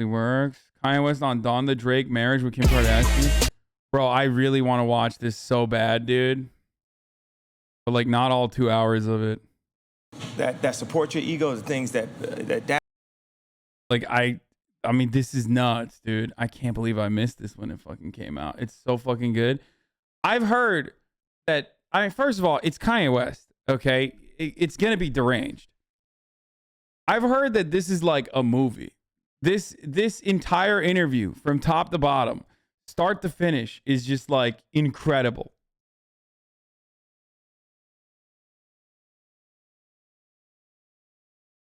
It works. Kanye West on Donda, Drake marriage with Kim Kardashian. Bro, I really want to watch this so bad, dude. But like not all 2 hours of it. That support your ego, the things that like I mean, this is nuts, dude. I can't believe I missed this when it fucking came out. It's so fucking good. I've heard that, I mean, first of all, it's Kanye West, okay? It's gonna be deranged. I've heard that this is like a movie. This entire interview from top to bottom, start to finish, is just like incredible.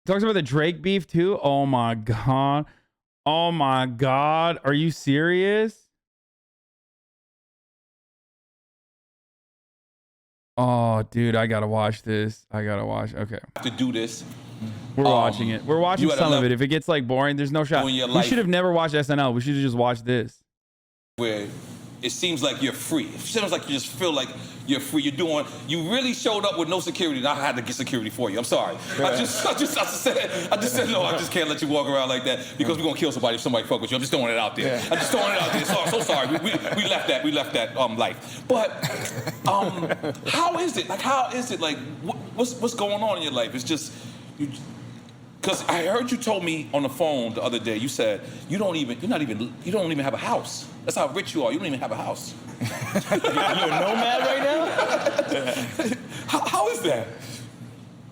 Talks about the Drake beef too. Oh my god. Oh my god. Are you serious? Oh, dude, I gotta watch this. I gotta watch. Okay. To do this. We're watching it. We're watching some of it. If it gets like boring, there's no shot. We should have never watched SNL. We should have just watched this. Where it seems like you're free. It seems like you just feel like you're free. You really showed up with no security, and I had to get security for you. I'm sorry. I just said, no, I just can't let you walk around like that because we're gonna kill somebody if somebody fuck with you. I'm just throwing it out there. Yeah. I'm just throwing it out there. So sorry. We left that life. But how is it? Like what's going on in your life? It's just because I heard you told me on the phone the other day. You said you don't even have a house. That's how rich you are. You don't even have a house. You're a nomad right now? How is that?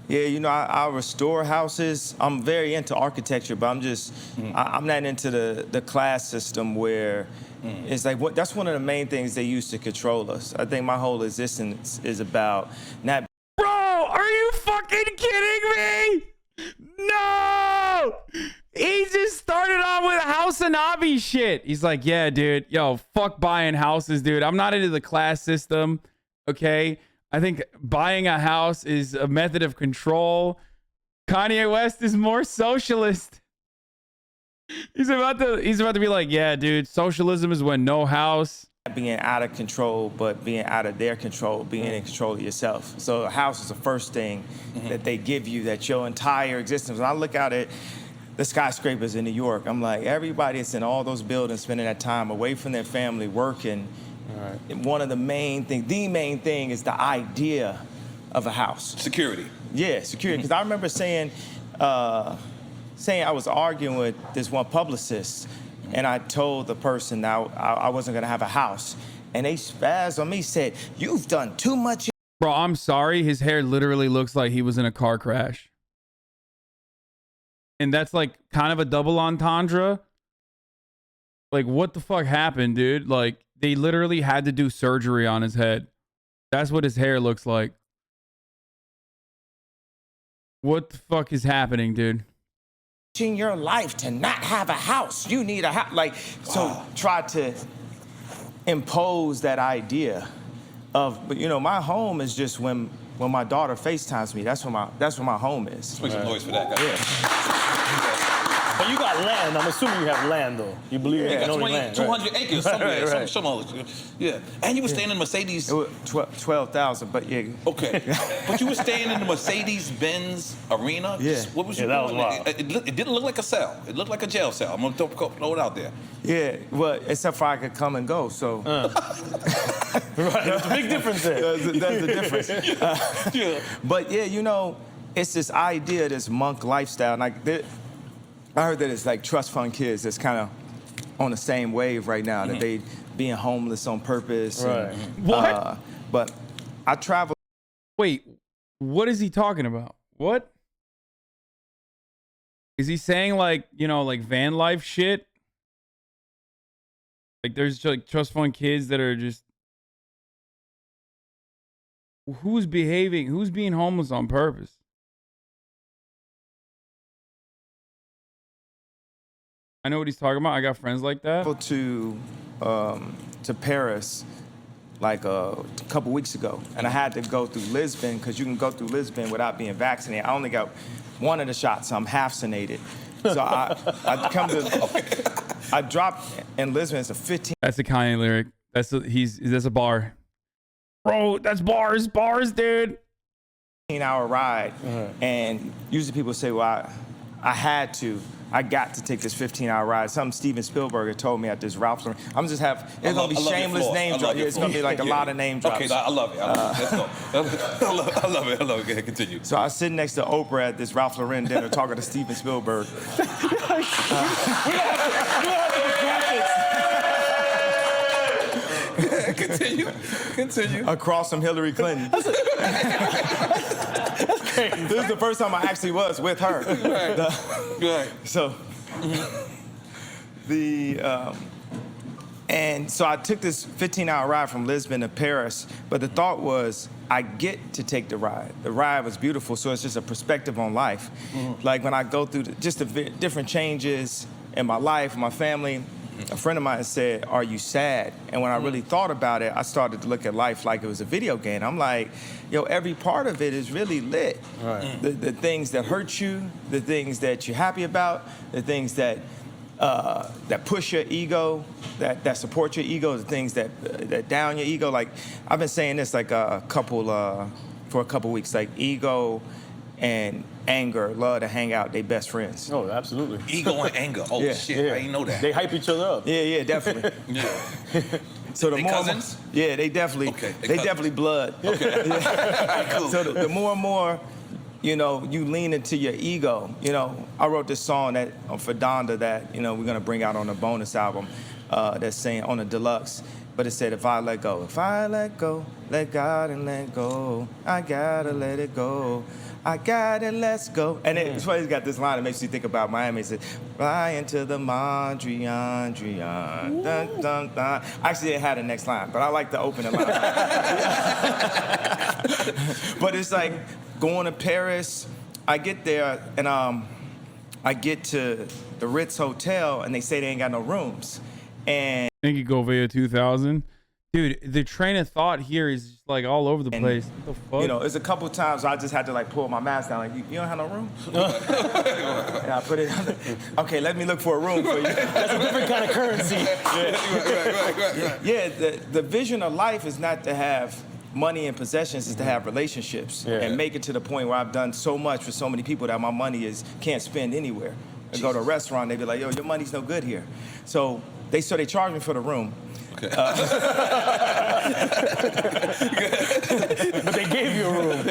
Yeah, you know, I restore houses. I'm very into architecture, but I'm not into the class system where it's like that's one of the main things they use to control us. I think my whole existence is about not. Bro, are you fucking kidding me? No! He just started on with Hasanabi shit. He's like, yeah, dude, yo, fuck buying houses, dude. I'm not into the class system, okay? I think buying a house is a method of control. Kanye West is more socialist. He's about to be like, yeah, dude, socialism is when no house. Being out of control, but being out of their control, being in control of yourself. So a house is the first thing that they give you, that your entire existence. When I look out at the skyscrapers in New York, I'm like, everybody that's in all those buildings spending that time away from their family, working. Right. One of the main thing is the idea of a house. Security. Yeah, security. Because I remember saying I was arguing with this one publicist, and I told the person now I wasn't gonna have a house, and they spazzed on me, said, "You've done too much." Bro, I'm sorry. His hair literally looks like he was in a car crash. And that's like kind of a double entendre. Like, what the fuck happened, dude? Like, they literally had to do surgery on his head. That's what his hair looks like. What the fuck is happening, dude? In your life to not have a house, you need a house. Like, so try to impose that idea of, but you know, my home is just when my daughter FaceTimes me. That's where my home is. Make some noise for that guy. Yeah. But you got land. I'm assuming you have land, though. You believe in owning land. 200 acres somewhere. Right. Yeah. And you were staying in Mercedes. It was 12,000, but yeah. Okay. But you were staying in the Mercedes-Benz arena? Yeah. What was you that doing? was wild. It didn't look like a cell. It looked like a jail cell. I'm going to throw it out there. Yeah, well, except for I could come and go, so. Right, there's a big difference there. That's the difference. Yeah. But yeah, you know, it's this idea, this monk lifestyle. And I heard that it's like trust fund kids that's kind of on the same wave right now, that they being homeless on purpose. Right. And, What? But I travel. Wait, what is he talking about? What? Is he saying like, you know, like van life shit? Like there's like trust fund kids that are just, who's being homeless on purpose? I know what he's talking about. I got friends like that. To Paris like a couple weeks ago, and I had to go through Lisbon because you can go through Lisbon without being vaccinated. I only got one of the shots, so I'm half vaccinated. So I dropped in Lisbon. It's a 15. That's a Kanye lyric. That's a bar. Bro, that's bars, dude. 15-hour ride, and usually people say, well, I had to I got to take this 15-hour ride. Something Steven Spielberg had told me at this Ralph Lauren. I'm just have, it's going to be shameless name drop. It's going to be like a lot of name drops. Okay, I love it. Let's go. I love it. Go ahead, continue. So I was sitting next to Oprah at this Ralph Lauren dinner talking to Steven Spielberg. Continue. Across from Hillary Clinton. This is the first time I actually was with her. Right. So, and so I took this 15-hour ride from Lisbon to Paris, but the thought was, I get to take the ride. The ride was beautiful, so it's just a perspective on life. Like when I go through just the different changes in my life, my family, a friend of mine said, are you sad? And when I really thought about it, I started to look at life like it was a video game. I'm like, yo, every part of it is really lit. Right. The things that hurt you, the things that you're happy about, the things that push your ego, that support your ego, the things that down your ego. Like, I've been saying this like for a couple weeks, like ego and anger love to hang out. They best friends. Oh, absolutely. Ego and anger. Oh, Yeah. shit. Yeah. I didn't know that. They hype each other up. Yeah, definitely. Yeah. So the They more, cousins? yeah, they definitely, Okay, they definitely blood. Okay. Cool. So the more and more, you know, you lean into your ego. You know, I wrote this song that for Donda that, you know, we're gonna bring out on the bonus album. That's saying on the deluxe. But it said, if I let go, let God and let go. I gotta let it go. I gotta let's go. And it's funny, it's got this line that makes you think about Miami. It says, fly into the Mondrian, dun, dun, dun. Actually, it had a next line, but I like the opening line. But it's like going to Paris. I get there, and I get to the Ritz Hotel, and they say they ain't got no rooms. And Thank you, Govea 2000. Dude, the train of thought here is just like all over the place. What the fuck? you know, it's a couple times I just had to like pull my mask down. Like, you don't have no room? And I put it on. Okay, let me look for a room for you. That's a different kind of currency. Right. Yeah, the vision of life is not to have money and possessions, is to have relationships and make it to the point where I've done so much with so many people that my money can't spend anywhere. I go to a restaurant, they be like, yo, your money's no good here. So they charge me for the room. Okay. But they gave you a room. At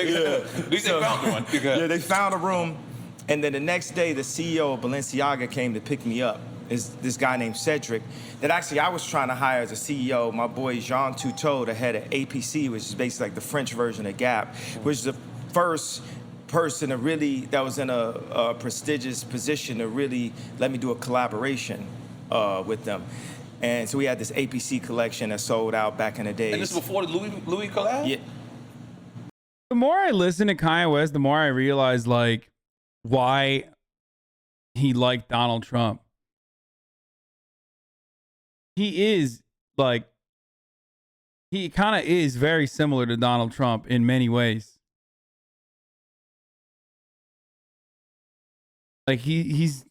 least they found one. Yeah, they found a room, and then the next day, the CEO of Balenciaga came to pick me up. Is this guy named Cedric that actually I was trying to hire as a CEO. My boy Jean Toutot, the head of APC, which is basically like the French version of Gap, which is the first person that was in a prestigious position to really let me do a collaboration with them. And so we had this APC collection that sold out back in the days. And this is before the Louis collab? Yeah. The more I listen to Kanye West, the more I realize like why he liked Donald Trump. He kind of is very similar to Donald Trump in many ways. Like he's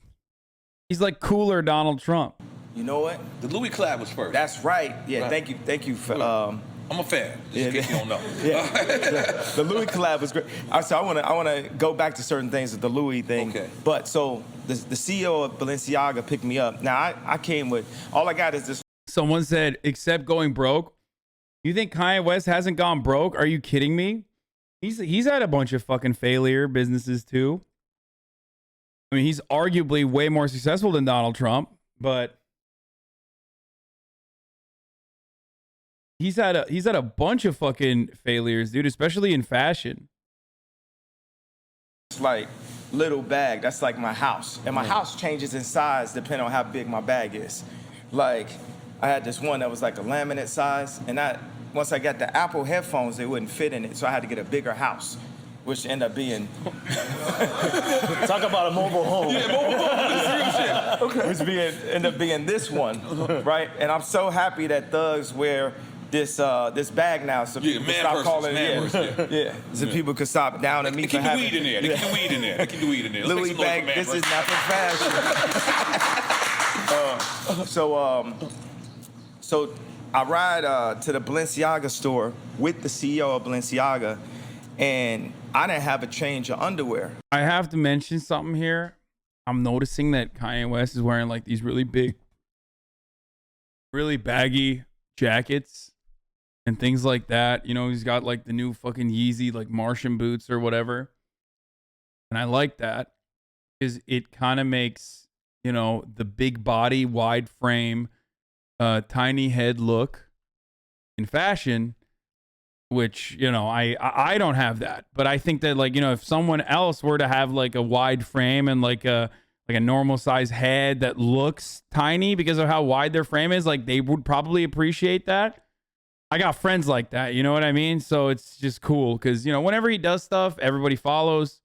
like cooler Donald Trump. You know what? The Louis collab was first. That's right. Yeah, Right. Thank you for. I'm a fan, just in case you don't know. The Louis collab was great. So I want to go back to certain things with the Louis thing. Okay. But so the CEO of Balenciaga picked me up. Now I came with all I got is this. Someone said, except going broke. You think Kanye West hasn't gone broke? Are you kidding me? He's had a bunch of fucking failure businesses too. I mean, he's arguably way more successful than Donald Trump, but he's had a bunch of fucking failures, dude, especially in fashion. It's like little bag. That's like my house, and my house changes in size depending on how big my bag is. Like I had this one that was like a laminate size, and once I got the Apple headphones, they wouldn't fit in it, so I had to get a bigger house, which ended up being. Talk about a mobile home. Yeah, mobile home. This is real shit. Okay. Which ended up being this one, right? And I'm so happy that thugs wear this bag now, so people can stop calling it. Yeah, so people could stop down and me for having. Keep the weed in there. Keep the weed in there. Keep the weed in there. Louis bag. This is not for fashion. So I ride to the Balenciaga store with the CEO of Balenciaga, and I didn't have a change of underwear. I have to mention something here. I'm noticing that Kanye West is wearing like these really big, really baggy jackets and things like that. You know, he's got like the new fucking Yeezy, like Martian boots or whatever. And I like that because it kind of makes, you know, the big body, wide frame, tiny head look in fashion, which, you know, I don't have that. But I think that, like, you know, if someone else were to have like a wide frame and like a normal size head that looks tiny because of how wide their frame is, like, they would probably appreciate that. I got friends like that, you know what I mean? So it's just cool because, you know, whenever he does stuff, everybody follows.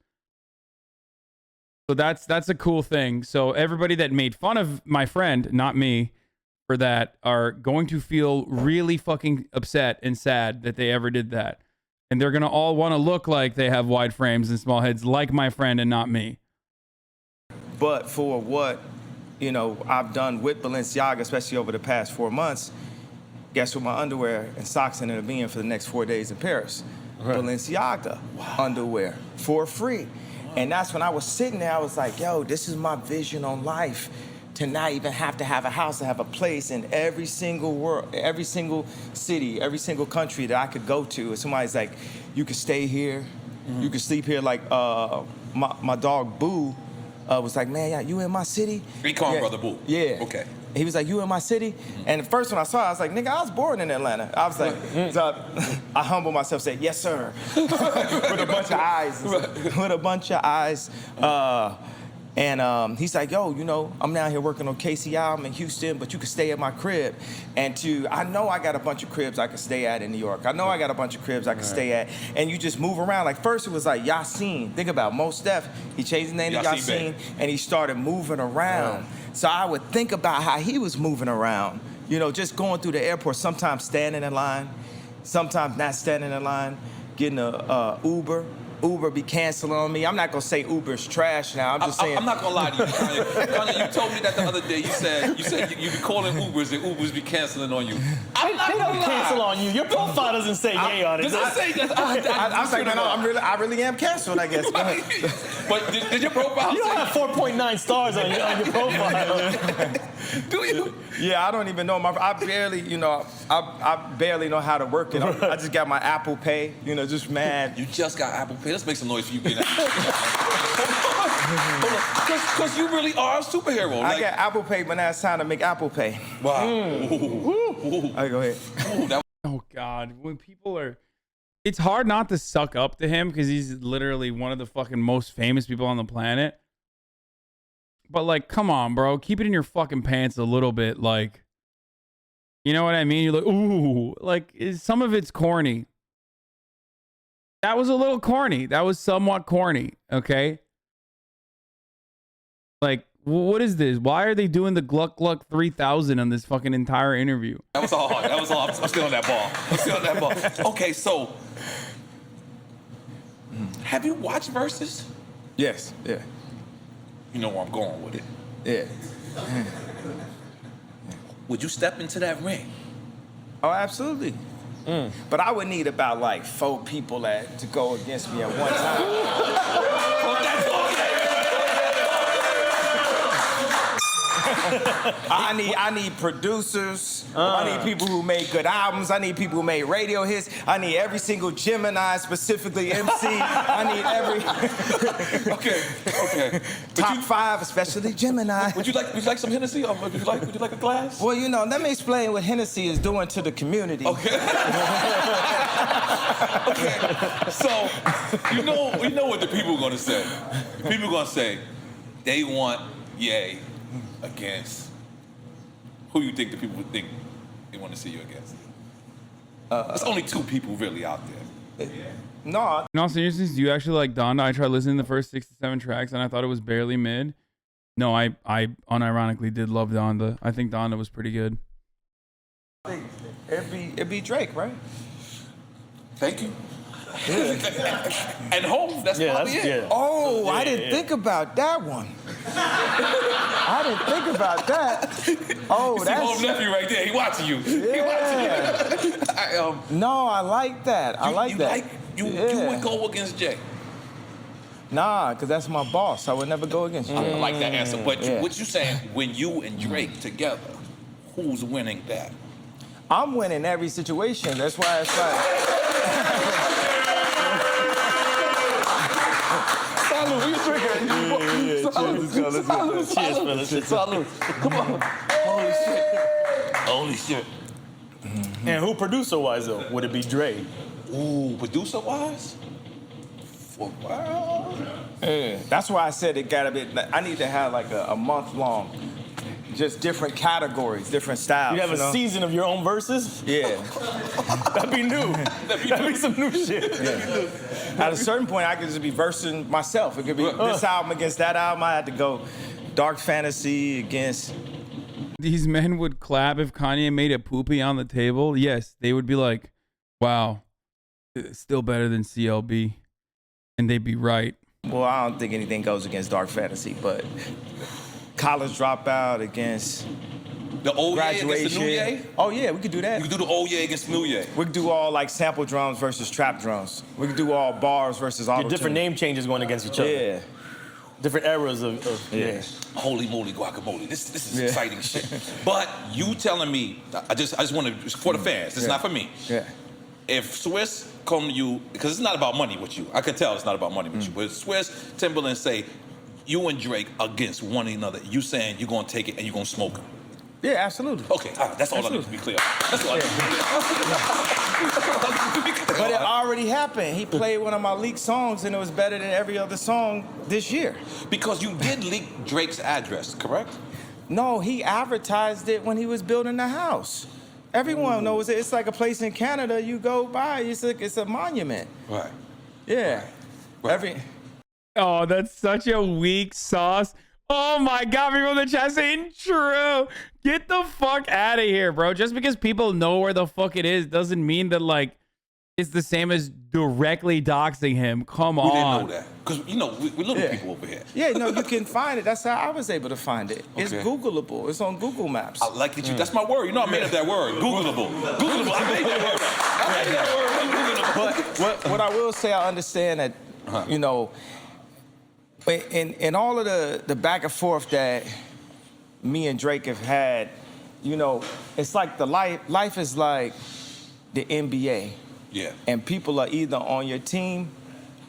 So that's a cool thing. So everybody that made fun of my friend, not me, for that are going to feel really fucking upset and sad that they ever did that. And they're going to all want to look like they have wide frames and small heads like my friend and not me. But for what, you know, I've done with Balenciaga, especially over the past 4 months, guess what my underwear and socks ended up being for the next 4 days in Paris? Right. Balenciaga underwear for free. And that's when I was sitting there, I was like, yo, this is my vision on life. To not even have to have a house, to have a place in every single world, every single city, every single country that I could go to. And somebody's like, you could stay here, you could sleep here. Like my dog Boo was like, man, yeah, you in my city? We call him Brother Boo. Yeah. Okay. He was like, you in my city? And the first one I saw, I was like, nigga, I was born in Atlanta. I was like, so I humbled myself, said, yes, sir. With a bunch of eyes. With a bunch of eyes. And he's like, yo, you know, I'm down here working on KCI. I'm in Houston, but you can stay at my crib. And I know I got a bunch of cribs I can stay at in New York. I know I got a bunch of cribs I can stay at. And you just move around. Like, first it was like Yasin. Think about it. Mos Def. He changed his name to Yasin, and he started moving around. So I would think about how he was moving around. You know, just going through the airport, sometimes standing in line, sometimes not standing in line, getting a Uber. Uber be canceling on me. I'm not gonna say Uber's trash now. I'm just saying. I'm not gonna lie to you, Kanye. Kanye, you told me that the other day. You said you be calling Ubers and Ubers be canceling on you. I'm not gonna lie. Cancel on you. Your profile doesn't say yay on it. Does it say that? I was like, no, I really am canceled, I guess. But did your profile? You don't have 4.9 stars on your profile. Do you? Yeah, I don't even know. I barely, you know, I barely know how to work it. I just got my Apple Pay, you know, just mad. You just got Apple Pay. Let's make some noise for you being Hold on. Because you really are a superhero. I got Apple Pay, but now it's time to make Apple Pay. Wow. All right, go ahead. Oh, God. When people are... It's hard not to suck up to him because he's literally one of the fucking most famous people on the planet. But, like, come on, bro. Keep it in your fucking pants a little bit. Like, you know what I mean? You're like, ooh. Like, some of it's corny. That was a little corny. That was somewhat corny, okay? Like, what is this? Why are they doing the Gluck Gluck 3000 on this fucking entire interview? That was all hard. That was all. I'm still on that ball. Okay, so have you watched Versus? Yes, yeah. You know where I'm going with it. Yeah. Would you step into that ring? Oh, absolutely. But I would need about like 4 people to go against me at one time. Well, that's all. I need producers. I need people who make good albums. I need people who made radio hits. I need every single Gemini, specifically MC. I need every. Okay. Top 5, especially Gemini. Would you like some Hennessy? Would you like a glass? Well, you know, let me explain what Hennessy is doing to the community. Okay. Okay. So you know what the people are gonna say. The people are gonna say they want Ye against who you think the people would think they want to see you against. There's only 2 people really out there. No. In all seriousness, do you actually like Donda? I tried listening to the first 6 to 7 tracks and I thought it was barely mid. No, I unironically did love Donda. I think Donda was pretty good. It'd be Drake, right? Thank you. And home, that's probably it. Yeah. Oh, I didn't think about that one. I didn't think about that. Oh, you that's... see home nephew right there. He watching you. Yeah. He watching you. No, I like that. I like that. You would go against Jay. Nah, because that's my boss. I would never go against you. I like that answer. But Yeah. what you saying, when you and Drake together, who's winning that? I'm winning every situation. That's why it's like. Salud, you drinking? Cheers, fellas. Salud. Come on. Holy shit. Holy shit. And who producer-wise, though? Would it be Dre? Ooh, producer-wise? Wow. Yeah. That's why I said it gotta be. I need to have like a month long, just different categories, different styles. You have a season of your own verses? Yeah. That'd be new. That'd be some new shit. Yeah. At a certain point, I could just be versing myself. It could be this album against that album. I had to go dark fantasy against. These men would clap if Kanye made a poopy on the table. Yes, they would be like, wow, it's still better than CLB. And they'd be right. Well, I don't think anything goes against dark fantasy, but college dropout against The old Ye graduation. against the new Ye? Oh yeah, we could do that. You can do the old Ye against the new Ye. We could do all like sample drums versus trap drums. We could do all bars versus auto. Different name changes going against each other. Yeah. Different eras of Yeah. Holy moly guacamole. This is exciting shit. But you telling me, I just want to, for the fans, it's not for me. Yeah. If Swiss come to you, because it's not about money with you. I can tell it's not about money with you. But if Swiss, Timberland say, you and Drake against one another, you saying you're going to take it and you're going to smoke them. Yeah, absolutely. Okay, all right, that's all I need to be clear. That's all I need to be clear. But it already happened. He played one of my leaked songs and it was better than every other song this year. Because you did leak Drake's address, correct? No, he advertised it when he was building the house. Everyone knows it. It's like a place in Canada you go by. It's a monument. Right. Yeah. Right. Oh, that's such a weak sauce. Oh my God, people in the chat saying true. Get the fuck out of here, bro. Just because people know where the fuck it is doesn't mean that, like, it's the same as directly doxing him. Come We on. didn't know that. Because, you know, we're little people over here. Yeah, no, you can find it. That's how I was able to find it. It's Okay. Googleable. It's on Google Maps. I like that you, that's my word. You know I made up that word. Googleable. Googleable. I made that word. I made that word. Googleable. But what I will say, I understand that, you know, in all of the back and forth that me and Drake have had, you know, it's like the life is like the NBA. Yeah. And people are either on your team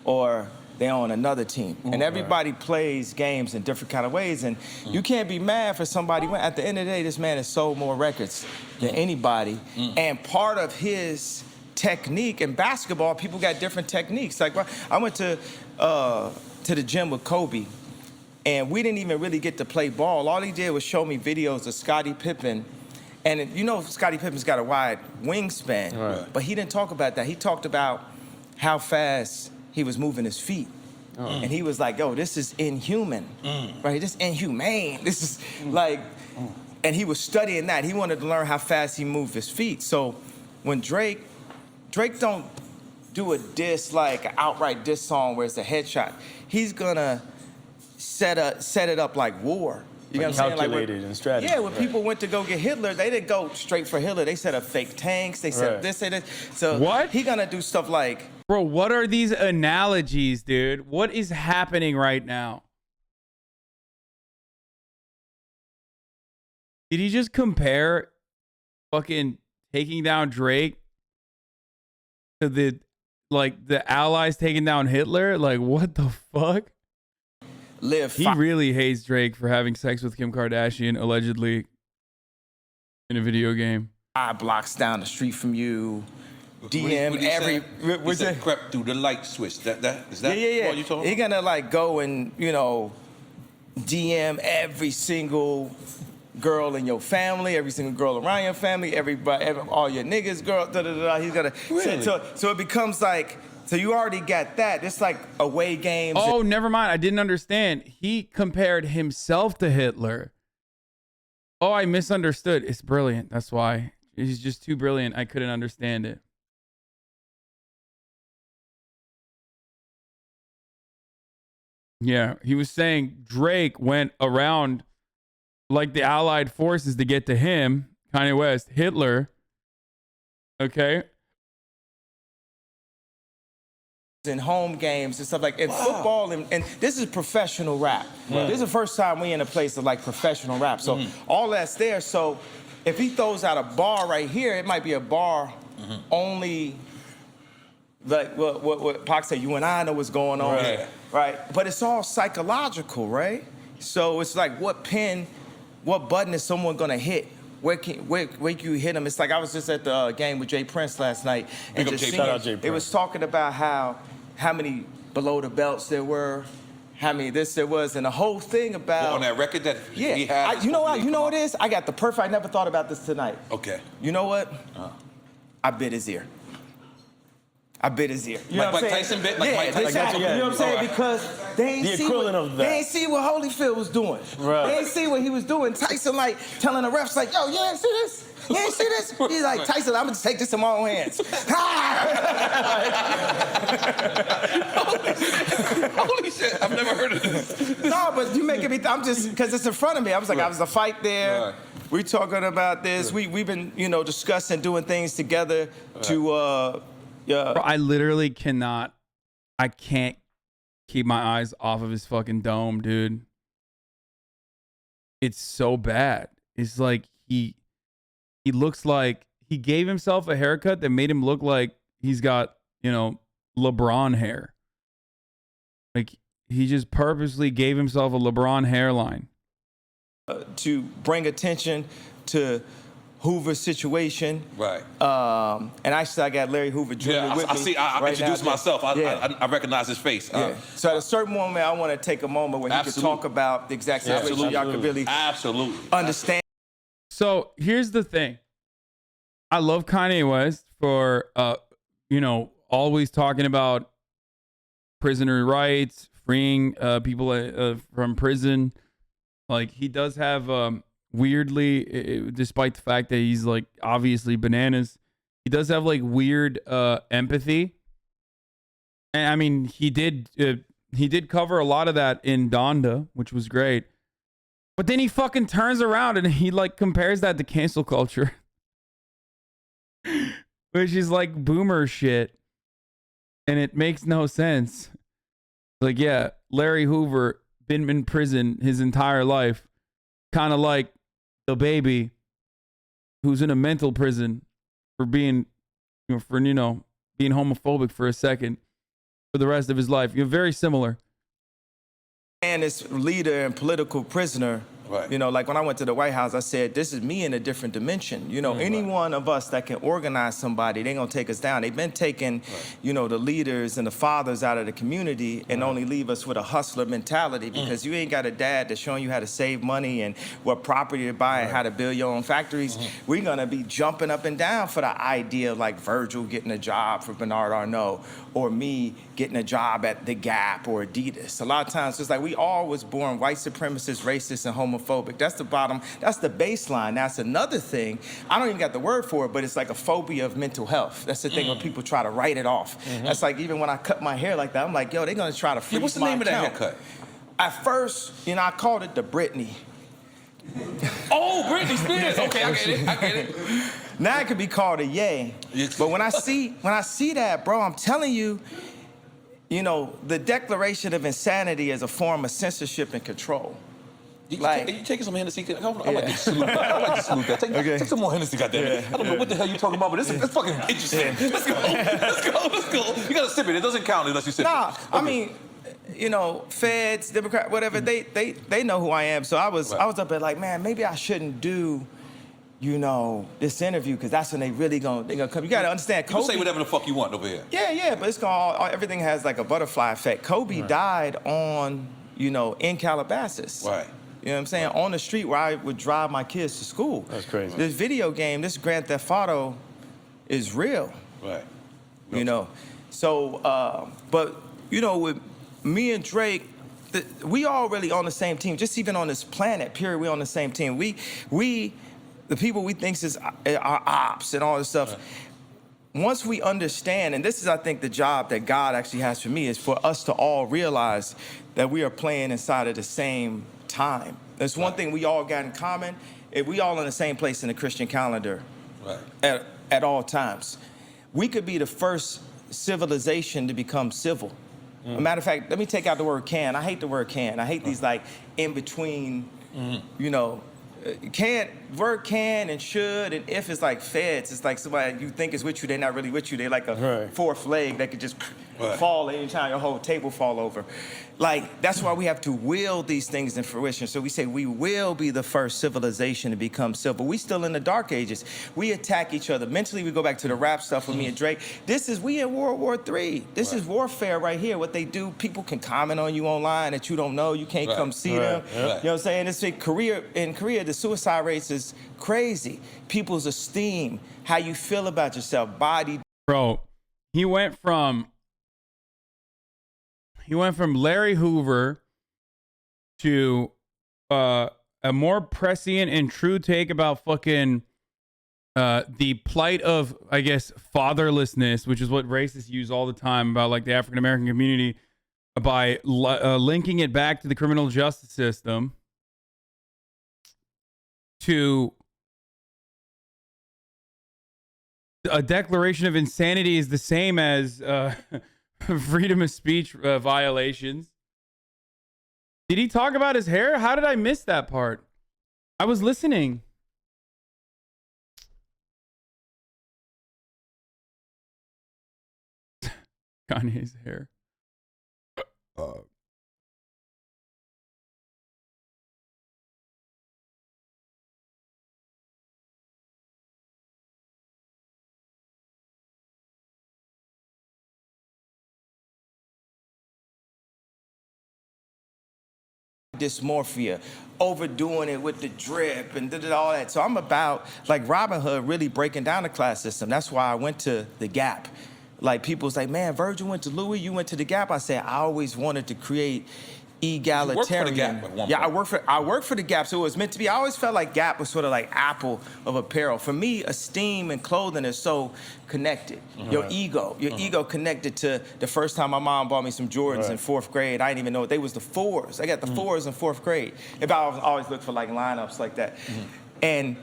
or they're on another team. And everybody plays games in different kind of ways. And you can't be mad for somebody. At the end of the day, this man has sold more records than anybody. And part of his technique in basketball, people got different techniques. Like I went to the gym with Kobe, and we didn't even really get to play ball. All he did was show me videos of Scottie Pippen. And you know, Scottie Pippen's got a wide wingspan, but he didn't talk about that. He talked about how fast he was moving his feet. And he was like, yo, this is inhuman, right? This is inhumane. This is like, and he was studying that. He wanted to learn how fast he moved his feet. So when Drake don't do a diss, like an outright diss song where it's a headshot. He's gonna set it up like war. You know what I'm saying? Calculated and strategy. Yeah, when people went to go get Hitler, they didn't go straight for Hitler. They set up fake tanks. They set this and this. So What? He gonna do stuff like, Bro, what are these analogies, dude? What is happening right now? Did he just compare fucking taking down Drake to the Allies taking down Hitler? Like, what the fuck? live He really hates Drake for having sex with Kim Kardashian, allegedly, in a video game. 5 blocks down the street from you. DM What he every. said? He said crept through the light switch. Is that Yeah. what you talking He about? gonna like go and, you know, DM every single girl in your family, every single girl around your family, all your niggas, girl, He's gonna. Really? So it becomes like. So you already got that. It's like away games. Oh, never mind. I didn't understand. He compared himself to Hitler. Oh, I misunderstood. It's brilliant. That's why. He's just too brilliant. I couldn't understand it. Yeah, he was saying Drake went around like the Allied forces to get to him, Kanye West, Hitler. Okay. in home games and stuff like in football, and this is professional rap. This is the first time we in a place of like professional rap. So all that's there. So if he throws out a bar right here, it might be a bar only like what Pac said, you and I know what's going on here. Right? But it's all psychological, right? So it's like what button is someone gonna hit? Where can you hit them? It's like I was just at the game with Jay Prince last night, and just seeing, it was talking about how many below the belts there were, how many this there was, and the whole thing about on that record that he had. You know what it is? I got the perfect. I never thought about this tonight. Okay. You know what? I bit his ear. You know like what I'm Tyson saying? bit? Like Mike Tyson? Exactly. You know what I'm saying? Because they ain't see what Holyfield was doing. Right. They ain't see what he was doing. Tyson like telling the refs like, yo, you ain't see this? You ain't see this? He's like, Tyson, I'm gonna take this in my own hands. Holy shit, I've never heard of this. No, but you making me, I'm just, because it's in front of me. I was like, I was a fight there. Right. We talking about this. We've been, discussing doing things together to, Bro, I literally cannot. I can't keep my eyes off of his fucking dome, dude. It's so bad. It's like he looks like he gave himself a haircut that made him look like he's got, LeBron hair. Like he just purposely gave himself a LeBron hairline. To bring attention to Hoover's situation. Right. And actually, I got Larry Hoover Jr. with me. I right introduced now. myself. I recognize his face. So at a certain moment, I want to take a moment where he can talk about the exact situation. Y'all can really understand. So here's the thing. I love Kanye West for, always talking about prisoner rights, freeing people from prison. Like he does have, weirdly, despite the fact that he's like obviously bananas, he does have like weird empathy. And I mean, he did cover a lot of that in Donda, which was great. But then he fucking turns around and he like compares that to cancel culture, which is like boomer shit, and it makes no sense. Like, yeah, Larry Hoover been in prison his entire life, kind of like the baby who's in a mental prison for being, being homophobic for a second for the rest of his life. You're very similar. And this leader and political prisoner, right. Like when I went to the White House, I said, this is me in a different dimension. Any one of us that can organize somebody, they gonna take us down. They've been taking, the leaders and the fathers out of the community and only leave us with a hustler mentality because you ain't got a dad that's showing you how to save money and what property to buy and how to build your own factories. We're gonna be jumping up and down for the idea of like Virgil getting a job for Bernard Arnault or me getting a job at The Gap or Adidas. A lot of times it's like we all was born white supremacist, racist, and homophobic. That's the bottom. That's the baseline. That's another thing. I don't even got the word for it, but it's like a phobia of mental health. That's the thing when people try to write it off. That's like even when I cut my hair like that, I'm like, yo, they're gonna try to freeze what's the my name account. of that haircut? At first, I called it the Britney. Oh, Britney Spears. Okay, I get it. Now it could be called a yay. But when I see that, bro, I'm telling you, the declaration of insanity is a form of censorship and control. You taking some Hennessy? I like to salute that. Take some more Hennessy, goddammit. I don't know what the hell you're talking about, but it's fucking interesting. Let's go. You gotta sip it. It doesn't count unless you sip it. Nah, I mean, feds, Democrat, whatever, they know who I am. So I was up there like, man, maybe I shouldn't do, this interview because that's when they gonna come. You gotta understand, Kobe. You can say whatever the fuck you want over here. Yeah, but it's everything has like a butterfly effect. Kobe died on, in Calabasas. Right. You know what I'm saying? On the street where I would drive my kids to school. That's crazy. This video game, this Grand Theft Auto, is real. Right. So, but with me and Drake, we all really on the same team. Just even on this planet, period, we on the same team. We the people we think is our ops and all this stuff. Right. Once we understand, and this is, I think, the job that God actually has for me, is for us to all realize that we are playing inside of the same time. There's one thing we all got in common. If we all in the same place in the Christian calendar at all times. We could be the first civilization to become civil. A matter of fact, let me take out the word can. I hate the word can. I hate these like in between, you know, word can and should and if is like feds. It's like somebody you think is with you, they're not really with you. They're like a fourth leg that could just fall anytime your whole table fall over. Like, that's why we have to will these things in fruition. So we say we will be the first civilization to become civil. We still in the dark ages. We attack each other. Mentally, we go back to the rap stuff with me and Drake. We in World War III. This is warfare right here. What they do, people can comment on you online that you don't know. You can't come see them. You know what I'm saying? It's in Korea, the suicide rates is crazy. People's esteem, how you feel about yourself, body. Bro, he went from Larry Hoover to a more prescient and true take about fucking the plight of, I guess, fatherlessness, which is what racists use all the time about like the African American community, by linking it back to the criminal justice system, to a declaration of insanity is the same as freedom of speech violations. Did he talk about his hair? How did I miss that part? I was listening. Kanye's hair. Dysmorphia, overdoing it with the drip and all that. So I'm about, like, Robin Hood really breaking down the class system. That's why I went to the Gap. Like, people say, man, Virgil went to Louis, you went to the Gap. I said, I always wanted to create egalitarian. You worked for the Gap at one yeah, point. I worked for the Gap, so it was meant to be. I always felt like Gap was sort of like Apple of apparel. For me, esteem and clothing is so connected. Your ego connected to the first time my mom bought me some Jordans in 4th grade. I didn't even know they was the 4s. I got the 4s in 4th grade. If I always look for like lineups like that. And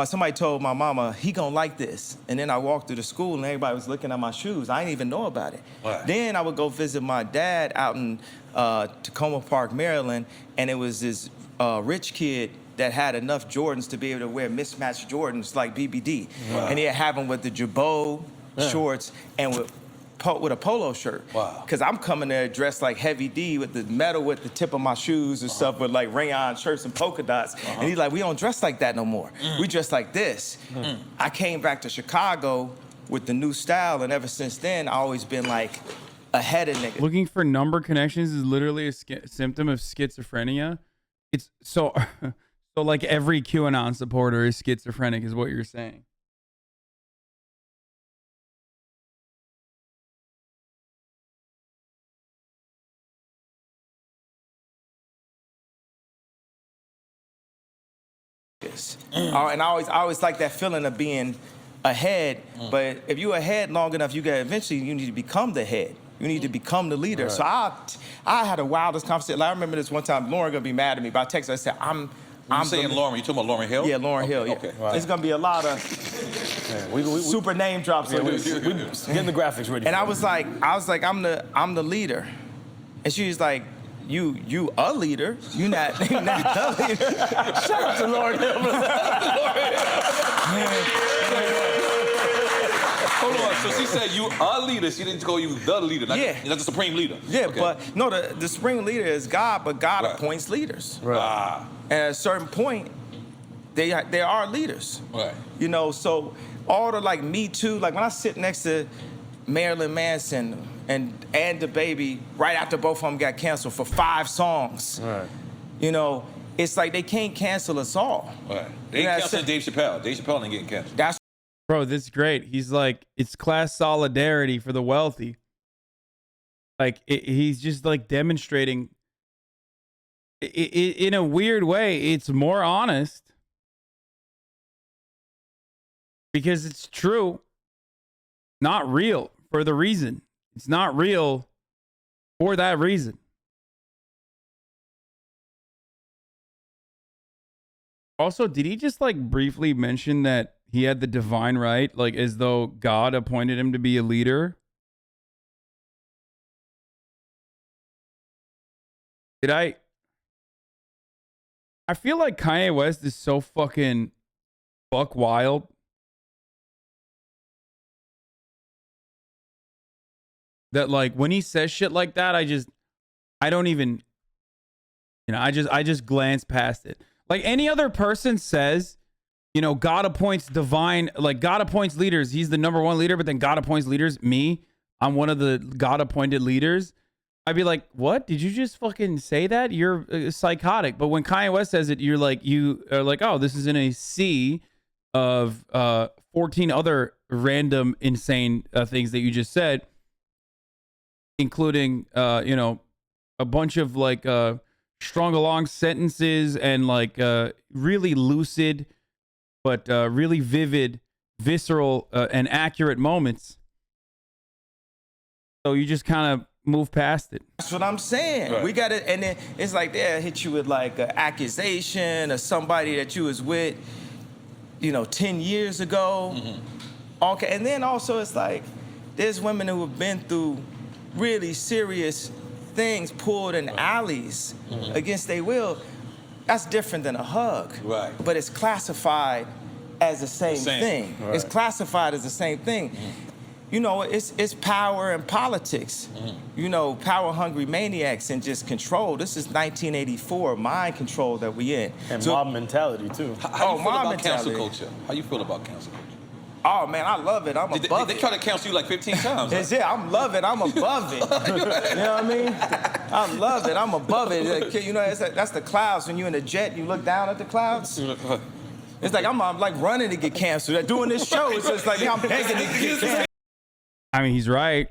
somebody told my mama, he gonna like this. And then I walked through the school and everybody was looking at my shoes. I didn't even know about it. Then I would go visit my dad out in Tacoma Park, Maryland, and it was this rich kid that had enough Jordans to be able to wear mismatched Jordans like BBD. And he'd have them with the Jabot shorts and with a polo shirt. Because I'm coming there dressed like Heavy D with the metal with the tip of my shoes and stuff with like rayon shirts and polka dots. And he's like, we don't dress like that no more. We dress like this. I came back to Chicago with the new style, and ever since then, I always been like ahead of niggas. Looking for number connections is literally a symptom of schizophrenia. It's so like every QAnon supporter is schizophrenic is what you're saying. And I always like that feeling of being ahead. But if you're ahead long enough, you need to become the head. You need to become the leader. So I had the wildest conversation. Like, I remember this one time, Lauren gonna be mad at me, but I texted her, I said, I'm saying Lauren, you talking about Lauryn Hill? Yeah, Lauryn Hill. Yeah. Okay. There's gonna be a lot of super name drops. Getting the graphics ready. And I was like, I'm the leader. And she was like, you a leader. You're not the leader. Shout out to Lauryn Hill. Hold on. So she said you a leader. She didn't call you the leader. Not the supreme leader. Yeah, but no, the supreme leader is God, but God appoints leaders. And at a certain point, they are leaders. You know, so all the like Me Too, like when I sit next to Marilyn Manson and the Baby right after both of them got canceled for 5 songs. You know, it's like they can't cancel us all. They ain't canceling Dave Chappelle. Dave Chappelle ain't getting canceled. Bro, this is great. He's like, it's class solidarity for the wealthy. Like, he's just like demonstrating, in a weird way, it's more honest. Because it's true. Not real for the reason. It's not real for that reason. Also, did he just like briefly mention that he had the divine right, like as though God appointed him to be a leader? I feel like Kanye West is so fucking buck wild that like when he says shit like that, I don't even, I just glance past it. Like any other person says, God appoints God appoints leaders. He's the number one leader, but then God appoints leaders. Me, I'm one of the God appointed leaders. I'd be like, what? Did you just fucking say that? You're psychotic. But when Kanye West says it, you are like, oh, this is in a sea of 14 other random insane things that you just said, including, a bunch of like strung along sentences and like really lucid, but really vivid, visceral, and accurate moments. So you just kind of move past it. That's what I'm saying. Right. We got it, and then it's like they'll hit you with like an accusation or somebody that you was with, 10 years ago. Okay, and then also it's like there's women who have been through really serious things, pulled in alleys against their will. That's different than a hug. Right. But it's classified as the same thing. Right. It's classified as the same thing. It's power and politics. Power-hungry maniacs and just control. This is 1984, mind control that we in. And mob mentality, too. How you feel mob about cancel mentality. culture? How you feel about cancel culture? Oh, man, I love it. I'm above They it. try to cancel you like 15 times. It's it. I'm above it. I'm above it. You know what I mean? I love it. I'm above it. That's the clouds. When you're in a jet, you look down at the clouds. It's like I'm like running to get canceled. Doing this show, it's just like I'm begging to get canceled. I mean, he's right.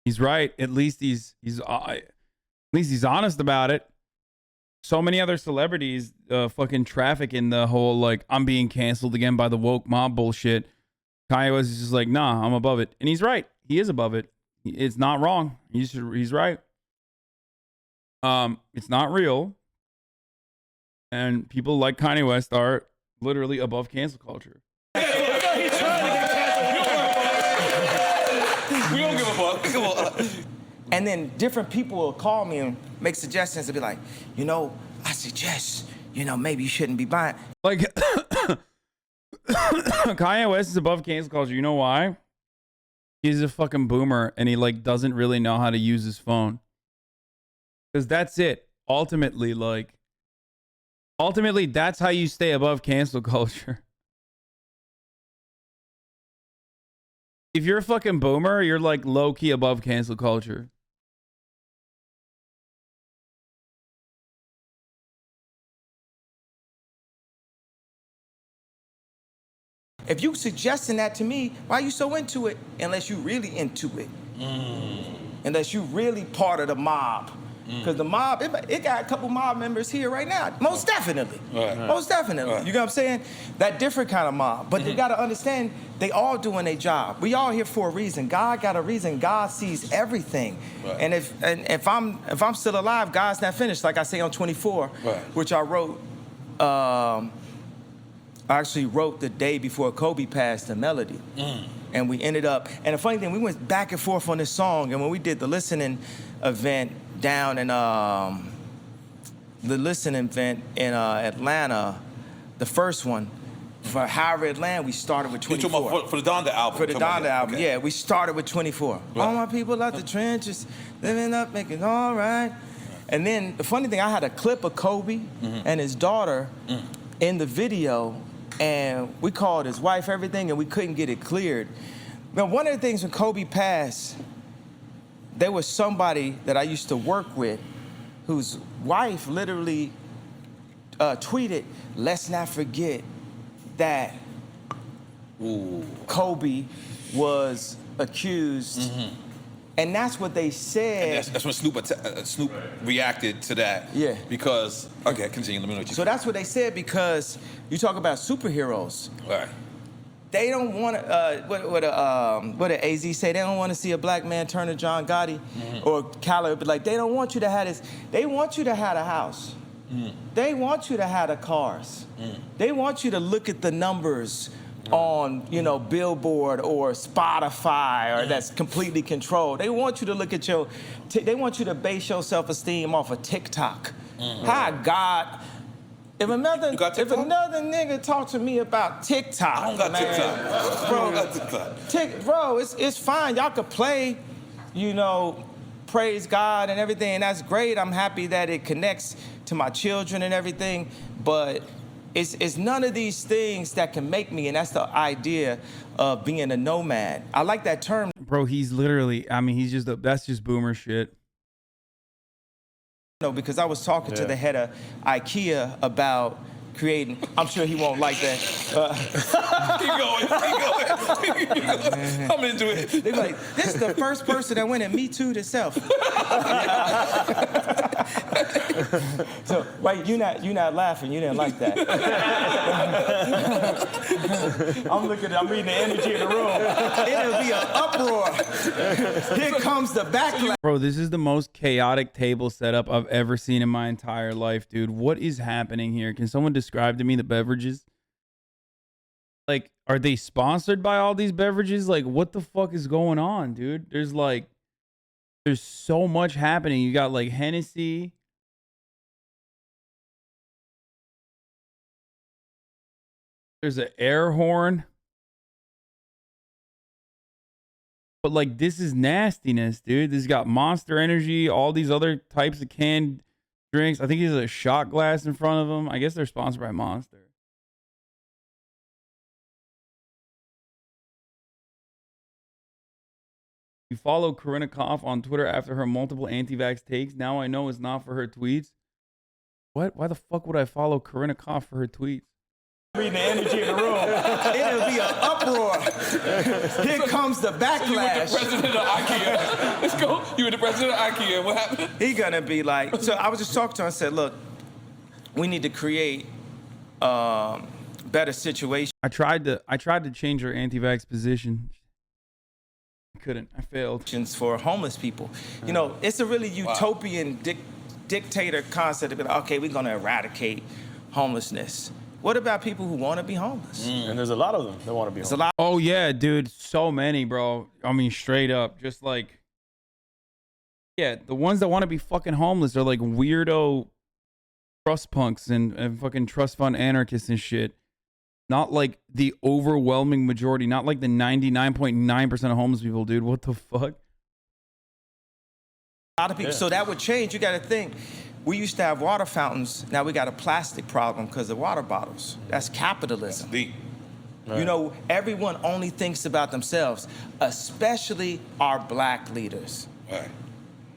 He's right. At least he's honest about it. So many other celebrities fucking traffic in the whole like I'm being canceled again by the woke mob bullshit. Kanye West is just like, nah, I'm above it, and he's right. He is above it. It's not wrong. He's right. It's not real, and people like Kanye West are literally above cancel culture. We don't give a fuck. Come on. And then different people will call me and make suggestions and be like, I suggest, maybe you shouldn't be buying. Like, Kanye West is above cancel culture. You know why? He's a fucking boomer and he like doesn't really know how to use his phone. Because that's it. Ultimately, that's how you stay above cancel culture. If you're a fucking boomer, you're like low-key above cancel culture. If you suggesting that to me, why are you so into it? Unless you really into it. Unless you really part of the mob. Because the mob, it got a couple mob members here right now. Most definitely. Right. Most definitely. Right. You know what I'm saying? That different kind of mob. But they got to understand, they all doing their job. We all here for a reason. God got a reason. God sees everything. Right. And if I'm still alive, God's not finished. Like I say on 24, Right. which I wrote. I actually wrote the day before Kobe passed the melody. And we ended up, and the funny thing, we went back and forth on this song, and when we did the listening event down in Atlanta, the first one, for However Atlanta, we started with 24. You're talking about for the Donda album? For the Donda album, okay. yeah, we started with 24. Right. All my people out the trenches, living up, making all right. And then the funny thing, I had a clip of Kobe and his daughter in the video, and we called his wife, everything, and we couldn't get it cleared. But one of the things when Kobe passed, there was somebody that I used to work with whose wife literally tweeted, "Let's not forget that Kobe was accused." And that's what they said. And that's when Snoop reacted to that. Yeah. Because, okay, continue. Let me know what you So that's what they said, because you talk about superheroes. Right. They don't want to, what did AZ say? They don't want to see a black man turn to John Gotti or Khaled, but like, they don't want you to have this. They want you to have a house. They want you to have the cars. They want you to look at the numbers on, you know, Billboard or Spotify or that's completely controlled. They want you to look at they want you to base your self-esteem off of TikTok. Hi, God. If another nigga talk to me about TikTok, I don't got TikTok. Bro, I don't got TikTok. bro, it's fine. Y'all could play, you know, praise God and everything, and that's great. I'm happy that it connects to my children and everything, but it's none of these things that can make me, and that's the idea of being a nomad. I like that term. Bro, he's literally, I mean, he's just, that's just boomer shit. No, because I was talking to the head of IKEA about creating, I'm sure he won't like that. Keep going. I'm into it. They're like, this is the first person that went and Me Too'd himself. So, wait, you're not laughing. You didn't like that. I'm reading the energy in the room. It'll be an uproar. Here comes the backlash. Bro, this is the most chaotic table setup I've ever seen in my entire life, dude. What is happening here? Can someone describe to me the beverages? Like, are they sponsored by all these beverages? Like, what the fuck is going on, dude? There's so much happening. You got like Hennessy. There's an air horn. But like, this is nastiness, dude. This got Monster Energy, all these other types of canned drinks. I think there's a shot glass in front of them. I guess they're sponsored by Monster. You follow Corinna Koff on Twitter after her multiple anti-vax takes. Now I know it's not for her tweets. What? Why the fuck would I follow Corinna Koff for her tweets? Reading the energy in the room. It'll be an uproar. Here comes the backlash. So you were the president of IKEA. Let's go. You were the president of IKEA. What happened? He gonna be like, so I was just talking to him and said, look, we need to create better situations. I tried to change her anti-vax position. I couldn't. I failed. For homeless people. You know, it's a really utopian dictator concept to be like, okay, we're gonna eradicate homelessness. What about people who want to be homeless? And there's a lot of them that want to be homeless. There's a lot. Oh yeah, dude. So many, bro. I mean, straight up. Just like, yeah, the ones that want to be fucking homeless are like weirdo trust punks and fucking trust fund anarchists and shit. Not like the overwhelming majority. Not like the 99.9% of homeless people, dude. What the fuck? A lot of people. Yeah. So that would change. You got to think. We used to have water fountains. Now we got a plastic problem because of water bottles. That's capitalism. That's deep. Right. You know, everyone only thinks about themselves, especially our black leaders. Right.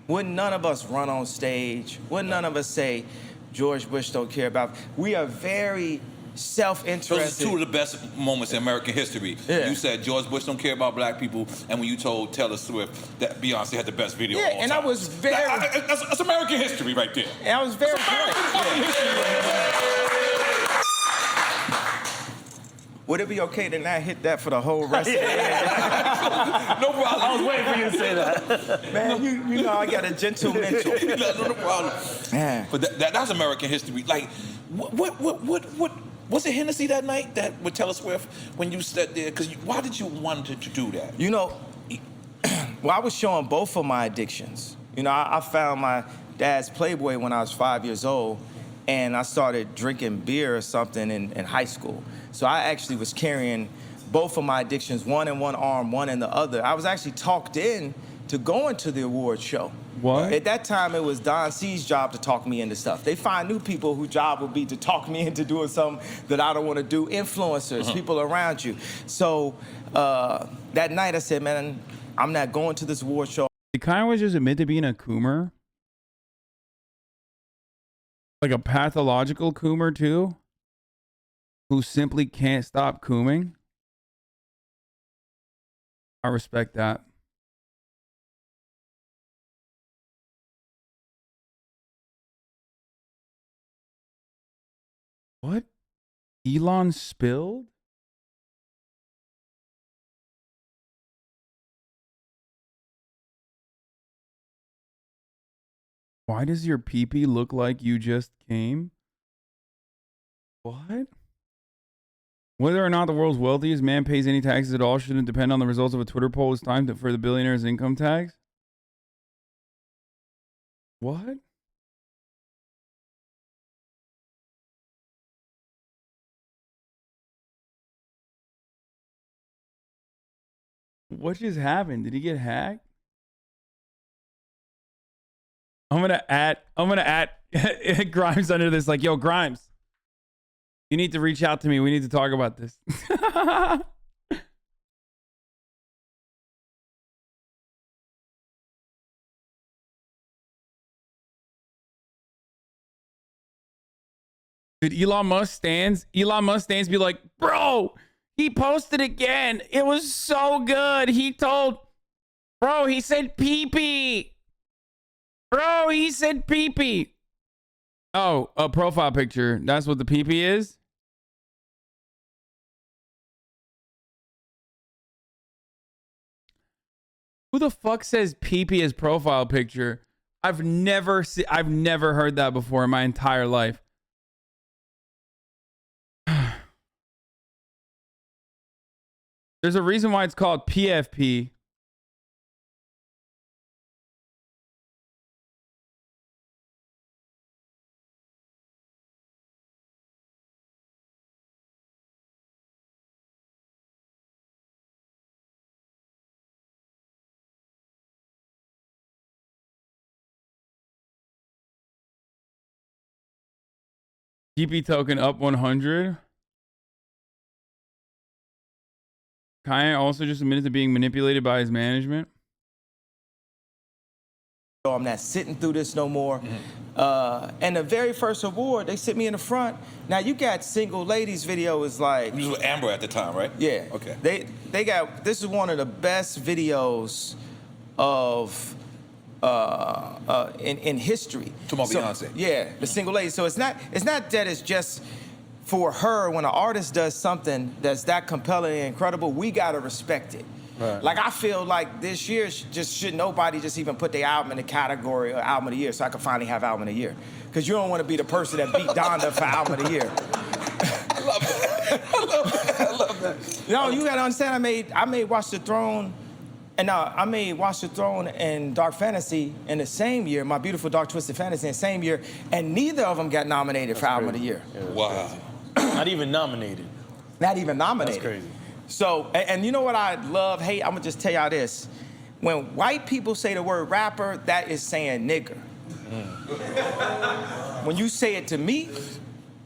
Wouldn't none of us run on stage? Wouldn't none of us say, George Bush don't care about? We are very self-interested. Those are two of the best moments in American history. Yeah. You said George Bush don't care about black people, and when you told Taylor Swift that Beyonce had the best video of all and time. I was very... That's American history right there. And I was very... Would it be okay to not hit that for the whole rest of the day? No problem. I was waiting for you to say that. Man, you know I got a gentle mental. No problem. Man. But that's American history. Like, what was it Hennessy that night that with Taylor Swift when you sat there? Because why did you want to do that? You know, well, I was showing both of my addictions. You know, I found my dad's Playboy when I was 5 years old, and I started drinking beer or something in high school. So I actually was carrying both of my addictions, one in one arm, one in the other. I was actually talked in to going to the award show. What? At that time, it was Don C's job to talk me into stuff. They find new people whose job would be to talk me into doing something that I don't want to do. Influencers, people around you. So that night I said, man, I'm not going to this award show. Did Kanye just admit to being a coomer? Like a pathological coomer too? Who simply can't stop cooming? I respect that. What? Elon spilled? Why does your pee-pee look like you just came? What? Whether or not the world's wealthiest man pays any taxes at all shouldn't depend on the results of a Twitter poll. It's time for the billionaires' income tax. What? What just happened? Did he get hacked? I'm gonna add Grimes under this. Like, yo, Grimes, you need to reach out to me. We need to talk about this. Did Elon Musk stands be like, bro, he posted again. It was so good. He said pee-pee. Bro, he said pee-pee. Oh, a profile picture. That's what the pee-pee is? Who the fuck says pee-pee as profile picture? I've never heard that before in my entire life. There's a reason why it's called PFP. TP token up 100. Kanye also just admitted to being manipulated by his management. I'm not sitting through this no more. And the very first award, they sit me in the front. Now you got single ladies video is like. You was with Amber at the time, right? Yeah. Okay. They got, this is one of the best videos of in history. Talking about Beyonce. Yeah, the single lady. So it's not that it's just for her. When an artist does something that's that compelling and incredible, we gotta respect it. Right. Like I feel like this year should nobody just even put their album in the category of album of the year, so I can finally have album of the year. Because you don't want to be the person that beat Donda for album of the year. I love that. I love that. You know, you gotta understand. I made Watch the Throne. And I made Watch the Throne and Dark Fantasy in the same year, My Beautiful Dark Twisted Fantasy in the same year, and neither of them got nominated for Album of the Year. Yeah, wow. Not even nominated. Not even nominated. That's crazy. So, and you know what I love, hate? I'm gonna just tell y'all this. When white people say the word rapper, that is saying nigger. When you say it to me,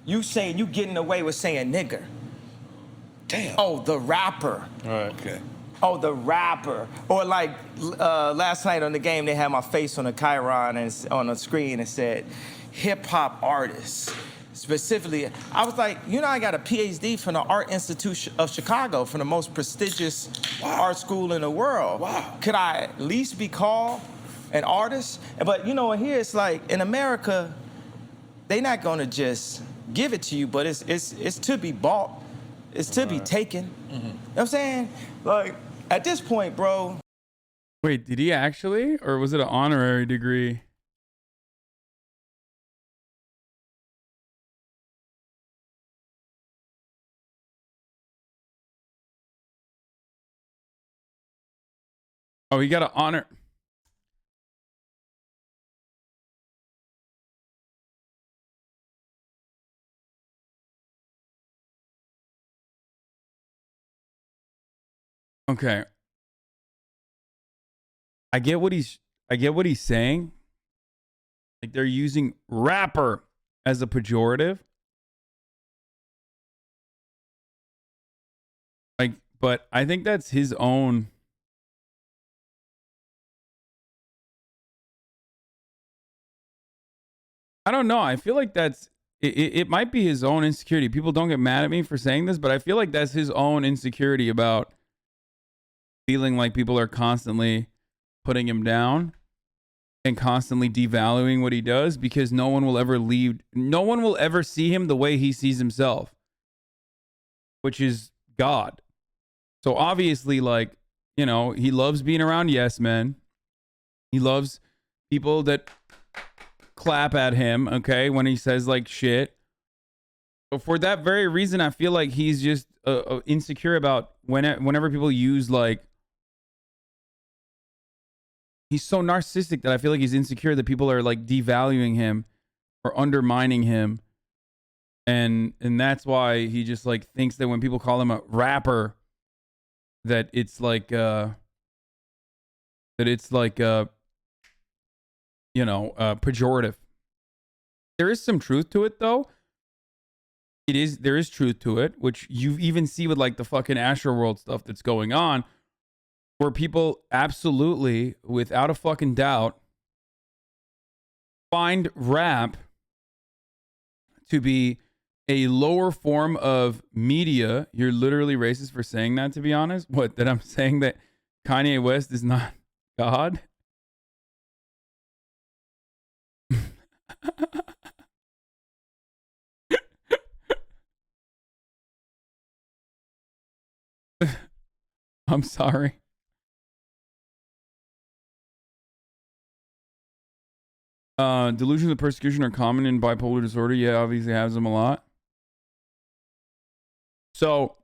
you getting away with saying nigger. Damn. Oh, the rapper. All right. Okay. Oh, the rapper. Or like last night on the game, they had my face on the Chiron and on the screen and said, hip hop artists. Specifically, I was like, you know, I got a PhD from the Art Institute of Chicago, from the most prestigious art school in the world. Wow. Could I at least be called an artist? But you know, here it's like, in America, they're not gonna just give it to you, but it's to be bought. It's to be taken. Mm-hmm. You know what I'm saying? Like, at this point, bro. Wait, did he actually? Or was it an honorary degree? Oh, he got an honor. Okay. I get what he's saying. Like they're using rapper as a pejorative. Like, but I think that's his own. I don't know. I feel like that's it might be his own insecurity. People don't get mad at me for saying this, but I feel like that's his own insecurity about feeling like people are constantly putting him down and constantly devaluing what he does, because no one will ever see him the way he sees himself, which is God. So obviously, like, you know, he loves being around yes men. He loves people that clap at him, okay, when he says like shit. So for that very reason, I feel like he's just insecure about whenever people use like. He's so narcissistic that I feel like he's insecure that people are like devaluing him or undermining him. And that's why he just like thinks that when people call him a rapper, that it's like pejorative. There is some truth to it though. There is truth to it, which you even see with like the fucking Astroworld stuff that's going on, where people absolutely, without a fucking doubt, find rap to be a lower form of media. You're literally racist for saying that, to be honest. What, that I'm saying that Kanye West is not God? I'm sorry. Delusions of persecution are common in bipolar disorder. Yeah, obviously has them a lot. So,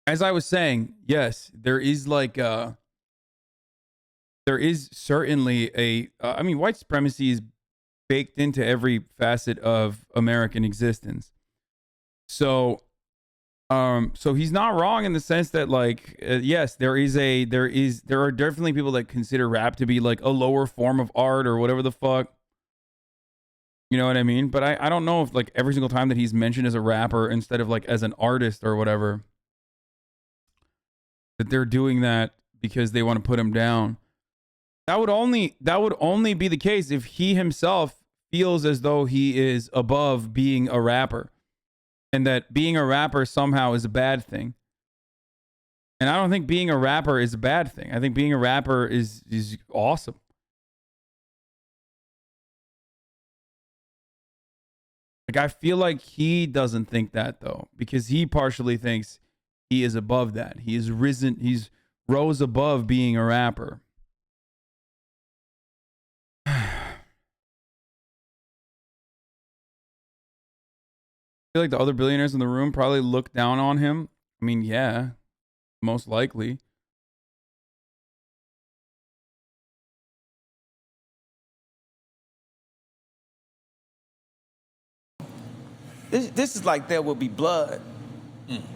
as I was saying, yes, there is like there is certainly a I mean, white supremacy is baked into every facet of American existence. So he's not wrong in the sense that like yes, there are definitely people that consider rap to be like a lower form of art or whatever the fuck. You know what I mean? But I don't know if like every single time that he's mentioned as a rapper instead of like as an artist or whatever, that they're doing that because they want to put him down. That would only be the case if he himself feels as though he is above being a rapper. And that being a rapper somehow is a bad thing. And I don't think being a rapper is a bad thing. I think being a rapper is awesome. Like, I feel like he doesn't think that, though, because he partially thinks he is above that. He's rose above being a rapper. I feel like the other billionaires in the room probably look down on him. I mean, yeah, most likely. This is like There Will Be Blood.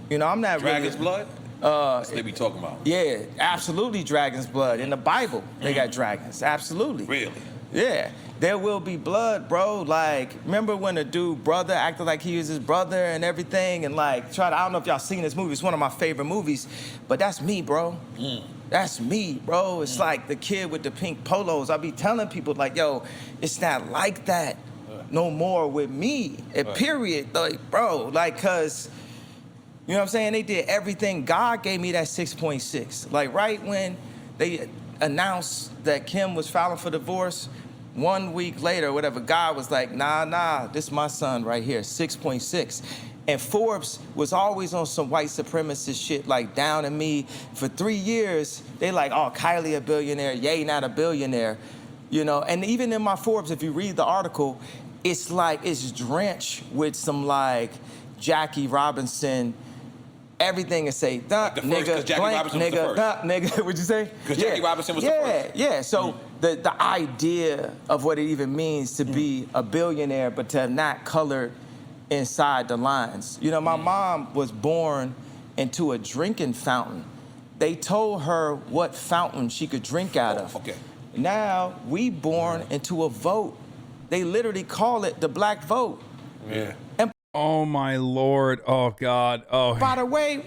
You know, I'm not Dragon's really, blood? That's what they be talking about. Yeah, absolutely dragon's blood. In the Bible, they got dragons. Absolutely. Really? Yeah. There will be blood, bro. Like, remember when a dude brother acted like he was his brother and everything, and like I don't know if y'all seen this movie. It's one of my favorite movies, but that's me, bro. That's me, bro. It's like the kid with the pink polos. I be telling people like, yo, it's not like that no more with me. Period. Like, bro, like, cause you know what I'm saying? They did everything. God gave me that 6.6. Like, right when they announced that Kim was filing for divorce, 1 week later, whatever, God was like, nah, this is my son right here, 6.6. And Forbes was always on some white supremacist shit, like down on me. For 3 years, they like, oh, Kylie a billionaire, Ye not a billionaire. You know, and even in my Forbes, if you read the article, it's like, it's drenched with some like Jackie Robinson, everything and say, duh, Like nigga, blank, nigga, duh, nigga, what'd you say? Because Jackie Robinson was the first. Yeah, so the idea of what it even means to be a billionaire, but to not colored inside the lines. You know, my mom was born into a drinking fountain. They told her what fountain she could drink out of. Okay. Now, we born into a vote. They literally call it the black vote. Yeah. And Oh my Lord. Oh God. Oh. by the way,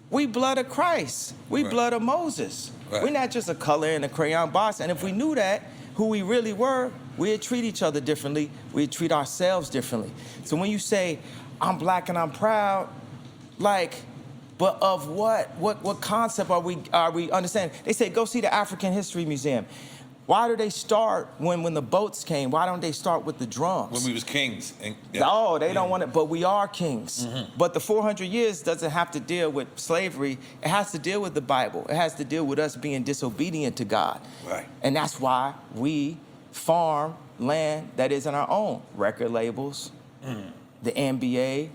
we blood of Christ. We Right. blood of Moses. Right. We're not just a color in a crayon box. And if we knew that, who we really were, we'd treat each other differently. We'd treat ourselves differently. So when you say, I'm black and I'm proud, like, but of what? What concept are we understanding? They say, go see the African History Museum. Why do they start when the boats came? Why don't they start with the drums? When we was kings. And, Oh, they don't want it, but we are kings. But the 400 years doesn't have to deal with slavery. It has to deal with the Bible. It has to deal with us being disobedient to God. Right. And that's why we farm land that isn't our own. Record labels, the NBA,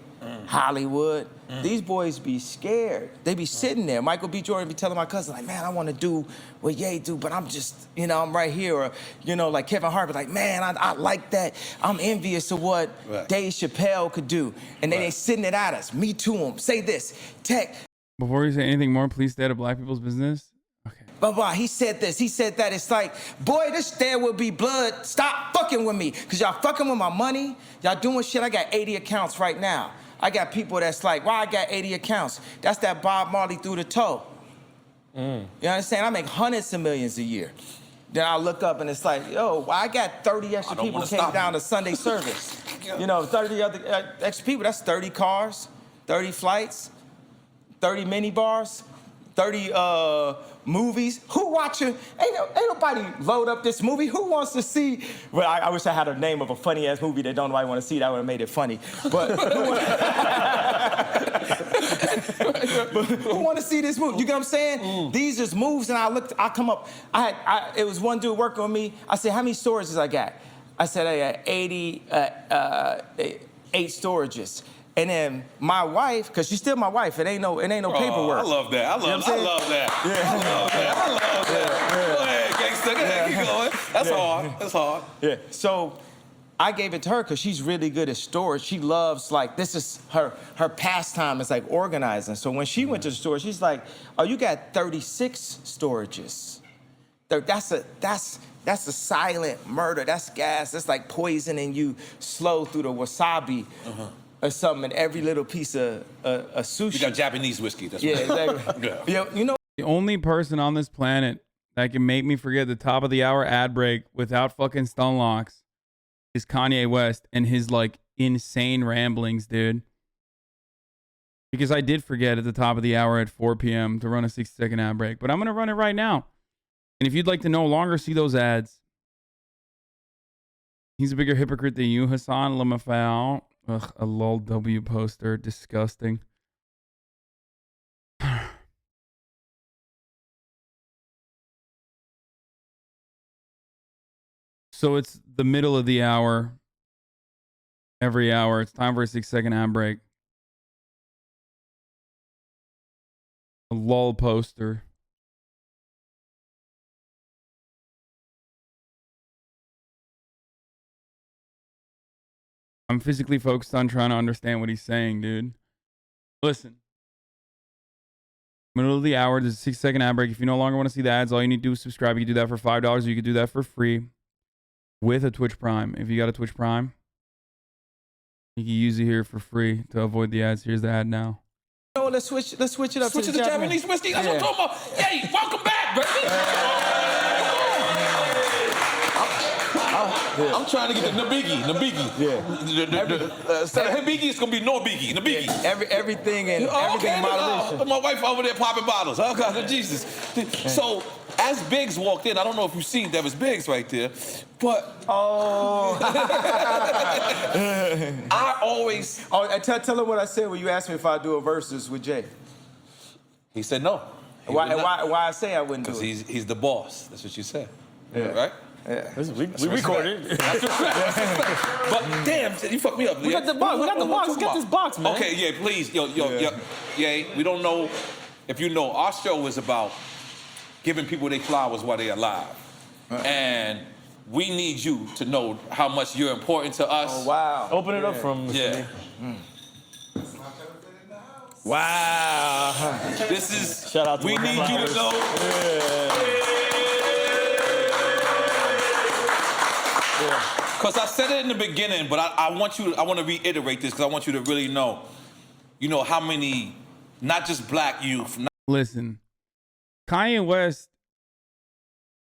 Hollywood. These boys be scared. They be sitting there. Michael B. Jordan be telling my cousin, like, man, I want to do what Ye do, but I'm just, I'm right here. Or, like Kevin Hart be like, man, I like that. I'm envious of what Dave Chappelle could do. And then they sitting it at us. Me to him. Say this. Tech. Before you say anything more, please stay out of black people's business. Okay. Blah, he said this, he said that. It's like, boy, this there will be blood. Stop fucking with me. Because y'all fucking with my money. Y'all doing shit. I got 80 accounts right now. I got people that's like, why I got 80 accounts? That's that Bob Marley through the toe. You understand? I make hundreds of millions a year. Then I look up and it's like, yo, why I got 30 extra people came down to Sunday service. 30 other extra people, that's 30 cars, 30 flights, 30 mini bars, 30 movies. Who watching? Ain't nobody load up this movie. Who wants to see? Well, I wish I had a name of a funny ass movie that don't nobody want to see. That would have made it funny. But who want to see this movie? You get what I'm saying? These is moves, and I come up. It was one dude working with me. I said, how many storages I got? I said I got 8 storages. And then my wife, because she's still my wife, it ain't no paperwork. I love that. I love that. Yeah. I love that. Go ahead, gangster. Go ahead, keep going. That's hard. That's hard. Yeah. So I gave it to her because she's really good at storage. She loves, like, this is her pastime is like organizing. So when she went to the store, she's like, oh, you got 36 storages. That's a silent murder. That's gas. That's like poisoning you slow through the wasabi. Or something in every little piece of sushi. You got Japanese whiskey. That's right. Exactly. Yeah. The only person on this planet that can make me forget the top of the hour ad break without fucking stun locks is Kanye West and his like insane ramblings, dude. Because I did forget at the top of the hour at 4 p.m. to run a 60-second ad break, but I'm gonna run it right now. And if you'd like to no longer see those ads, he's a bigger hypocrite than you, Hasan Lamafal. Ugh, a lol W poster. Disgusting. So it's the middle of the hour. Every hour. It's time for a 6-second ad break. A lol poster. I'm physically focused on trying to understand what he's saying, dude. Listen. Middle of the hour, there's a 6-second ad break. If you no longer want to see the ads, all you need to do is subscribe. You can do that for $5, or you can do that for free with a Twitch Prime. If you got a Twitch Prime, you can use it here for free to avoid the ads. Here's the ad now. No, let's switch it up. Switch to the Japanese whiskey. That's what I'm talking about. Hey, welcome back, baby. I'm trying to get the Nabigi. Yeah. Instead of Hibigi, it's gonna be no biggie. Nabigi. Yeah. Everything in moderation. My wife over there popping bottles. Oh God, Jesus. So as Biggs walked in, I don't know if you seen that was Biggs right there, but I always. Oh, tell him what I said when you asked me if I'd do a versus with Jay. He said no. Why I say I wouldn't do it? Because he's the boss. That's what you said. Yeah. Right? Yeah. We recorded. That's but damn, you fucked me up. We got the box. Let's get this box, man. Okay, yeah, please. Yo, we don't know if you know, our show is about giving people their flowers while they're alive. And we need you to know how much you're important to us. Oh, wow. Open it up from Yeah. Wow. This is, shout out to we need you to know. Because I said it in the beginning, but I want to reiterate this because I want you to really know, how many, not just black youth. Listen, Kanye West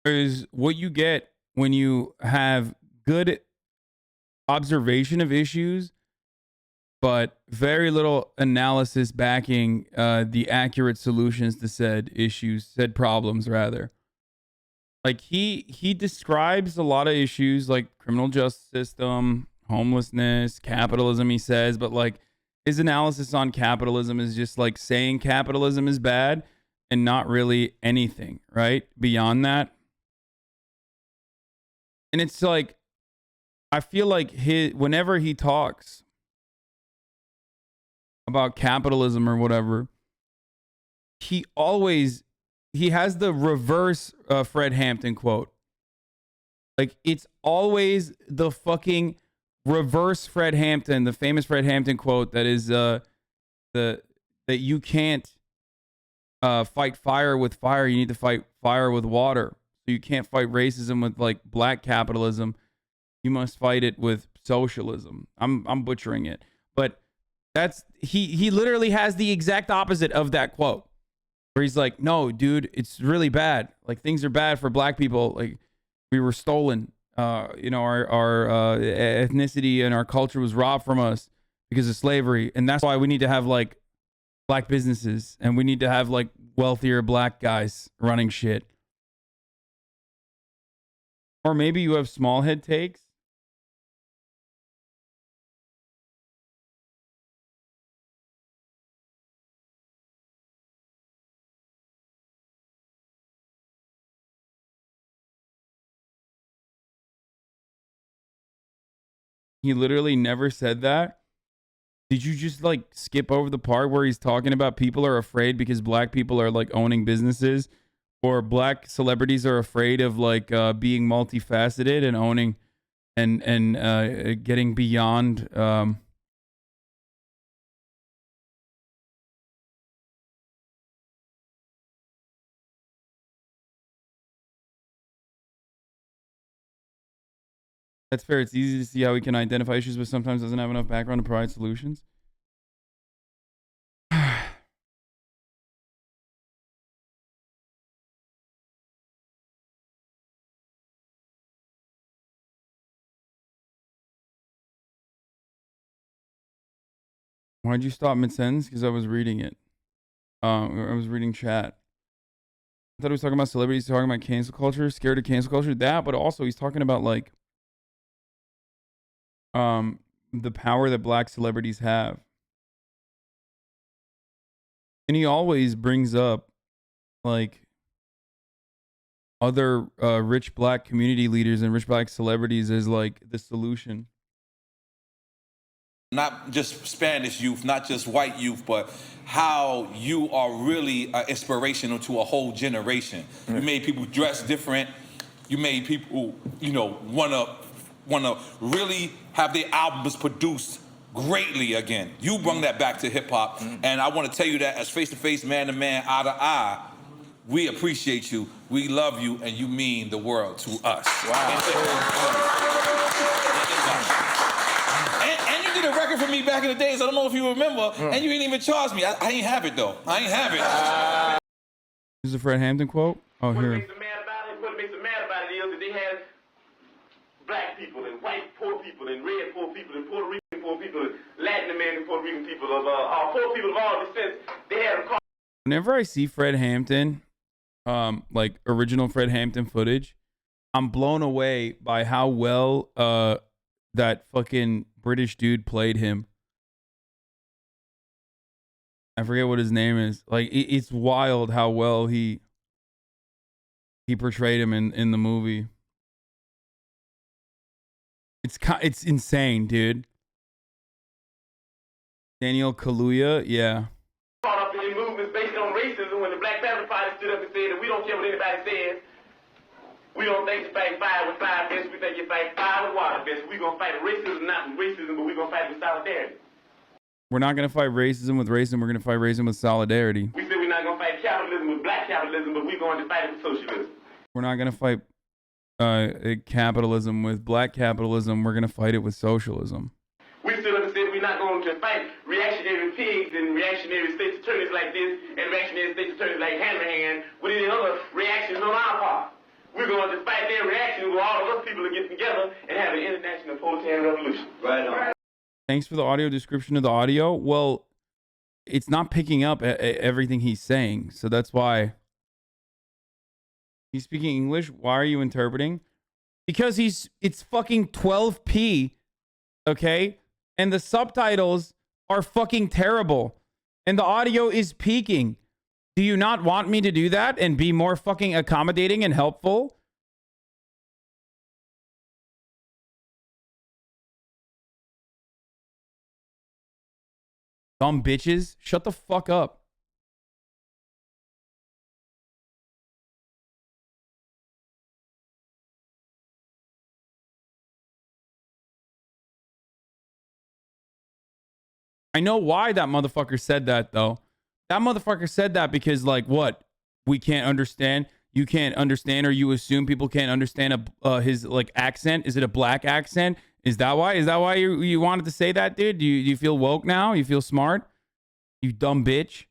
is what you get when you have good observation of issues, but very little analysis backing the accurate solutions to said problems rather. Like he describes a lot of issues like criminal justice system, homelessness, capitalism, he says, but like his analysis on capitalism is just like saying capitalism is bad and not really anything, right? Beyond that. And it's like, I feel like whenever he talks, about capitalism or whatever, he has the reverse Fred Hampton quote. Like, it's always the fucking reverse Fred Hampton, the famous Fred Hampton quote that is that you can't fight fire with fire, you need to fight fire with water. So you can't fight racism with like black capitalism. You must fight it with socialism. I'm butchering it. But that's he literally has the exact opposite of that quote. Where he's like, "No, dude, it's really bad. Like, things are bad for black people. Like, we were stolen. Our ethnicity and our culture was robbed from us because of slavery, and that's why we need to have like black businesses, and we need to have like wealthier black guys running shit." Or maybe you have small head takes. He literally never said that. Did you just like skip over the part where he's talking about people are afraid because black people are like owning businesses, or black celebrities are afraid of like being multifaceted and owning and getting beyond That's fair. It's easy to see how we can identify issues, but sometimes doesn't have enough background to provide solutions. Why'd you stop mid-sentence? Because I was reading it. I was reading chat. I thought he was talking about celebrities, talking about cancel culture, scared of cancel culture. That, but also he's talking about like the power that black celebrities have. And he always brings up like other rich black community leaders and rich black celebrities as like the solution. Not just Spanish youth, not just white youth, but how you are really inspirational to a whole generation. You made people dress different. You made people, wanna really have their albums produced greatly again. You brought that back to hip hop, and I want to tell you that as face to face, man to man, eye to eye, we appreciate you, we love you, and you mean the world to us. Wow. And you did a record for me back in the days. I don't know if you remember, and you didn't even charge me. I ain't have it though. I ain't have it. This is a Fred Hampton quote. Oh, here. What makes them mad about it is that they had black people and white poor people and red poor people and Puerto Rican poor people and Latin American Puerto Rican people of poor people of all descents. They had a Whenever I see Fred Hampton, like original Fred Hampton footage, I'm blown away by how well that fucking British dude played him. I forget what his name is. Like it's wild how well he portrayed him in the movie. It's insane, dude. Daniel Kaluuya, yeah. caught up in movements based on racism when the Black Panther Party stood up and said that we don't care what anybody says. We don't think you fight fire with fire best. We think you fight fire with water best. We're going to fight racism, not with racism, but we're going to fight with solidarity. We're not going to fight racism with racism. We're going to fight racism with solidarity. We said we're not going to fight capitalism with black capitalism, but we're going to fight it with socialism. We're not going to fight capitalism with black capitalism. We're going to fight it with socialism. We stood up and said we're not going to fight reactionary pigs and reactionary state's attorneys like this and reactionary state's attorneys like Hanrahan with any other reactions on our part. We're going to fight their reactions where all of us people are getting together and have an international proletarian revolution. Right on. Thanks for the audio description of the audio. Well, it's not picking up everything he's saying, so that's why. He's speaking English. Why are you interpreting? Because it's fucking 12p, okay? And the subtitles are fucking terrible. And the audio is peaking. Do you not want me to do that and be more fucking accommodating and helpful? Dumb bitches. Shut the fuck up. I know why that motherfucker said that, though. That motherfucker said that because, like, what? We can't understand. You can't understand, or you assume people can't understand his, like, accent. Is it a black accent? Is that why? Is that why you wanted to say that, dude? Do you feel woke now? You feel smart? You dumb bitch.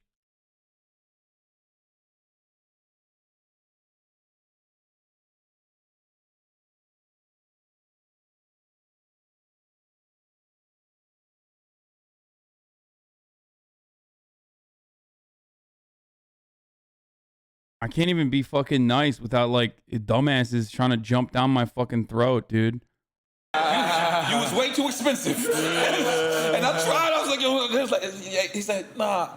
I can't even be fucking nice without, like, dumbasses trying to jump down my fucking throat, dude. You was way too expensive. And I tried. I was like, yo, he said, nah,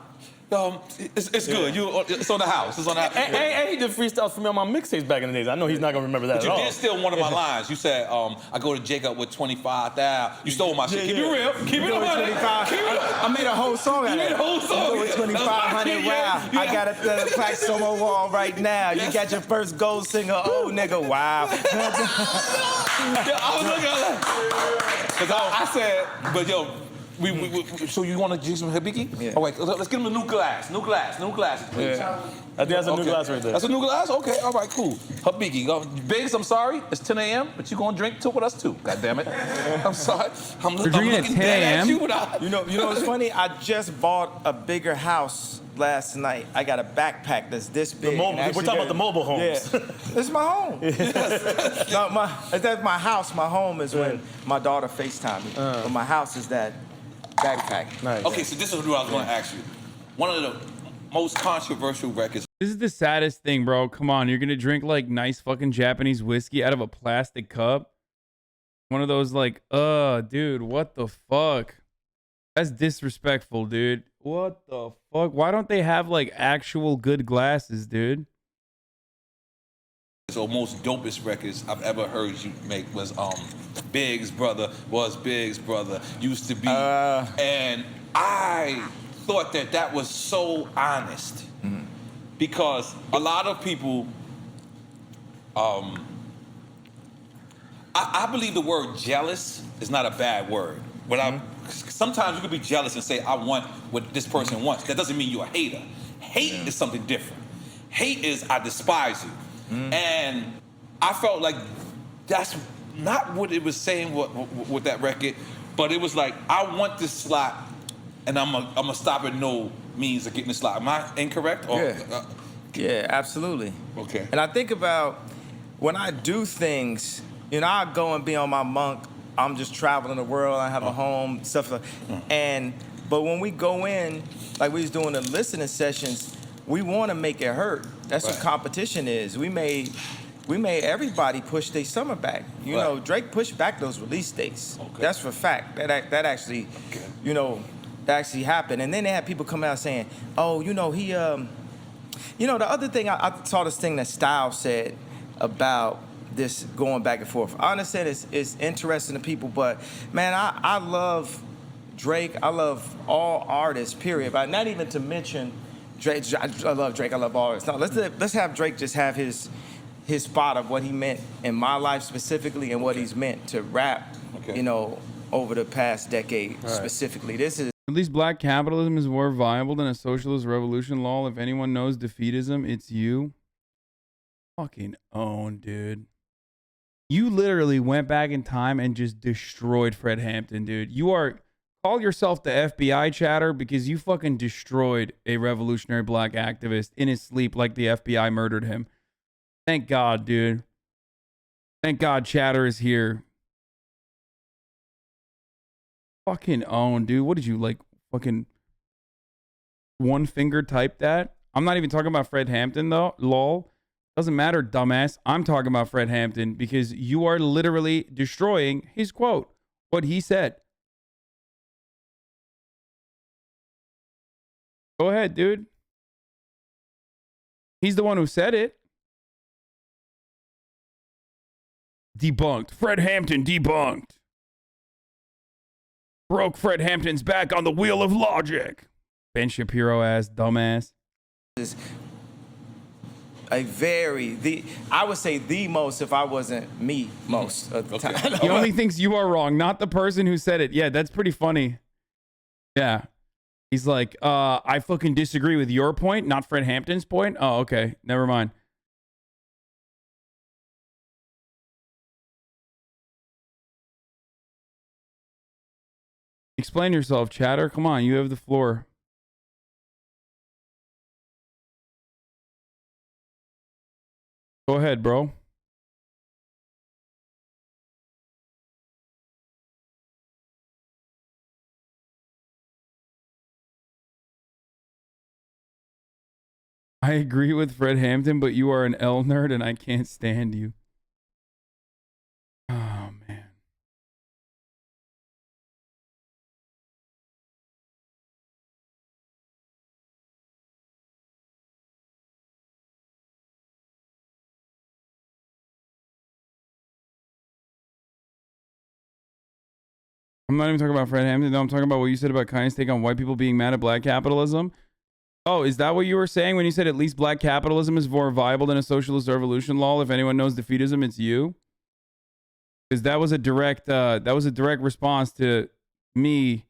it's good. It's on the house. It's on the house. And he did freestyles for me on my mixtapes back in the days. I know he's not gonna remember that But at all. you did steal one of my lines. You said, I go to Jacob with 25,000. You stole my shit. Keep it real. Keep it real. I made a whole song out of it. You made a whole song. With 2,500 wow. I got a plaque on my wall right now. You got your first gold singer. Oh, nigga, wow. I was looking at that. Because I said, but yo, so you want to do some Hibiki? Yeah. All right, let's get him a new glass. New glasses, please. Yeah. I think that's a new glass right there. That's a new glass? Okay, all right, cool. Hibiki. Biggs, I'm sorry. It's 10 a.m., but you're going to drink too with us too. God damn it. I'm sorry. You're drinking at 10 a.m.? You know what's funny? I just bought a bigger house last night. I got a backpack that's this big. We're talking about the mobile homes. Yeah. This is my home. No, that's my house. My home is when my daughter FaceTime me. But my house is that backpack. Nice. Okay, so this is what I was going to ask you. One of the most controversial records. This is the saddest thing, bro. Come on. You're going to drink, like, nice fucking Japanese whiskey out of a plastic cup? One of those, like, dude, what the fuck? That's disrespectful, dude. What the fuck? Why don't they have, like, actual good glasses, dude? So most dopest records I've ever heard you make was Biggs' brother, used to be. And I thought that was so honest. Because a lot of people, I believe the word jealous is not a bad word. Sometimes you could be jealous and say, I want what this person wants. That doesn't mean you're a hater. Hate is something different. Hate is I despise you. And I felt like that's not what it was saying with that record, but it was like, I want this slot, and I'm gonna stop at no means of getting the slot. Am I incorrect? Yeah, absolutely. Okay. And I think about when I do things, I go and be on my monk. I'm just traveling the world. I have a home, stuff like but when we go in, like we was doing the listening sessions, we want to make it hurt. That's what competition is. We made everybody push their summer back. You know, Drake pushed back those release dates. Okay. That's for fact. That actually, that actually happened. And then they had people come out saying, oh, he, the other thing, I saw this thing that Styles said about this going back and forth. I understand it's interesting to people, but man, I love Drake. I love all artists, period. But not even to mention Drake. I love Drake. I love all artists. No, let's have Drake just have his spot of what he meant in my life specifically and what he's meant to rap, over the past decade specifically. This is. At least black capitalism is more viable than a socialist revolution, lol. If anyone knows defeatism, it's you. Fucking own, dude. You literally went back in time and just destroyed Fred Hampton, dude. Call yourself the FBI chatter because you fucking destroyed a revolutionary black activist in his sleep like the FBI murdered him. Thank God, dude. Thank God chatter is here. Fucking own, dude. What did you, like, fucking one finger type that? I'm not even talking about Fred Hampton, though. Lol. Doesn't matter, dumbass. I'm talking about Fred Hampton because you are literally destroying his quote, what he said. Go ahead, dude. He's the one who said it. Debunked. Fred Hampton debunked. Broke Fred Hampton's back on the wheel of logic. Ben Shapiro ass dumbass. Is I would say the most, if I wasn't me, most of the time. He only thinks you are wrong, not the person who said it. Yeah, that's pretty funny. Yeah. He's like, I fucking disagree with your point, not Fred Hampton's point. Oh, okay. Never mind. Explain yourself, chatter. Come on, you have the floor. Go ahead, bro. I agree with Fred Hampton, but you are an L nerd and I can't stand you. Oh, man. I'm not even talking about Fred Hampton. No, I'm talking about what you said about Kanye's take on white people being mad at black capitalism. Oh, is that what you were saying when you said at least black capitalism is more viable than a socialist revolution? Lol, if anyone knows defeatism, it's you. Because that was a direct response to me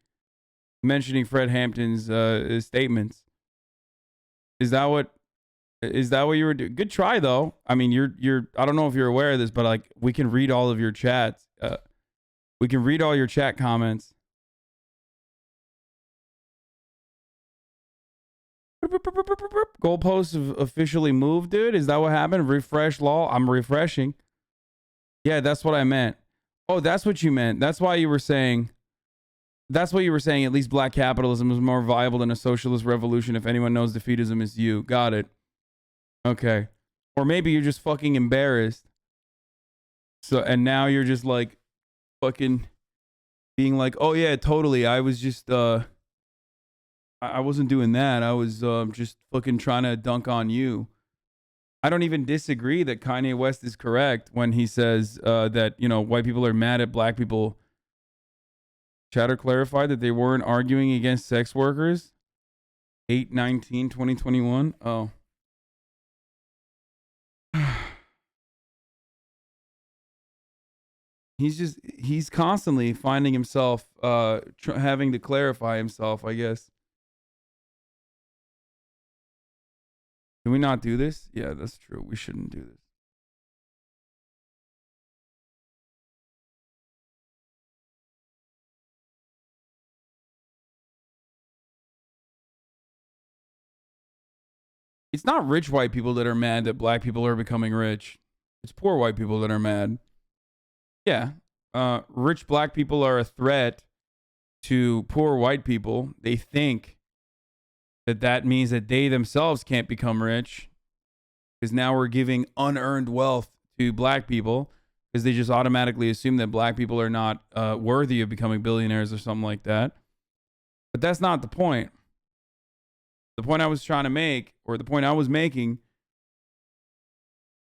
mentioning Fred Hampton's statements. Is that what you were doing? Good try though. I mean, you're I don't know if you're aware of this, but like we can read all of your chats. We can read all your chat comments. Goalposts have officially moved, dude. Is that what happened? Refresh law. I'm refreshing. Yeah, that's what I meant. Oh, that's what you meant. That's why you were saying. That's what you were saying. At least black capitalism is more viable than a socialist revolution. If anyone knows defeatism is you. Got it. Okay. Or maybe you're just fucking embarrassed. So, and now you're just like fucking being like, oh yeah, totally. I was just, I wasn't doing that. I was just fucking trying to dunk on you. I don't even disagree that Kanye West is correct when he says that, you know, white people are mad at black people. Chatter clarified that they weren't arguing against sex workers. 8/19/2021. Oh. He's constantly finding himself having to clarify himself, I guess. Can we not do this? Yeah, that's true. We shouldn't do this. It's not rich white people that are mad that black people are becoming rich. It's poor white people that are mad. Yeah. Rich black people are a threat to poor white people. They think that means that they themselves can't become rich because now we're giving unearned wealth to black people because they just automatically assume that black people are not worthy of becoming billionaires or something like that. But that's not the point. The point I was trying to make, or the point I was making,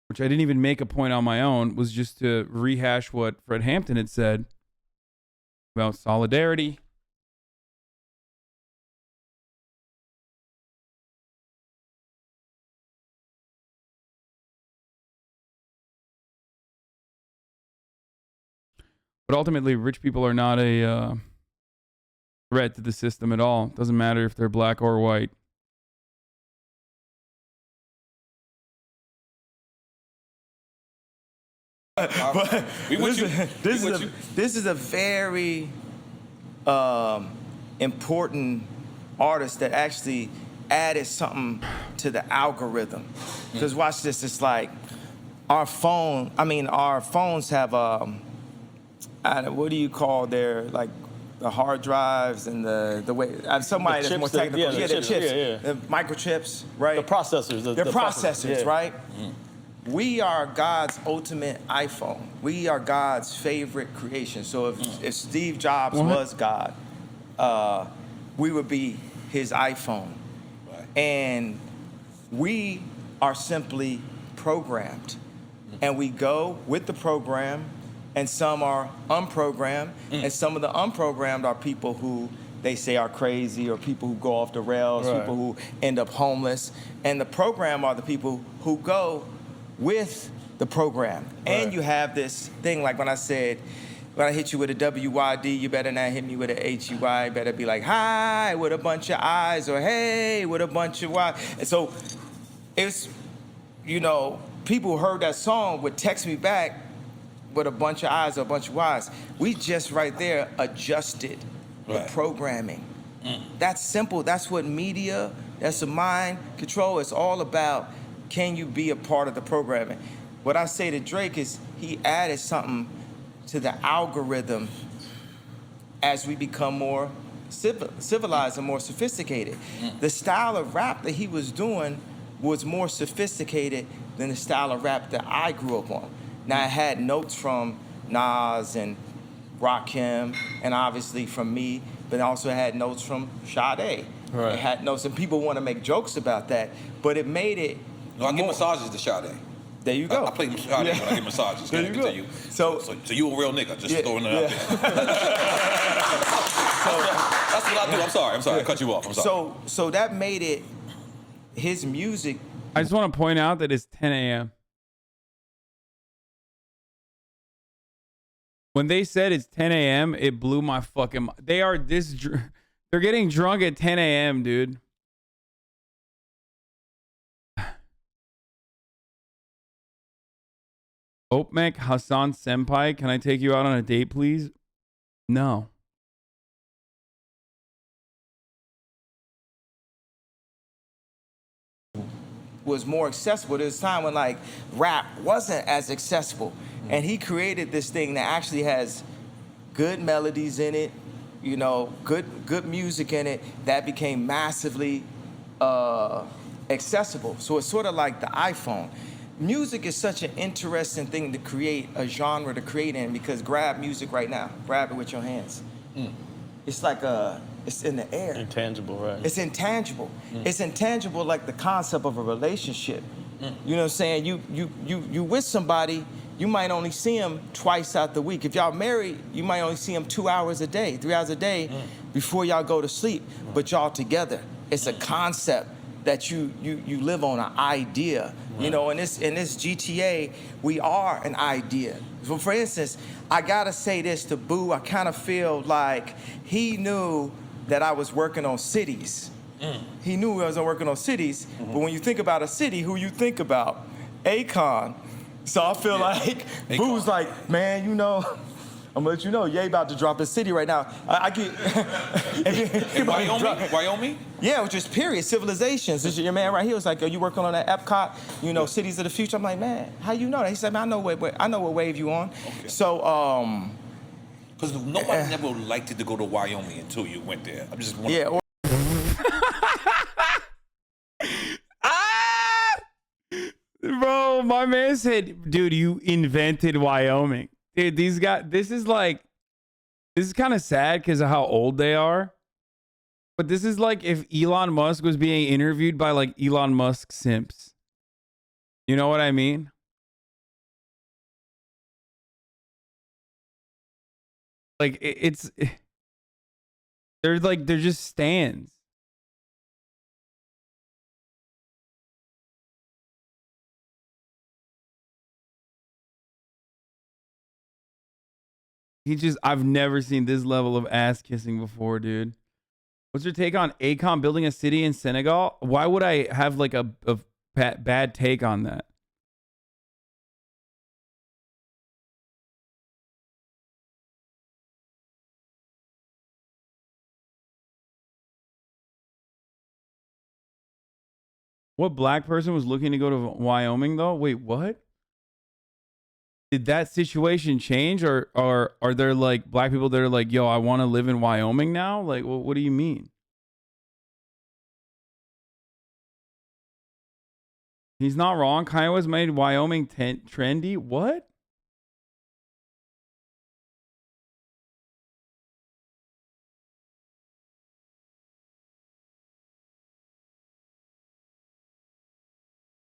which I didn't even make a point on my own, was just to rehash what Fred Hampton had said about solidarity. But ultimately, rich people are not a threat to the system at all. Doesn't matter if they're black or white. But this is a very important artist that actually added something to the algorithm. Because watch this, it's like our phones have what do you call their, like, the hard drives and the way somebody that's more technical. The chips. The microchips, right? The processors. They're processors, yeah. right? We are God's ultimate iPhone. We are God's favorite creation. So if Steve Jobs was God, we would be his iPhone. Right. And we are simply programmed. And we go with the program and some are unprogrammed, and some of the unprogrammed are people who they say are crazy, or people who go off the rails, people who end up homeless. And the program are the people who go with the program. And you have this thing, like when I said, when I hit you with a WYD, you better not hit me with a HUY. You better be like, hi, with a bunch of I's, or hey, with a bunch of Y. And so it's, you know, people who heard that song would text me back with a bunch of I's or a bunch of Y's. We just right there adjusted the programming. That's simple. That's what media, that's the mind control. It's all about, can you be a part of the programming? What I say to Drake is he added something to the algorithm as we become more civilized and more sophisticated. The style of rap that he was doing was more sophisticated than the style of rap that I grew up on. Now, it had notes from Nas and Rakim, and obviously from me, but it also had notes from Sade. It had notes, and people want to make jokes about that, but it made it No, I give massages to Sade. There you go. I play Sade when I give massages. There you go. So you a real nigga, just throwing it out there. That's what I do. I'm sorry. I cut you off. I'm sorry. So that made it, his music. I just want to point out that it's 10 a.m. When they said it's 10 a.m., it blew my fucking mind. They are they're getting drunk at 10 a.m., dude. Opmek Hasan Senpai, can I take you out on a date, please? No. Was more accessible. There was a time when like rap wasn't as accessible, and he created this thing that actually has good melodies in it, you know, good music in it that became massively accessible. So it's sort of like the iPhone. Music is such an interesting thing to create, a genre to create in, because grab music right now, grab it with your hands. It's like it's in the air. Intangible, right? It's intangible. It's intangible like the concept of a relationship. You know what I'm saying? You with somebody, you might only see them twice out the week. If y'all married, you might only see them 2 hours a day, 3 hours a day before y'all go to sleep, but y'all together. It's a concept that you live on, an idea. You know, in this GTA, we are an idea. So for instance, I gotta say this to Boo, I kind of feel like he knew that I was working on cities. He knew I was working on cities, but when you think about a city, who you think about? Akon. So I feel like Boo's like, man, you know, I'm gonna let you know, Ye about to drop his city right now. I get In Wyoming? Yeah, which is period, civilizations. This is your man right here was like, are you working on that Epcot, you know, cities of the future? I'm like, man, how you know that? He said, man, I know what wave you on. Okay. So, because nobody never liked it to go to Wyoming until you went there. I'm just wondering. Yeah. Bro, my man said, dude, you invented Wyoming. Dude, these guys, this is kind of sad because of how old they are. But this is like if Elon Musk was being interviewed by like Elon Musk simps. You know what I mean? Like they're just stands. I've never seen this level of ass kissing before, dude. What's your take on Akon building a city in Senegal? Why would I have like a bad take on that? What black person was looking to go to Wyoming though? Wait, what? Did that situation change, or are there like black people that are like, yo, I want to live in Wyoming now? Like, what do you mean? He's not wrong. Kanye was made Wyoming trendy. What?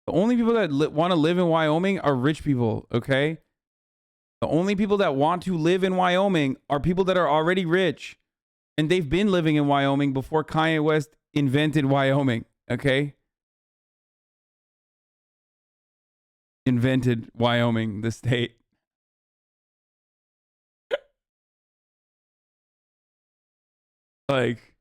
The only people that want to live in Wyoming are rich people, okay? The only people that want to live in Wyoming are people that are already rich. And they've been living in Wyoming before Kanye West invented Wyoming. Okay? Invented Wyoming, the state. Like,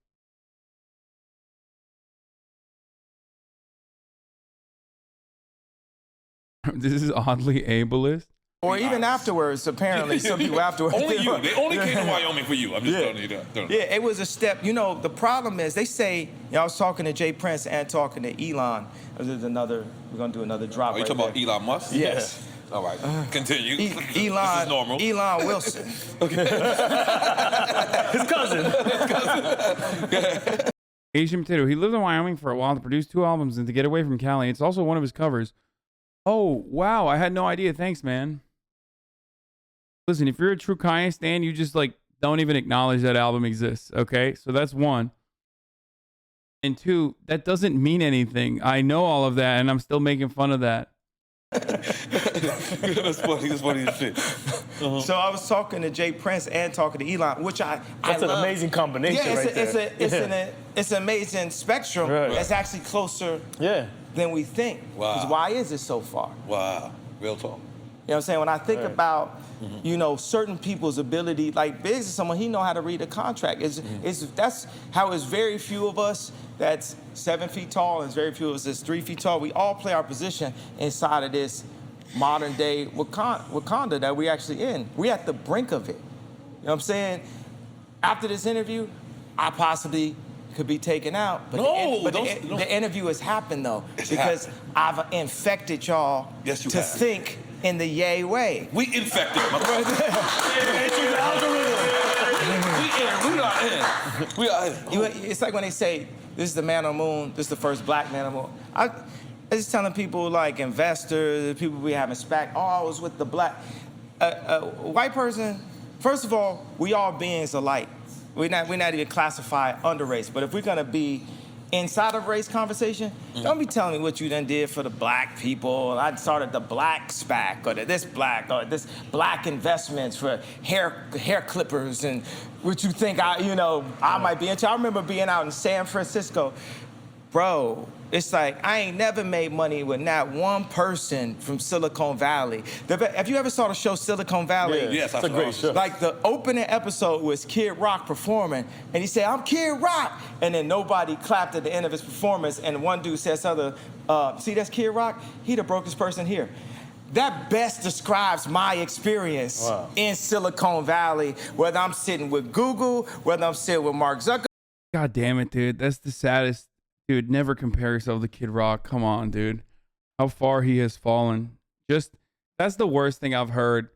this is oddly ableist. Or even afterwards, apparently, some people afterwards. Only you. They only came to Wyoming for you. I'm just telling you that. Yeah, it was a step. You know, the problem is they say, I was talking to Jay Prince and talking to Elon. There's another, we're going to do another drop. Are you right talking there. about Elon Musk? Yes. All right. Continue. Elon, this is normal. Elon Wilson. His cousin. Asian Potato. He lived in Wyoming for a while to produce 2 albums and to get away from Cali. It's also one of his covers. Oh, wow. I had no idea. Thanks, man. Listen, if you're a true Kanye stan, you just like don't even acknowledge that album exists. Okay? So that's 1. And 2, that doesn't mean anything. I know all of that and I'm still making fun of that. That's funny. That's funny as shit. So I was talking to Jay Prince and talking to Elon, which I That's an love. amazing combination right there. It's an amazing spectrum. Right. That's actually closer than we think. Wow. 'Cause why is it so far? Wow. Real talk. You know what I'm saying? When I think about, you know, certain people's ability, like Biggs is someone, he know how to read a contract. That's how it's very few of us that's 7 feet tall and it's very few of us that's 3 feet tall. We all play our position inside of this modern day Wakanda that we actually in. We at the brink of it. You know what I'm saying? After this interview, I possibly could be taken out. But the interview has happened though, because I've infected y'all Yes, you to have. think in the yay way. We infected. We are in. It's like when they say, this is the man on the moon, this is the first black man on the moon. I just telling people like investors, people we having SPAC, oh, I was with the black. White person, first of all, we all beings alike. We're not even classified under race, but if we're gonna be inside of race conversation, don't be telling me what you done did for the black people. I started the black SPAC or this black investments for hair clippers and what you think I might be into. I remember being out in San Francisco. Bro, it's like I ain't never made money with not one person from Silicon Valley. Have you ever saw the show Silicon Valley? Yeah, yes, it's a great show. Like the opening episode was Kid Rock performing, and he said, "I'm Kid Rock," and then nobody clapped at the end of his performance, and one dude says, see, that's Kid Rock? He the brokest person here. That best describes my experience in Silicon Valley, whether I'm sitting with Google, whether I'm sitting with Mark Zuckerberg. God damn it, dude. That's the saddest. Dude, never compare yourself to Kid Rock. Come on, dude. How far he has fallen. That's the worst thing I've heard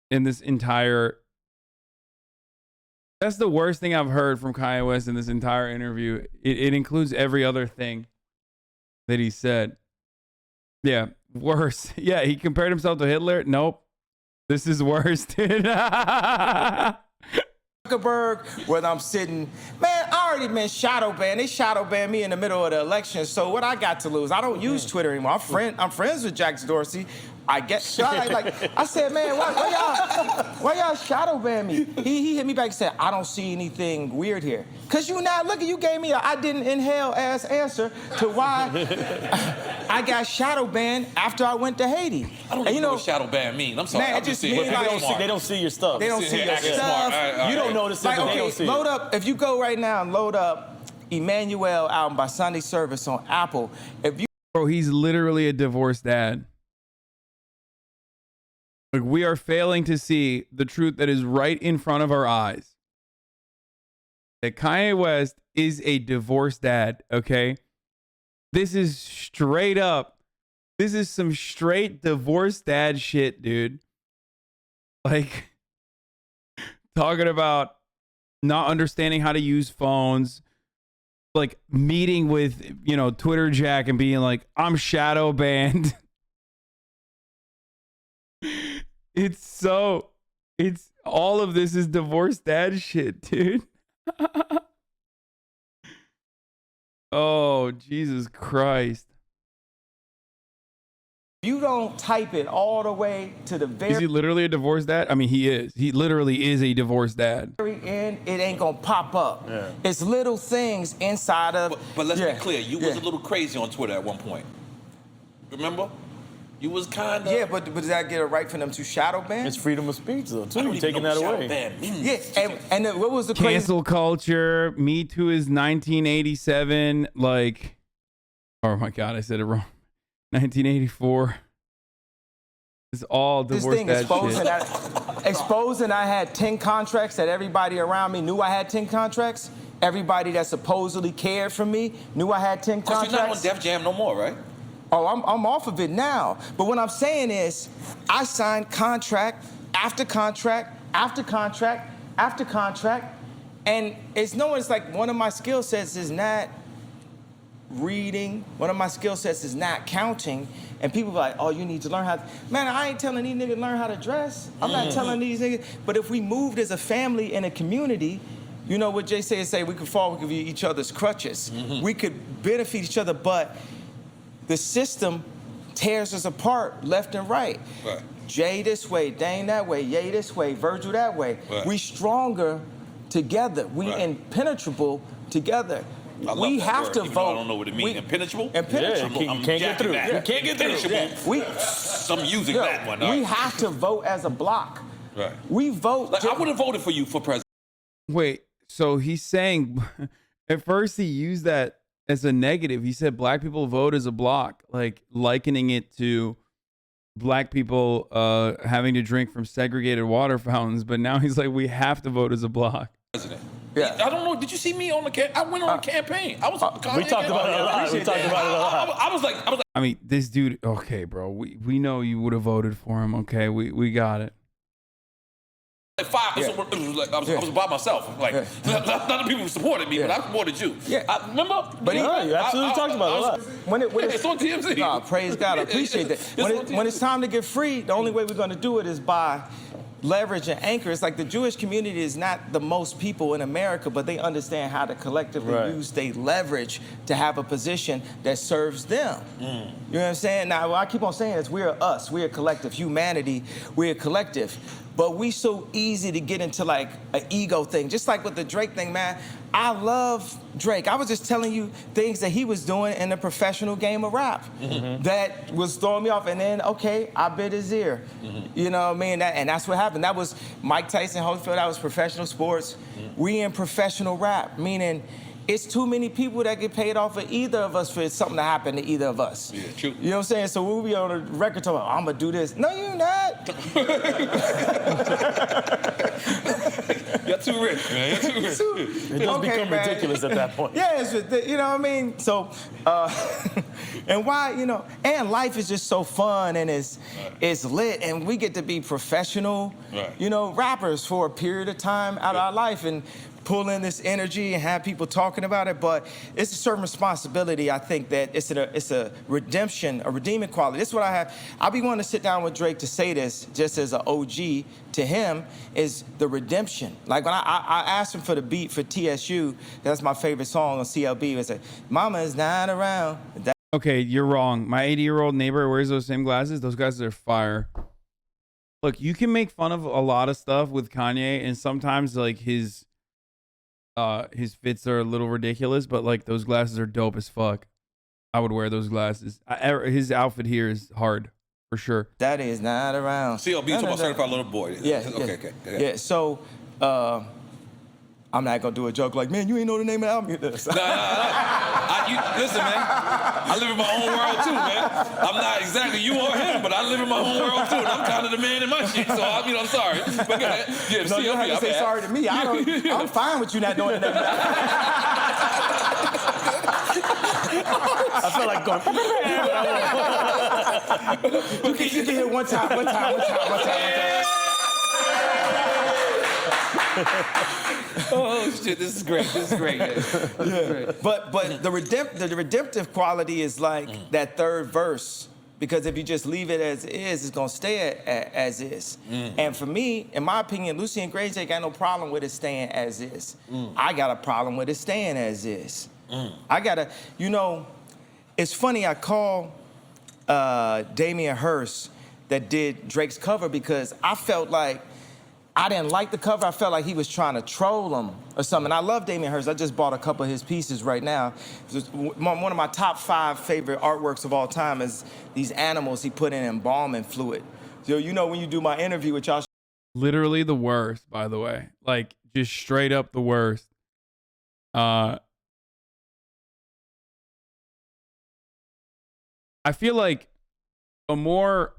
in this entire... That's the worst thing I've heard from Kanye West in this entire interview. It includes every other thing that he said. Yeah, worse. Yeah, he compared himself to Hitler. Nope. This is worse, dude. Zuckerberg, whether I'm sitting, man, I already been shadow banned. They shadow banned me in the middle of the election. So what I got to lose? I don't use Twitter anymore. I'm friends with Jack Dorsey. I said, man, why y'all shadow ban me? He hit me back and said, I don't see anything weird here. Cause you gave me I didn't inhale ass answer to why I got shadow banned after I went to Haiti. I don't even know what shadow ban mean. I'm sorry. Man, I'm it just just saying. mean They don't see your stuff. They don't see your acting stuff. smart. All right, You don't notice it, but they don't see load it. up, if you go right now and load up Emmanuel album by Sunday Service on Apple, Bro, he's literally a divorced dad. Like, we are failing to see the truth that is right in front of our eyes. That Kanye West is a divorced dad, okay? This is straight up. This is some straight divorced dad shit, dude. Like, talking about not understanding how to use phones, like meeting with, Twitter Jack and being like, I'm shadow banned. It's all of this is divorced dad shit, dude. Oh, Jesus Christ. You don't type it all the way to the Is he literally a divorced dad? I mean, he is. He literally is a divorced dad. very end, it ain't gonna pop up. Yeah. It's little things inside of. But let's yeah, be clear, you was a little crazy on Twitter at one point. Remember? You was kind of. Yeah, but does that get a right for them to shadow ban? It's freedom of speech, though, too. I don't You're even taking know that what away. shadow ban means. Yeah, and what was the crazy? Cancel culture. Me Too is 1987. Like, oh my God, I said it wrong. 1984. It's all This divorced thing dad exposing shit. exposing I had 10 contracts that everybody around me knew I had 10 contracts. Everybody that supposedly cared for me knew I had 10 Because you're not on contracts. Def Jam no more, right? Oh, I'm off of it now. But what I'm saying is, I signed contract after contract after contract after contract, and it's like one of my skill sets is not reading. One of my skill sets is not counting. And people be like, oh, you need to learn how to. Man, I ain't telling these niggas learn how to dress. I'm not telling these niggas. But if we moved as a family in a community, you know what Jay say, we could fall, we could be each other's crutches. We could benefit each other, but the system tears us apart left and right. Right. Jay this way, Dane that way, Ye this way, Virgil that way. Right. We stronger together. We Right. impenetrable together. I love We that have word, to even though vote. I don't know what it means. Impenetrable? Impenetrable. Yeah, you can't get through. That. You can't get through. We, I'm using that one. we have to vote as a block. Right. We vote. Like, I would have voted for you for president. Wait, so he's saying at first he used that as a negative. He said black people vote as a block, like likening it to black people having to drink from segregated water fountains. But now he's like, we have to vote as a block. Yeah. I don't know. Did you see me on the campaign? I went on a campaign. I was. We talked about it a lot. We talked about it a lot. I was like, I mean, this dude. Okay, bro. We know you would have voted for him. Okay, we got it. five. Yeah. It was like I was by myself. Like not the people who supported me, but I supported you. Yeah. I remember. But you absolutely talked about it a lot. When It's on TMZ. Nah, praise God, I appreciate that. When it's time to get free, the only way we're going to do it is by leverage and anchor. It's like the Jewish community is not the most people in America, but they understand how to collectively use their leverage to have a position that serves them. You know what I'm saying? Now, what I keep on saying is we're us. We're a collective. Humanity, we're a collective. But we so easy to get into like an ego thing. Just like with the Drake thing, man. I love Drake. I was just telling you things that he was doing in the professional game of rap that was throwing me off. And then, okay, I bit his ear. You know what I mean? And that's what happened. That was Mike Tyson, Holyfield. That was professional sports. We in professional rap, meaning it's too many people that get paid off of either of us for something to happen to either of us. Yeah, true. You know what I'm saying? So we'll be on the record talking, I'm gonna do this. No, you're not. You're too rich, man. You're too rich. It does become ridiculous at that point. Yeah, it's, you know what I mean? So, and why, you know, and life is just so fun and it's lit and we get to be professional, you know, rappers for a period of time out of our life and pull in this energy and have people talking about it, but it's a certain responsibility. I think that it's a redemption, a redeeming quality. This is what I have. I'll be wanting to sit down with Drake to say this, just as an OG to him, is the redemption. Like when I asked him for the beat for TSU, that's my favorite song on CLB. It's like, Mama is not around. Okay, you're wrong. My 80-year-old neighbor wears those same glasses. Those glasses are fire. Look, you can make fun of a lot of stuff with Kanye, and sometimes like his fits are a little ridiculous, but like those glasses are dope as fuck. I would wear those glasses. His outfit here is hard for sure. That is not around. CLB, talking about certified little boy. Yeah. Okay. Yeah. So, I'm not gonna do a joke like, man, you ain't know the name of the album. Nah. Listen, man. I live in my own world too, man. I'm not exactly you or him, but I live in my own world too, and I'm kind of the man in my shit. So I'm sorry. But go ahead. Yeah, No, you don't have to say sorry to me. I'm fine with you not knowing the name of the album. I feel like going. You can hear one time. Oh shit, this is great. Yeah. But the redemptive quality is like that third verse. Because if you just leave it as is, it's gonna stay as is. And for me, in my opinion, Lucy and Grace ain't got no problem with it staying as is. I got a problem with it staying as is. I gotta, you know, it's funny, I call Damian Hirst that did Drake's cover because I felt like I didn't like the cover. I felt like he was trying to troll him or something. I love Damian Hirst. I just bought a couple of his pieces right now. One of my top 5 favorite artworks of all time is these animals he put in embalming fluid. So, you know, when you do my interview with y'all. Literally the worst, by the way. Like, just straight up the worst. I feel like a more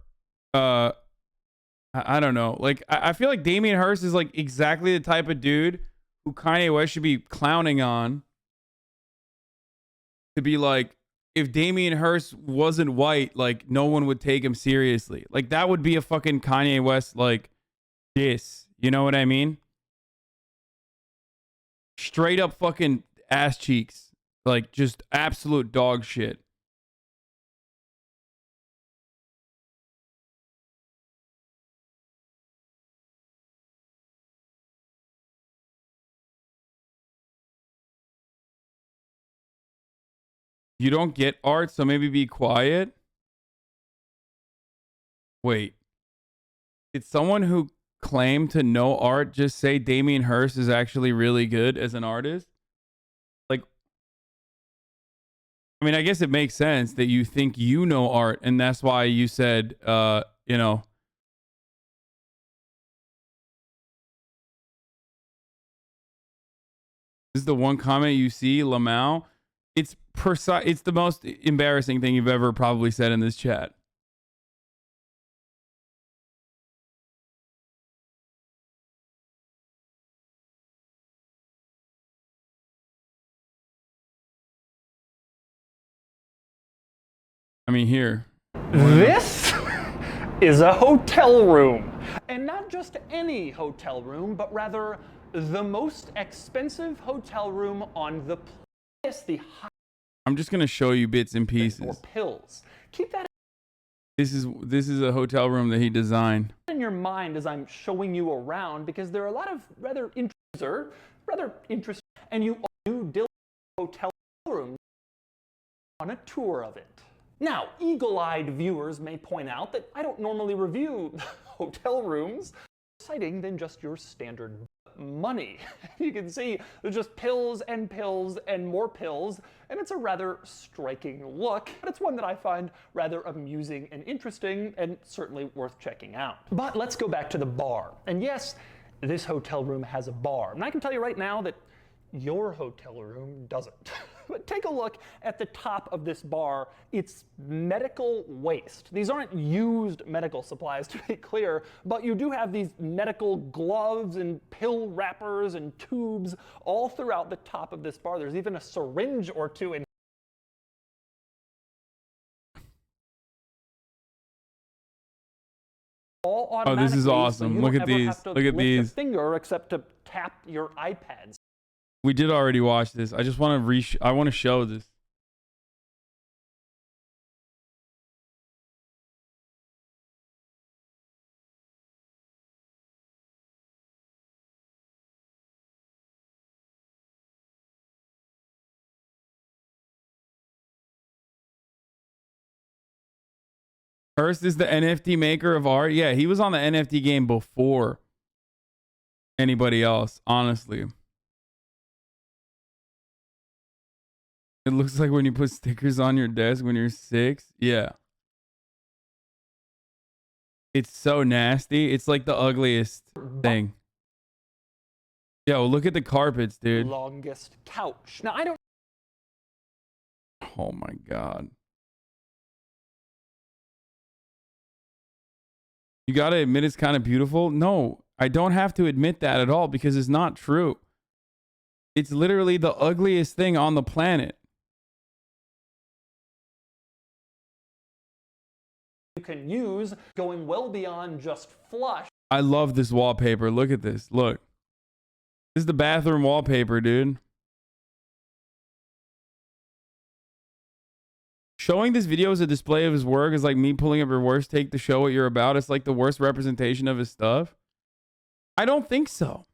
I don't know. Like, I feel like Damian Hirst is like exactly the type of dude who Kanye West should be clowning on. To be like, if Damian Hirst wasn't white, like no one would take him seriously. Like that would be a fucking Kanye West like diss. You know what I mean? Straight up fucking ass cheeks. Like just absolute dog shit. You don't get art, so maybe be quiet. Wait. Did someone who claimed to know art just say Damian Hirst is actually really good as an artist? Like, I mean, I guess it makes sense that you think you know art, and that's why you said, you know. This is the one comment you see, Lamau. It's precise. It's the most embarrassing thing you've ever probably said in this chat. I mean, here. This is a hotel room. And not just any hotel room, but rather the most expensive hotel room on the planet. The I'm just gonna show you bits and pieces. Or pills. Keep that This is a hotel room that he designed. in your mind as I'm showing you around, because there are a lot of rather interesting, and you do hotel room on a tour of it. Now, eagle-eyed viewers may point out that I don't normally review hotel rooms, citing than just your standard money. You can see there's just pills and pills and more pills, and it's a rather striking look, but it's one that I find rather amusing and interesting and certainly worth checking out. But let's go back to the bar. And yes, this hotel room has a bar. And I can tell you right now that your hotel room doesn't. But take a look at the top of this bar. It's medical waste. These aren't used medical supplies, to be clear, but you do have these medical gloves and pill wrappers and tubes all throughout the top of this bar. There's even a syringe or two in. All Oh, this is automatically, awesome. so you Look don't at ever these. have to Look at lift these. a finger except to tap your iPads. We did already watch this. I just want to I want to show this. Hearst is the NFT maker of art. Yeah, he was on the NFT game before anybody else, honestly. It looks like when you put stickers on your desk when you're 6. Yeah. It's so nasty. It's like the ugliest thing. Yo, look at the carpets, dude. Longest couch. Now, I don't. Oh my God. You gotta admit it's kind of beautiful? No, I don't have to admit that at all because it's not true. It's literally the ugliest thing on the planet. You can use going well beyond just flush. I love this wallpaper. Look at this. Look. This is the bathroom wallpaper, dude. Showing this video as a display of his work is like me pulling up your worst take to show what you're about. It's like the worst representation of his stuff. I don't think so.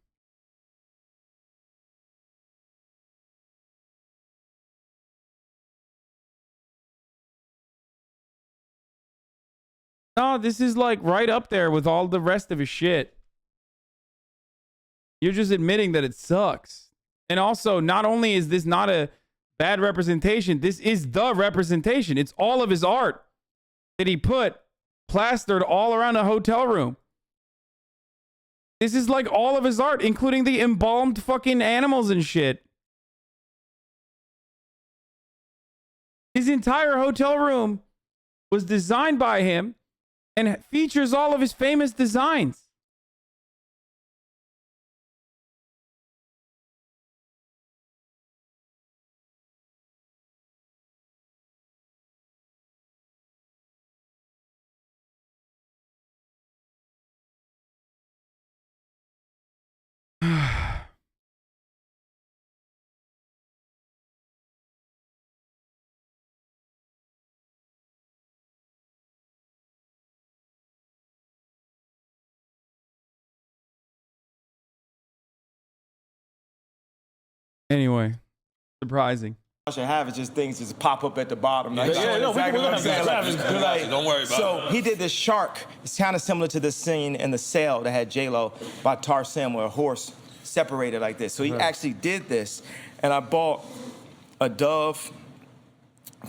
No, this is like right up there with all the rest of his shit. You're just admitting that it sucks. And also, not only is this not a bad representation, this is the representation. It's all of his art that he put plastered all around a hotel room. This is like all of his art, including the embalmed fucking animals and shit. His entire hotel room was designed by him and features all of his famous designs. Anyway, surprising. I should have is just things just pop up at the bottom. Like, Yeah, no, exactly what I'm saying. Like, Don't worry about so it. he did this shark. It's kind of similar to the scene in The Cell that had J-Lo by Tarzan, where a horse separated like this. So he actually did this, and I bought a dove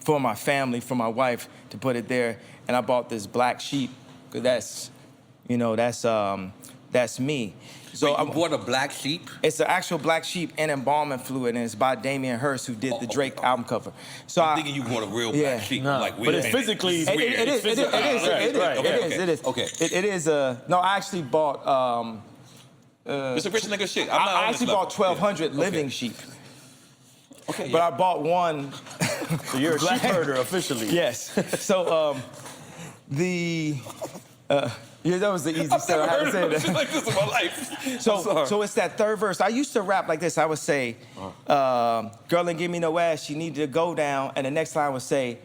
for my family, for my wife, to put it there, and I bought this black sheep because that's, you know, that's me. So Wait, you bought a black sheep? It's an actual black sheep and embalming fluid, and it's by Damian Hirst, who did the Drake album cover. So I'm thinking you bought a real black sheep. No, Like, wait but a it's minute. physically It's weird. It is. Okay. It is a. No, I actually bought. It's a rich nigga shit. I'm not I on actually this bought level. 1,200 Yeah. living sheep, Okay, but I bought one. So you're a sheep herder officially. Yes. So yeah, that was the easy I've step. never I had heard to say of that. shit like this in my life. I'm So, sorry. so it's that third verse. I used to rap like this. I would say, girl ain't give me no ass. She needed to go down. And the next line would say,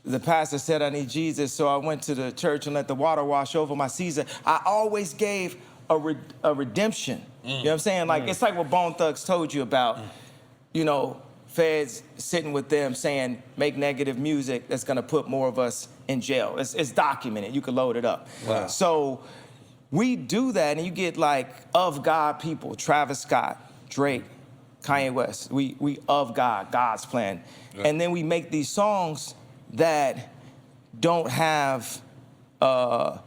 the pastor said I need Jesus. So I went to the church and let the water wash over my Caesar. I always gave a redemption. You know what I'm saying? Like, it's like what Bone Thugs told you about, you know, feds sitting with them saying, make negative music that's gonna put more of us in jail. It's documented. You can load it up. Wow. So we do that, and you get like of God people, Travis Scott, Drake, Kanye West. We of God, God's plan. Yeah. And then we make these songs that don't have a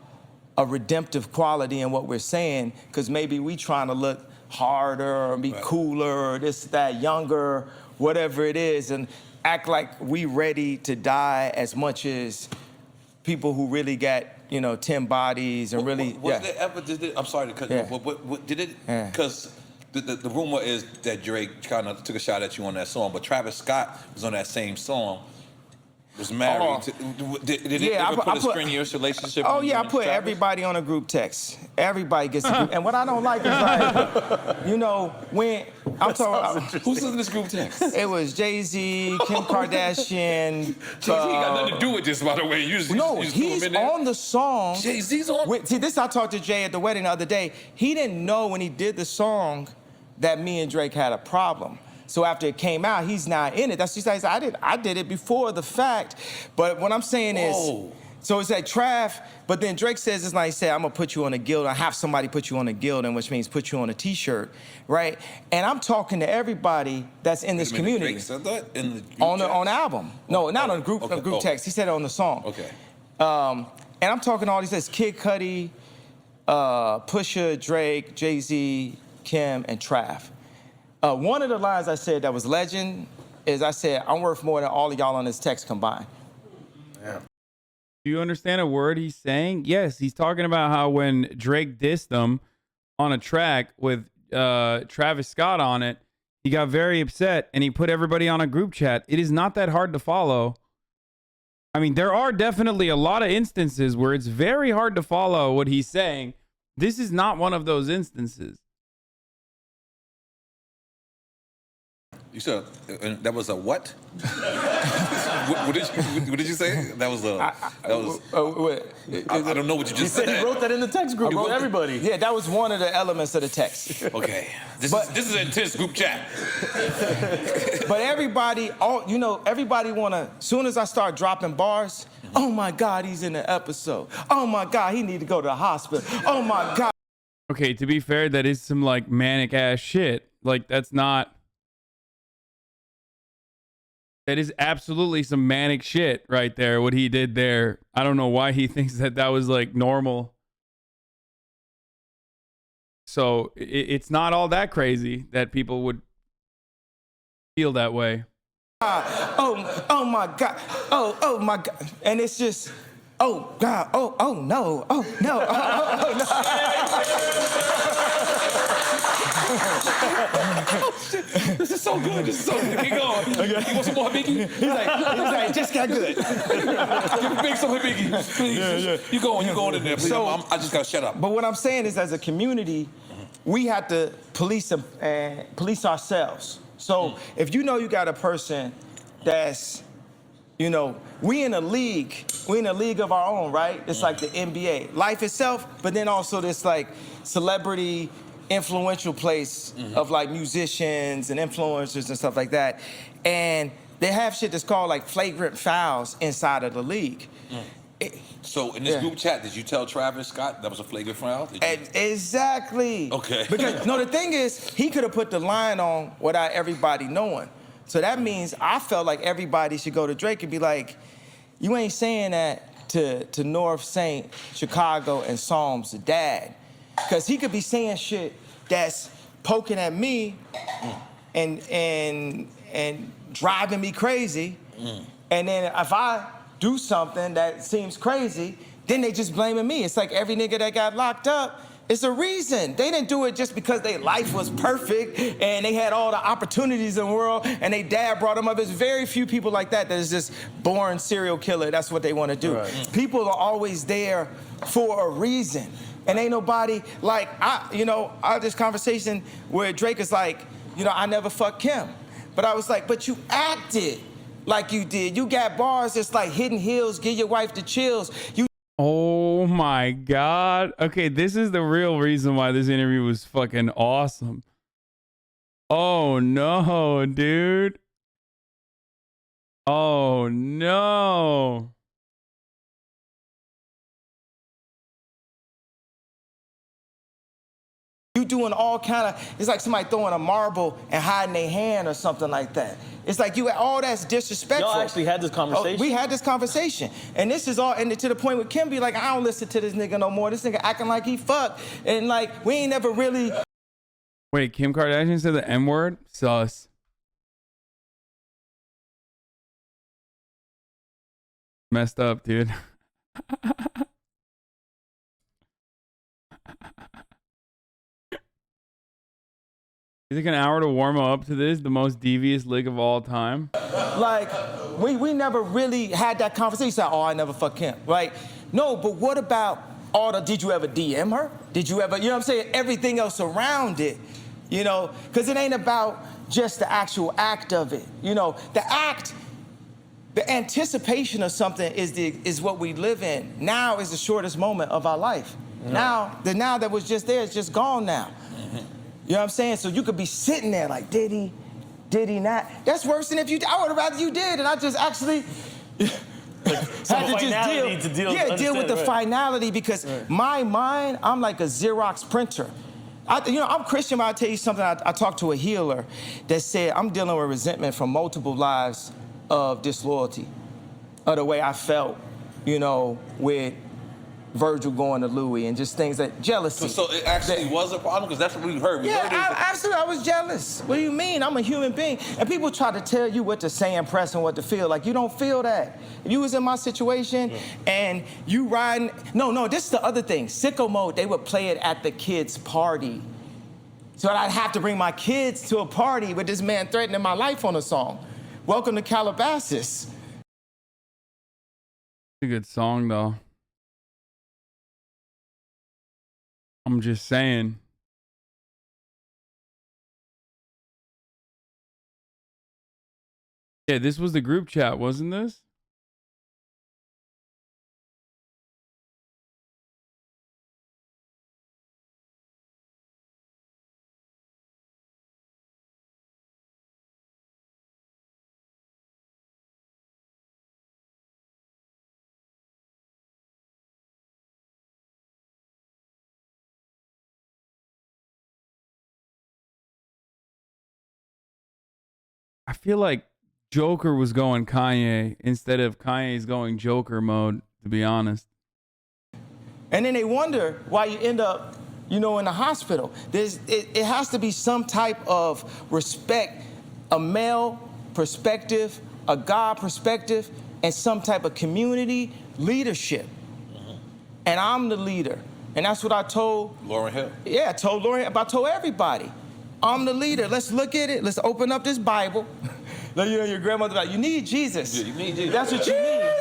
redemptive quality in what we're saying, because maybe we trying to look harder or be cooler or this, that, younger, whatever it is, and act like we ready to die as much as people who really got, you know, 10 bodies and really, Was there ever, I'm sorry to cut you off, what did it, because the rumor is that Drake kind of took a shot at you on that song, but Travis Scott was on that same song, was married. Did it ever put a strenuous relationship? Oh on yeah, you I and put Travis? everybody on a group text. Everybody gets a group. And what I don't like is like, you know, when I'm talking, Who's in this group text? it was Jay-Z, Kim Kardashian. Jay-Z got nothing to do with this, by the way. You just No, threw him he's in there. on the song. Jay-Z's on. See, this I talked to Jay at the wedding the other day. He didn't know when he did the song that me and Drake had a problem. So after it came out, he's not in it. That's just like I did it before the fact. But what I'm saying is, so it's like Trav, but then Drake says it's like he said, I'm gonna put you on a guild. I have somebody put you on a guild, and which means put you on a t-shirt, right? And I'm talking to everybody that's in this community. Drake said that in the group On the text? album. No, not on group Okay. group text. He said it on the song. Okay. And I'm talking to all these, Kid Cudi, Pusha, Drake, Jay-Z, Kim, and Trav. One of the lines I said that was legend is I said, I'm worth more than all of y'all on this text combined. Do you understand a word he's saying? Yes, he's talking about how when Drake dissed them on a track with Travis Scott on it, he got very upset and he put everybody on a group chat. It is not that hard to follow. I mean, there are definitely a lot of instances where it's very hard to follow what he's saying. This is not one of those instances. You said that was a what? What did you say? That was I don't know what you just said. He wrote that in the text group. He wrote everybody. Yeah, that was one of the elements of the text. Okay, this is an intense group chat. But everybody, everybody wanna. Soon as I start dropping bars, oh my God, he's in the episode. Oh my God, he need to go to the hospital. Oh my God. Okay, to be fair, that is some like manic ass shit. Like that's not. That is absolutely some manic shit right there. What he did there. I don't know why he thinks that was like normal. So it's not all that crazy that people would feel that way. Oh my God. Oh my God. And it's just, oh God. Oh no. Oh no. Oh no. This is so good. This is so good. Keep going. Okay. You want some more Biggie? He's like, just got good. Give Big some Biggie, please. Yeah. You going in there, please. So, I just gotta shut up. But what I'm saying is, as a community, we have to police ourselves. So if you know you got a person that's, we in a league of our own, right? It's like the NBA, life itself, but then also this like celebrity influential place of like musicians and influencers and stuff like that. And they have shit that's called like flagrant fouls inside of the league. So in this group chat, did you tell Travis Scott that was a flagrant foul? Exactly. Okay. Because the thing is, he could have put the line on without everybody knowing. So that means I felt like everybody should go to Drake and be like, you ain't saying that to North Saint, Chicago, and Psalm's dad. Because he could be saying shit that's poking at me and driving me crazy. And then if I do something that seems crazy, then they just blaming me. It's like every nigga that got locked up, it's a reason. They didn't do it just because their life was perfect and they had all the opportunities in the world and they dad brought them up. There's very few people like that is just born serial killer. That's what they want to do. Right. People are always there for a reason. And ain't nobody like, I had this conversation where Drake is like, I never fucked Kim. But I was like, but you acted like you did. You got bars that's like Hidden Hills, give your wife the chills. Oh my God. Okay, this is the real reason why this interview was fucking awesome. Oh no, dude. Oh no. You doing all kind of, it's like somebody throwing a marble and hiding their hand or something like that. It's like all that's disrespectful. Y'all actually had this conversation? We had this conversation. And this is all, and to the point where Kim be like, I don't listen to this nigga no more. This nigga acting like he fucked. And like, we ain't never really. Wait, Kim Kardashian said the M word? Sus. Messed up, dude. You think an hour to warm up to this, the most devious lick of all time? Like, we never really had that conversation. Like, I never fucked him. Like, no, but what about did you ever DM her? Did you ever, what I'm saying? Everything else around it, because it ain't about just the actual act of it. The act, the anticipation of something is what we live in. Now is the shortest moment of our life. Now, the now that was just there is just gone now. You know what I'm saying? So you could be sitting there like, did he not? That's worse than if you, I would have rather you did, and I just actually had to just deal with the finality, because my mind, I'm like a Xerox printer. I'm Christian, but I'll tell you something. I talked to a healer that said, I'm dealing with resentment from multiple lives of disloyalty, of the way I felt, with Virgil going to Louis and just things that jealousy. So it actually was a problem, because that's what we heard. Absolutely, I was jealous. What do you mean? I'm a human being. And people try to tell you what to say and press and what to feel. Like, you don't feel that. If you was in my situation and you riding, no, this is the other thing. Sicko mode, they would play it at the kids' party. So I'd have to bring my kids to a party with this man threatening my life on a song. Welcome to Calabasas. A good song though. I'm just saying. Yeah, this was the group chat, wasn't this? I feel like Joker was going Kanye instead of Kanye's going Joker mode, to be honest. And then they wonder why you end up, in the hospital. It has to be some type of respect, a male perspective, a God perspective, and some type of community leadership. And I'm the leader. And that's what I told Lauryn Hill. Yeah, I told Lauryn, but I told everybody. I'm the leader. Let's look at it. Let's open up this Bible. Your grandmother, like, you need Jesus. Yeah, you need Jesus. That's what you need.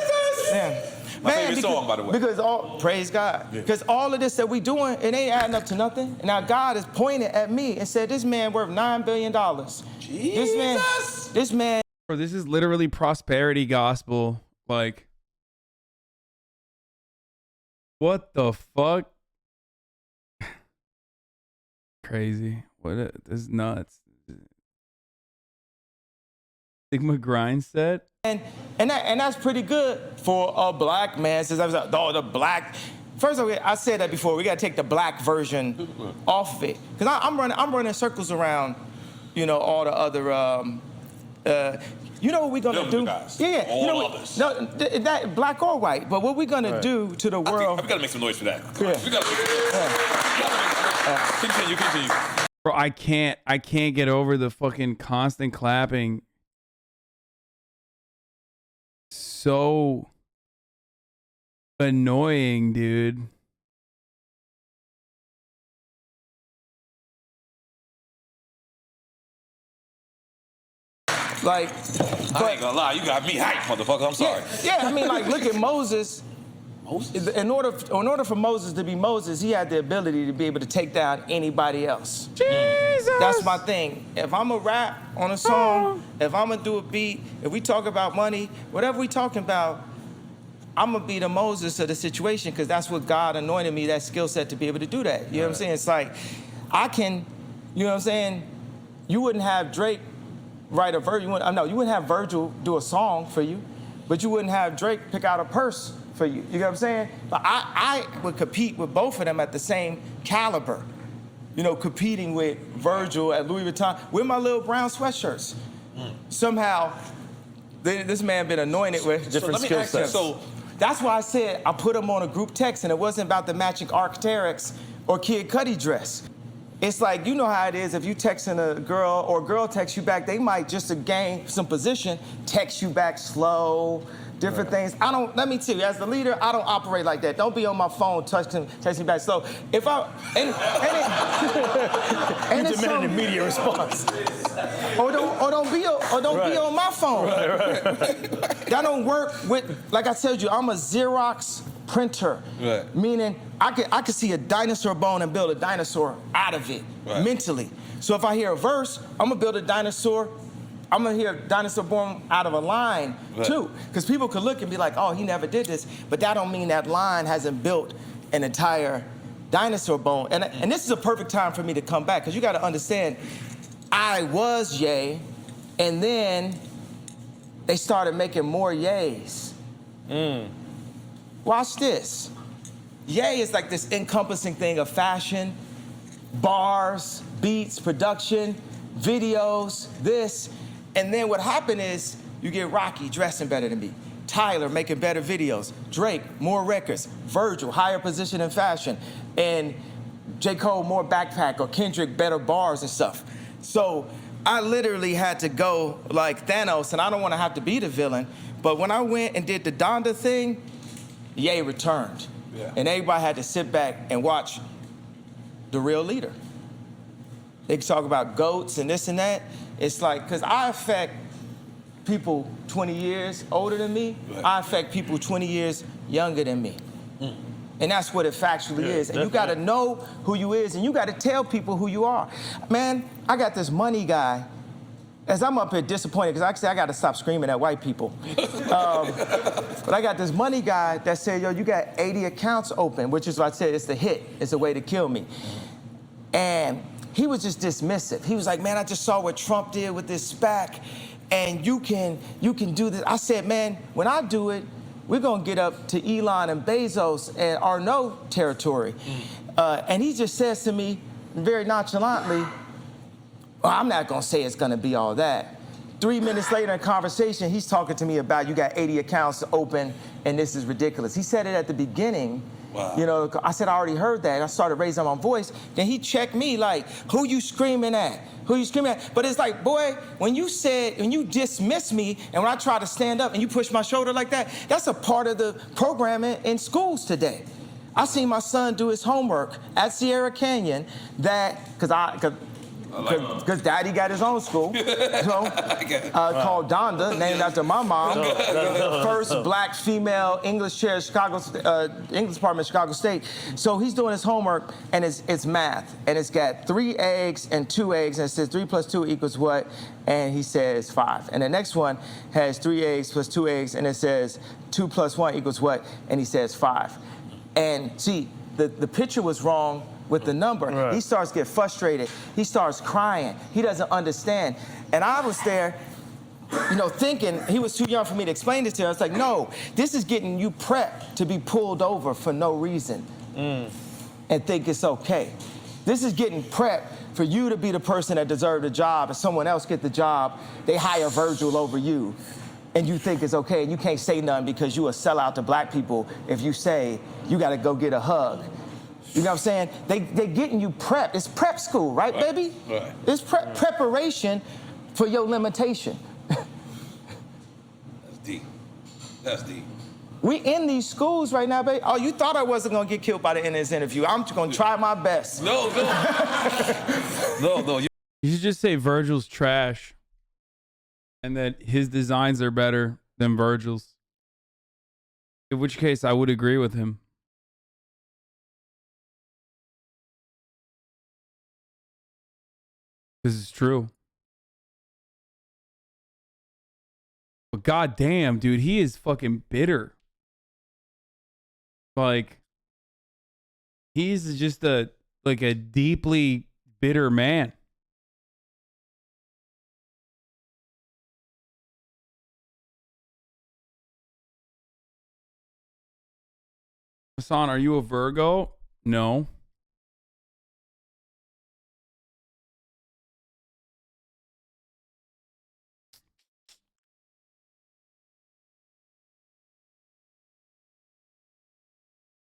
Yeah. My favorite song, by the way. Because praise God. Because all of this that we doing, it ain't adding up to nothing. And now God is pointing at me and said, this man worth $9 billion. Jesus. This man. Bro, this is literally prosperity gospel. Like, what the fuck? Crazy. This is nuts. Sigma grind set. And that's pretty good for a black man. Since I was like, the black. First of all, I said that before. We got to take the black version off of it, because I'm running circles around, all the other. You know what we're gonna do? Guys. Yeah. All others. No, that black or white. But what we're gonna do to the world? We gotta make some noise for that. Yeah. We gotta continue. Bro, I can't get over the fucking constant clapping. So annoying, dude. Like, I ain't gonna lie, you got me hyped, motherfucker. I'm sorry. Yeah, I mean, like, look at Moses. In order for Moses to be Moses, he had the ability to be able to take down anybody else. Jesus. That's my thing. If I'm a rap on a song, if I'm gonna do a beat, if we talk about money, whatever we talking about, I'm gonna be the Moses of the situation, because that's what God anointed me, that skill set to be able to do that. You know what I'm saying? It's like, I can, you know what I'm saying? You wouldn't have Drake write a verse. You wouldn't have Virgil do a song for you, but you wouldn't have Drake pick out a purse for you. You know what I'm saying? But I would compete with both of them at the same caliber. Competing with Virgil at Louis Vuitton with my little brown sweatshirts. Somehow, this man been anointed with different skill sets. So that's why I said I put him on a group text, and it wasn't about the matching Arc'teryx or Kid Cudi dress. It's like, you know how it is, if you texting a girl or a girl texts you back, they might, just to gain some position, text you back slow, different things. Let me tell you, as the leader, I don't operate like that. Don't be on my phone texting me back slow. If I, and You demand an immediate response. Or don't be on my phone. That don't work with, like I told you, I'm a Xerox printer. Right. Meaning I could see a dinosaur bone and build a dinosaur out of it mentally. So if I hear a verse, I'm gonna build a dinosaur. I'm gonna hear a dinosaur born out of a line too. Because people could look and be like, oh, he never did this. But that don't mean that line hasn't built an entire dinosaur bone. And this is a perfect time for me to come back, because you gotta understand, I was Ye, and then they started making more Yays. Watch this. Ye is like this encompassing thing of fashion, bars, beats, production, videos, this. And then what happened is you get Rocky dressing better than me, Tyler making better videos, Drake, more records, Virgil, higher position in fashion, and J. Cole, more backpack, or Kendrick, better bars and stuff. So I literally had to go like Thanos, and I don't want to have to be the villain, but when I went and did the Donda thing, Ye returned. Yeah. And everybody had to sit back and watch the real leader. They can talk about goats and this and that. It's like, because I affect people 20 years older than me. Right. I affect people 20 years younger than me. And that's what it factually is. And you got to know who you is, and you got to tell people who you are. Man, I got this money guy as I'm up here disappointed, because actually I got to stop screaming at white people. But I got this money guy that said, yo, you got 80 accounts open, which is what I said, it's the hit. It's a way to kill me. And he was just dismissive. He was like, man, I just saw what Trump did with this SPAC, and you can do this. I said, man, when I do it, we're gonna get up to Elon and Bezos and Arnault territory. And he just says to me very nonchalantly, well, I'm not gonna say it's gonna be all that. 3 minutes later in conversation, he's talking to me about you got 80 accounts open and this is ridiculous. He said it at the beginning. Wow. You know, I said, I already heard that. I started raising my voice. Then he checked me like, who you screaming at? Who you screaming at? But it's like, boy, when you dismiss me and when I try to stand up and you push my shoulder like that, that's a part of the programming in schools today. I seen my son do his homework at Sierra Canyon because Daddy got his own school, called Donda, named after my mom. The first black female English chair at English department at Chicago State. So he's doing his homework, and it's math, and it's got 3 eggs and 2 eggs, and it says 3 + 2 = what? And he says 5. And the next one has 3 eggs plus 2 eggs, and it says 2 + 1 = what? And he says 5. And see, the picture was wrong with the number. Right. He starts to get frustrated. He starts crying. He doesn't understand. And I was there, you know, thinking he was too young for me to explain this to him. I was like, no, this is getting you prepped to be pulled over for no reason and think it's okay. This is getting prepped for you to be the person that deserved the job and someone else get the job. They hire Virgil over you. And you think it's okay, and you can't say nothing because you a sellout to black people if you say you gotta go get a hug. You know what I'm saying? They getting you prepped. It's prep school, right, baby? Right. It's preparation for your limitation. That's deep. That's deep. We in these schools right now, baby. Oh, you thought I wasn't gonna get killed by the end of this interview. I'm just gonna try my best. No. No. You should just say Virgil's trash and that his designs are better than Virgil's. In which case, I would agree with him. This is true. But goddamn, dude, he is fucking bitter. Like, he's just a deeply bitter man. Hasan, are you a Virgo? No.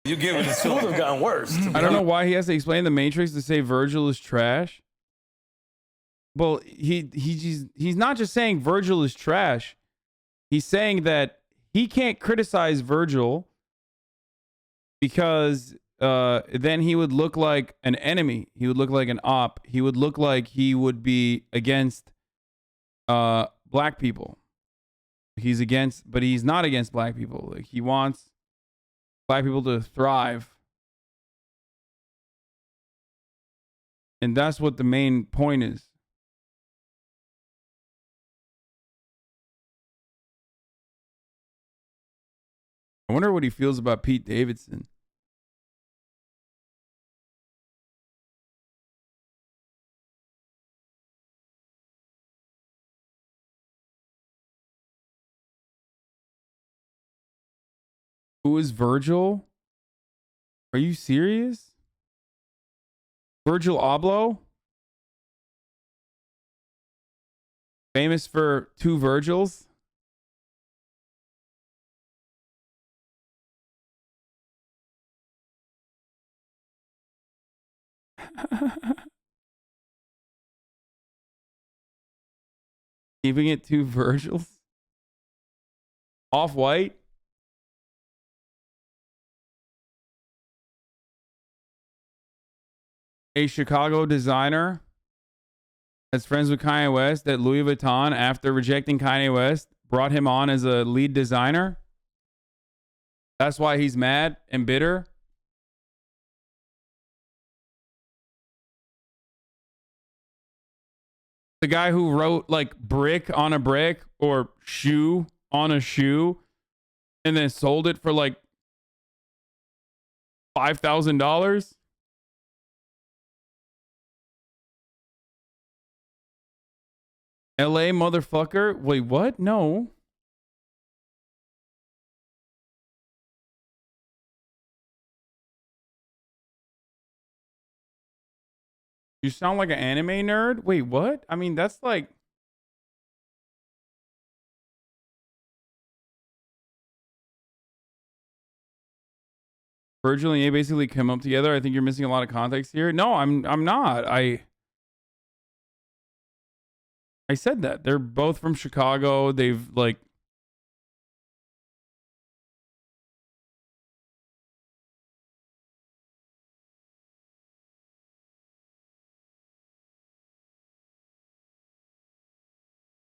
You give it It would have gotten worse. I don't know why he has to explain the Matrix to say Virgil is trash. Well, he's not just saying Virgil is trash. He's saying that he can't criticize Virgil because then he would look like an enemy. He would look like an op. He would look like he would be against black people. But he's not against black people. Like, he wants black people to thrive. And that's what the main point is. I wonder what he feels about Pete Davidson. Who is Virgil? Are you serious? Virgil Abloh? Famous for 2 Virgils? Keeping it 2 Virgils? Off-White? A Chicago designer that's friends with Kanye West that Louis Vuitton, after rejecting Kanye West, brought him on as a lead designer. That's why he's mad and bitter. The The guy who wrote like brick on a brick or shoe on a shoe and then sold it for like $5,000. LA motherfucker. Wait, what? No. You sound like an anime nerd? Wait, what? I mean, that's like... Virgil and A basically come up together. I think you're missing a lot of context here. No, I'm not. I said that. They're both from Chicago. They've like...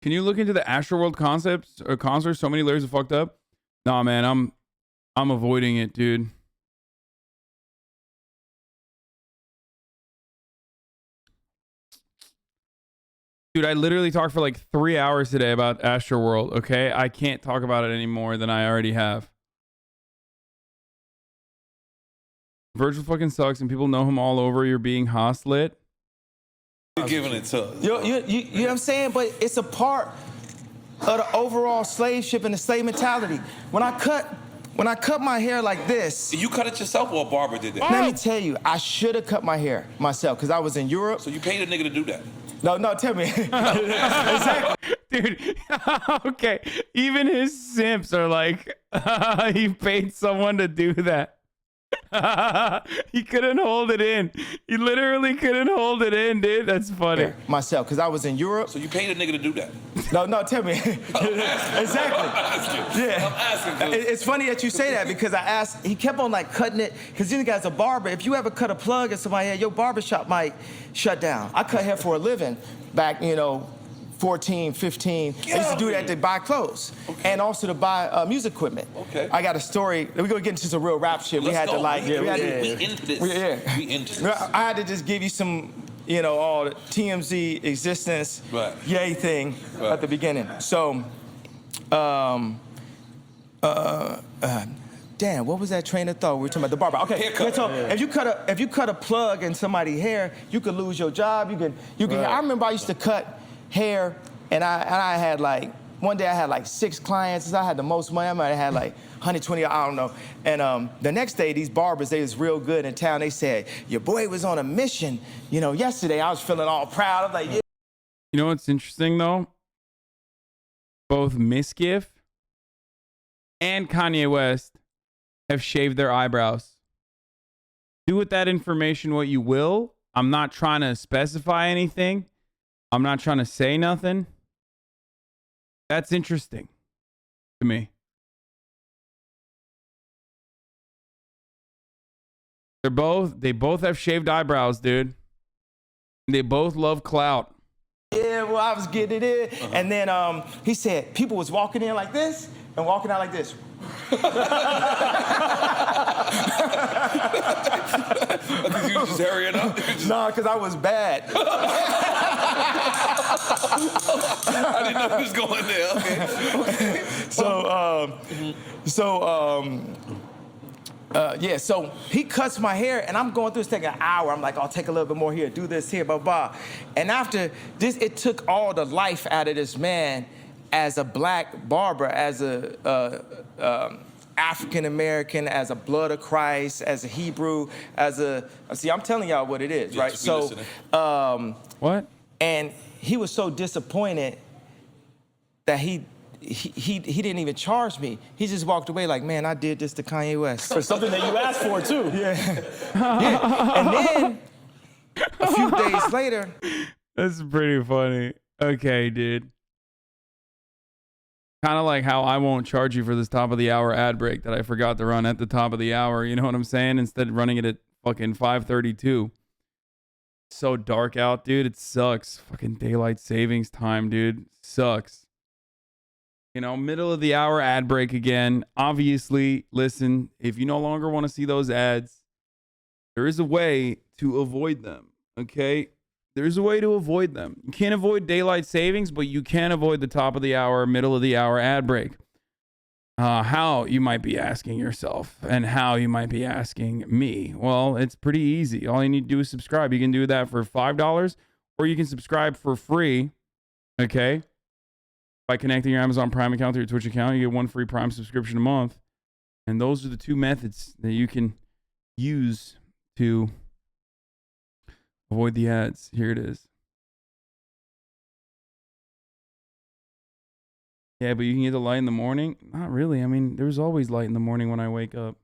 Can you look into the Astroworld concepts or concerts? So many layers of fucked up. Nah, man, I'm avoiding it, dude. Dude, I literally talked for like 3 hours today about Astroworld. Okay, I can't talk about it any more than I already have. Virgil fucking sucks, and people know him all over. You're being hostlit. You're giving it to us. You know what I'm saying? But it's a part of the overall slave ship and the slave mentality. When I cut my hair like this. You cut it yourself or a barber did that? Let me tell you, I should have cut my hair myself because I was in Europe. So you paid a nigga to do that? No, tell me. Exactly. Dude, okay. Even his simps are like, he paid someone to do that. He couldn't hold it in. He literally couldn't hold it in, dude. That's funny. Yeah, myself, because I was in Europe. So you paid a nigga to do that? No, tell me. Exactly. Yeah. I'm asking. It's funny that you say that because I asked, he kept on like cutting it, because this guy's a barber. If you ever cut a plug in somebody's hair, your barbershop might shut down. I cut hair for a living back, 14, 15. I used to do that to buy clothes and also to buy music equipment. Okay. I got a story. We're going to get into some real rap shit. We into this. Yeah. We into this. I had to just give you some, all the TMZ existence, Right. yay thing at the beginning. So, damn, what was that train of thought? We were talking about the barber. Okay, Haircut. so if you cut a plug in somebody's hair, you could lose your job. You can. I remember I used to cut hair, and I had like, one day I had like 6 clients. I had the most money. I might have had like 120, I don't know. And the next day, these barbers, they was real good in town. They said, your boy was on a mission. Yesterday I was feeling all proud. I'm like, yeah. You know what's interesting though? Both Misgift and Kanye West have shaved their eyebrows. Do with that information what you will. I'm not trying to specify anything. I'm not trying to say nothing. That's interesting to me. They both have shaved eyebrows, dude. They both love clout. Yeah, well, I was getting it in. And then he said people was walking in like this and walking out like this. Because you was just hurrying up? Nah, because I was bad. I didn't know he was going there. Okay. So he cuts my hair, and I'm going through this, taking an hour. I'm like, I'll take a little bit more here, do this here, blah, blah. And after this, it took all the life out of this man as a black barber, as a African-American, as a blood of Christ, as a Hebrew, see, I'm telling y'all what it is, right? So, what? And he was so disappointed that he didn't even charge me. He just walked away like, man, I did this to Kanye West. For something that you asked for, too. Yeah. And then, a few days later. That's pretty funny. Okay, dude. Kind of like how I won't charge you for this top of the hour ad break that I forgot to run at the top of the hour. You know what I'm saying? Instead of running it at fucking 5:32. So dark out, dude. It sucks. Fucking daylight savings time, dude. Sucks. Middle of the hour ad break again. Obviously, listen, if you no longer want to see those ads, there is a way to avoid them, okay? There's a way to avoid them. You can't avoid daylight savings, but you can avoid the top of the hour, middle of the hour ad break. How, you might be asking yourself, and how you might be asking me. Well, it's pretty easy. All you need to do is subscribe. You can do that for $5, or you can subscribe for free, okay? By connecting your Amazon Prime account to your Twitch account, you get 1 free Prime subscription a month. And those are the 2 methods that you can use to avoid the ads. Here it is. Yeah, but you can get the light in the morning? Not really. I mean, there's always light in the morning when I wake up.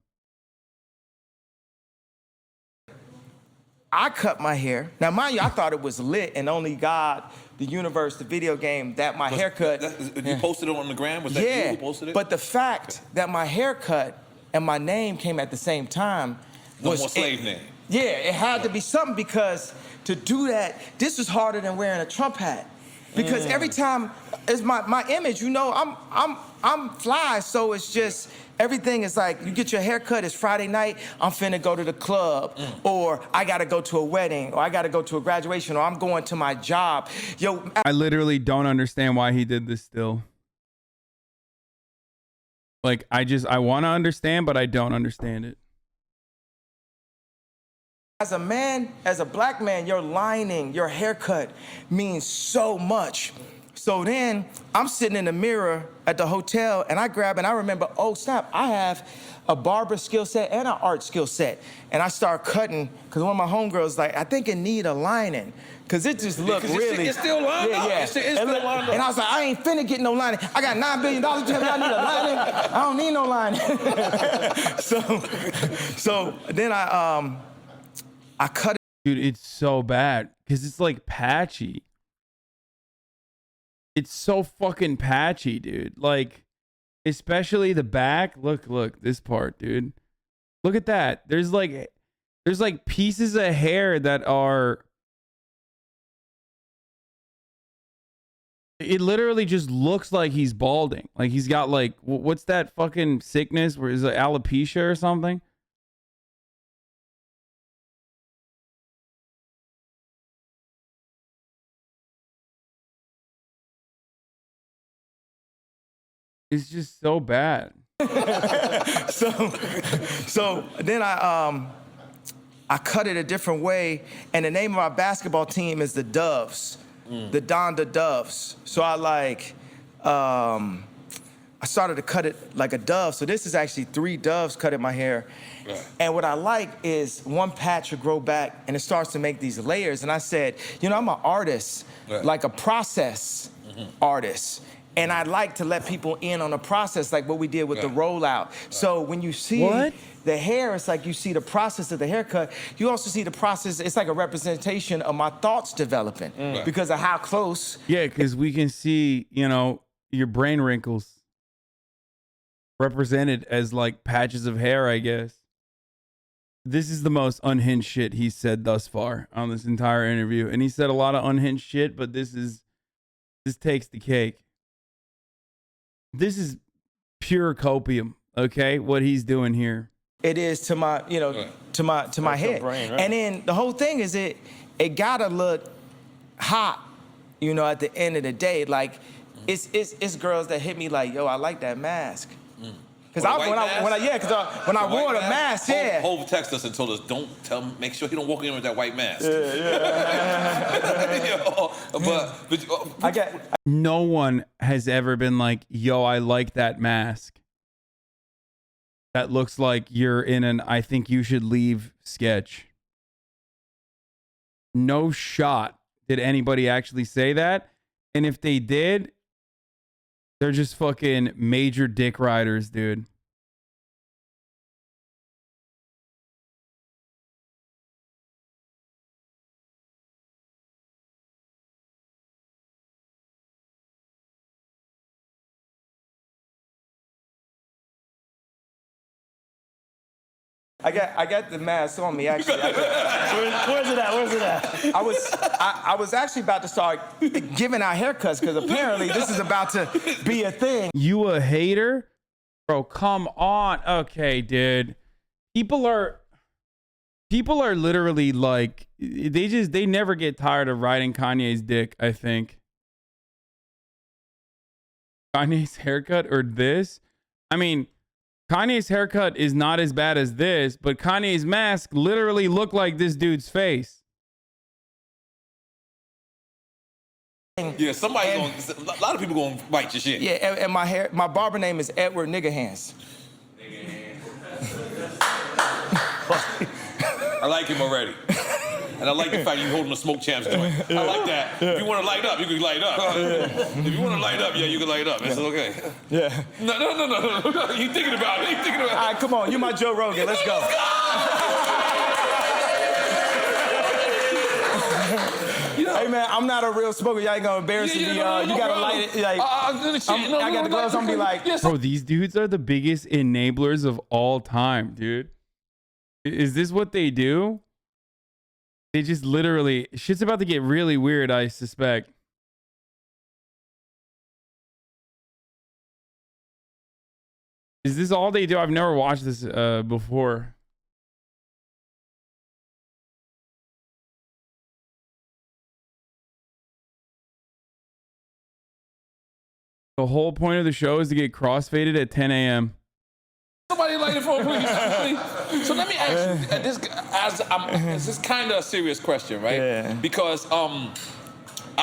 I cut my hair. Now, mind you, I thought it was lit, and only God, the universe, the video game, that my haircut. You posted it on the gram? Was that you who posted it? But the fact that my haircut and my name came at the same time was... No more slave name. Yeah, it had to be something, because to do that, this was harder than wearing a Trump hat. Because every time, it's my image, you know, I'm fly, so it's just, everything is like, you get your haircut, it's Friday night, I'm finna go to the club, or I gotta go to a wedding, or I gotta go to a graduation, or I'm going to my job. Yo, I literally don't understand why he did this still. Like, I want to understand, but I don't understand it. as a man, as a black man, your lining, your haircut means so much. So then I'm sitting in the mirror at the hotel, and I grab, and I remember, oh snap, I have a barber skill set and an art skill set. And I start cutting, because one of my homegirls like, I think it need a lining, because it just looked really. It's still lined up. Yeah. It's still lined up. And I was like, I ain't finna get no lining. I got $9 billion, tell me I need a lining. I don't need no lining. so then I cut it. Dude, it's so bad, because it's like patchy. It's so fucking patchy, dude. Like, especially the back. Look, this part, dude. Look at that. There's like pieces of hair that are. It literally just looks like he's balding. Like he's got like, what's that fucking sickness? Where is it, alopecia or something? It's just so bad. So then I cut it a different way, and the name of our basketball team is the Doves, the Donda Doves. So I started to cut it like a dove. So this is actually 3 doves cut in my hair. Right. And what I like is one patch will grow back, and it starts to make these layers. And I said, you know, I'm an artist, right, like a process artist. And I like to let people in on the process, like what we did with the rollout. So when you see the hair, it's like you see the process of the haircut. You also see the process. It's like a representation of my thoughts developing because of how close. Yeah, because we can see, you know, your brain wrinkles represented as like patches of hair, I guess. This is the most unhinged shit he's said thus far on this entire interview. And he said a lot of unhinged shit, but this takes the cake. This is pure copium, okay? What he's doing here. It is to my, you know, to my head. Brain, right? And then the whole thing is it gotta look hot, you know, at the end of the day. Like it's girls that hit me like, yo, I like that mask. Because when I wore the mask, Hov texted us and told us, make sure he don't walk in with that white mask. No one has ever been like, yo, I like that mask. That looks like you're in an I think you should leave sketch. No shot did anybody actually say that. And if they did, they're just fucking major dick riders, dude. I got the mask on me, actually. Where's it at? I was actually about to start giving out haircuts because apparently this is about to be a thing. You a hater? Bro, come on. Okay, dude. People are People are literally like, they never get tired of riding Kanye's dick, I think. Kanye's haircut or this? I mean, Kanye's haircut is not as bad as this, but Kanye's mask literally looked like this dude's face. Yeah, a lot of people gonna bite your shit. Yeah, and my barber name is Edward Nigga Hands. I like him already. And I like the fact you holding a Smoke Champs joint. I like that. If you want to light up, you can light up. If you want to light up, yeah, you can light up. It's okay. Yeah. No. You thinking about it. You thinking about it. All right, come on. You my Joe Rogan. Let's go. Hey, man, I'm not a real smoker. Y'all ain't going to embarrass me. You got to light it. Like, I got the gloves. I'm going to be like... Bro, these dudes are the biggest enablers of all time, dude. Is this what they do? They just literally... Shit's about to get really weird, I suspect. Is this all they do? I've never watched this before. The whole point of the show is to get crossfaded at 10 a.m. Somebody light it for me, please. So let me ask you, this is kind of a serious question, right? Yeah. Because I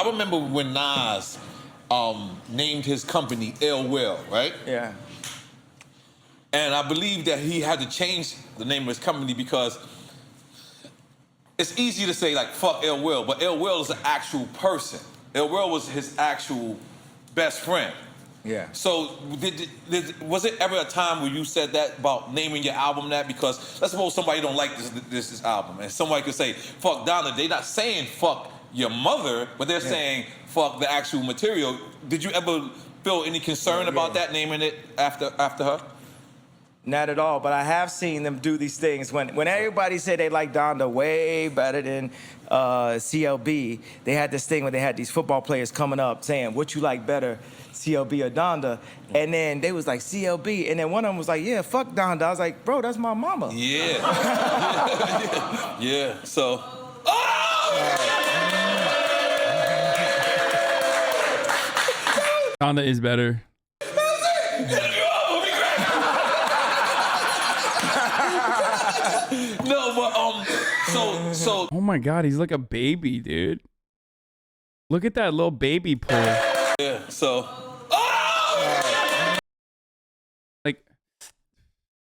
remember when Nas named his company Ill Will, right? Yeah. And I believe that he had to change the name of his company because it's easy to say, like, fuck Ill Will, but Ill Will is an actual person. Ill Will was his actual best friend. Yeah. So was it ever a time where you said that about naming your album that? Because let's suppose somebody don't like this album, and somebody could say, fuck Donda. They're not saying fuck your mother, but they're saying fuck the actual material. Did you ever feel any concern about that, naming it after her? Not at all, but I have seen them do these things. When everybody said they like Donda way better than CLB, they had this thing where they had these football players coming up saying, what you like better, CLB or Donda? And then they was like, CLB. And then one of them was like, yeah, fuck Donda. I was like, bro, that's my mama. Yeah. Yeah. So. Donda is better. No, but so. Oh my God, he's like a baby, dude. Look at that little baby pull. Yeah. So. Like,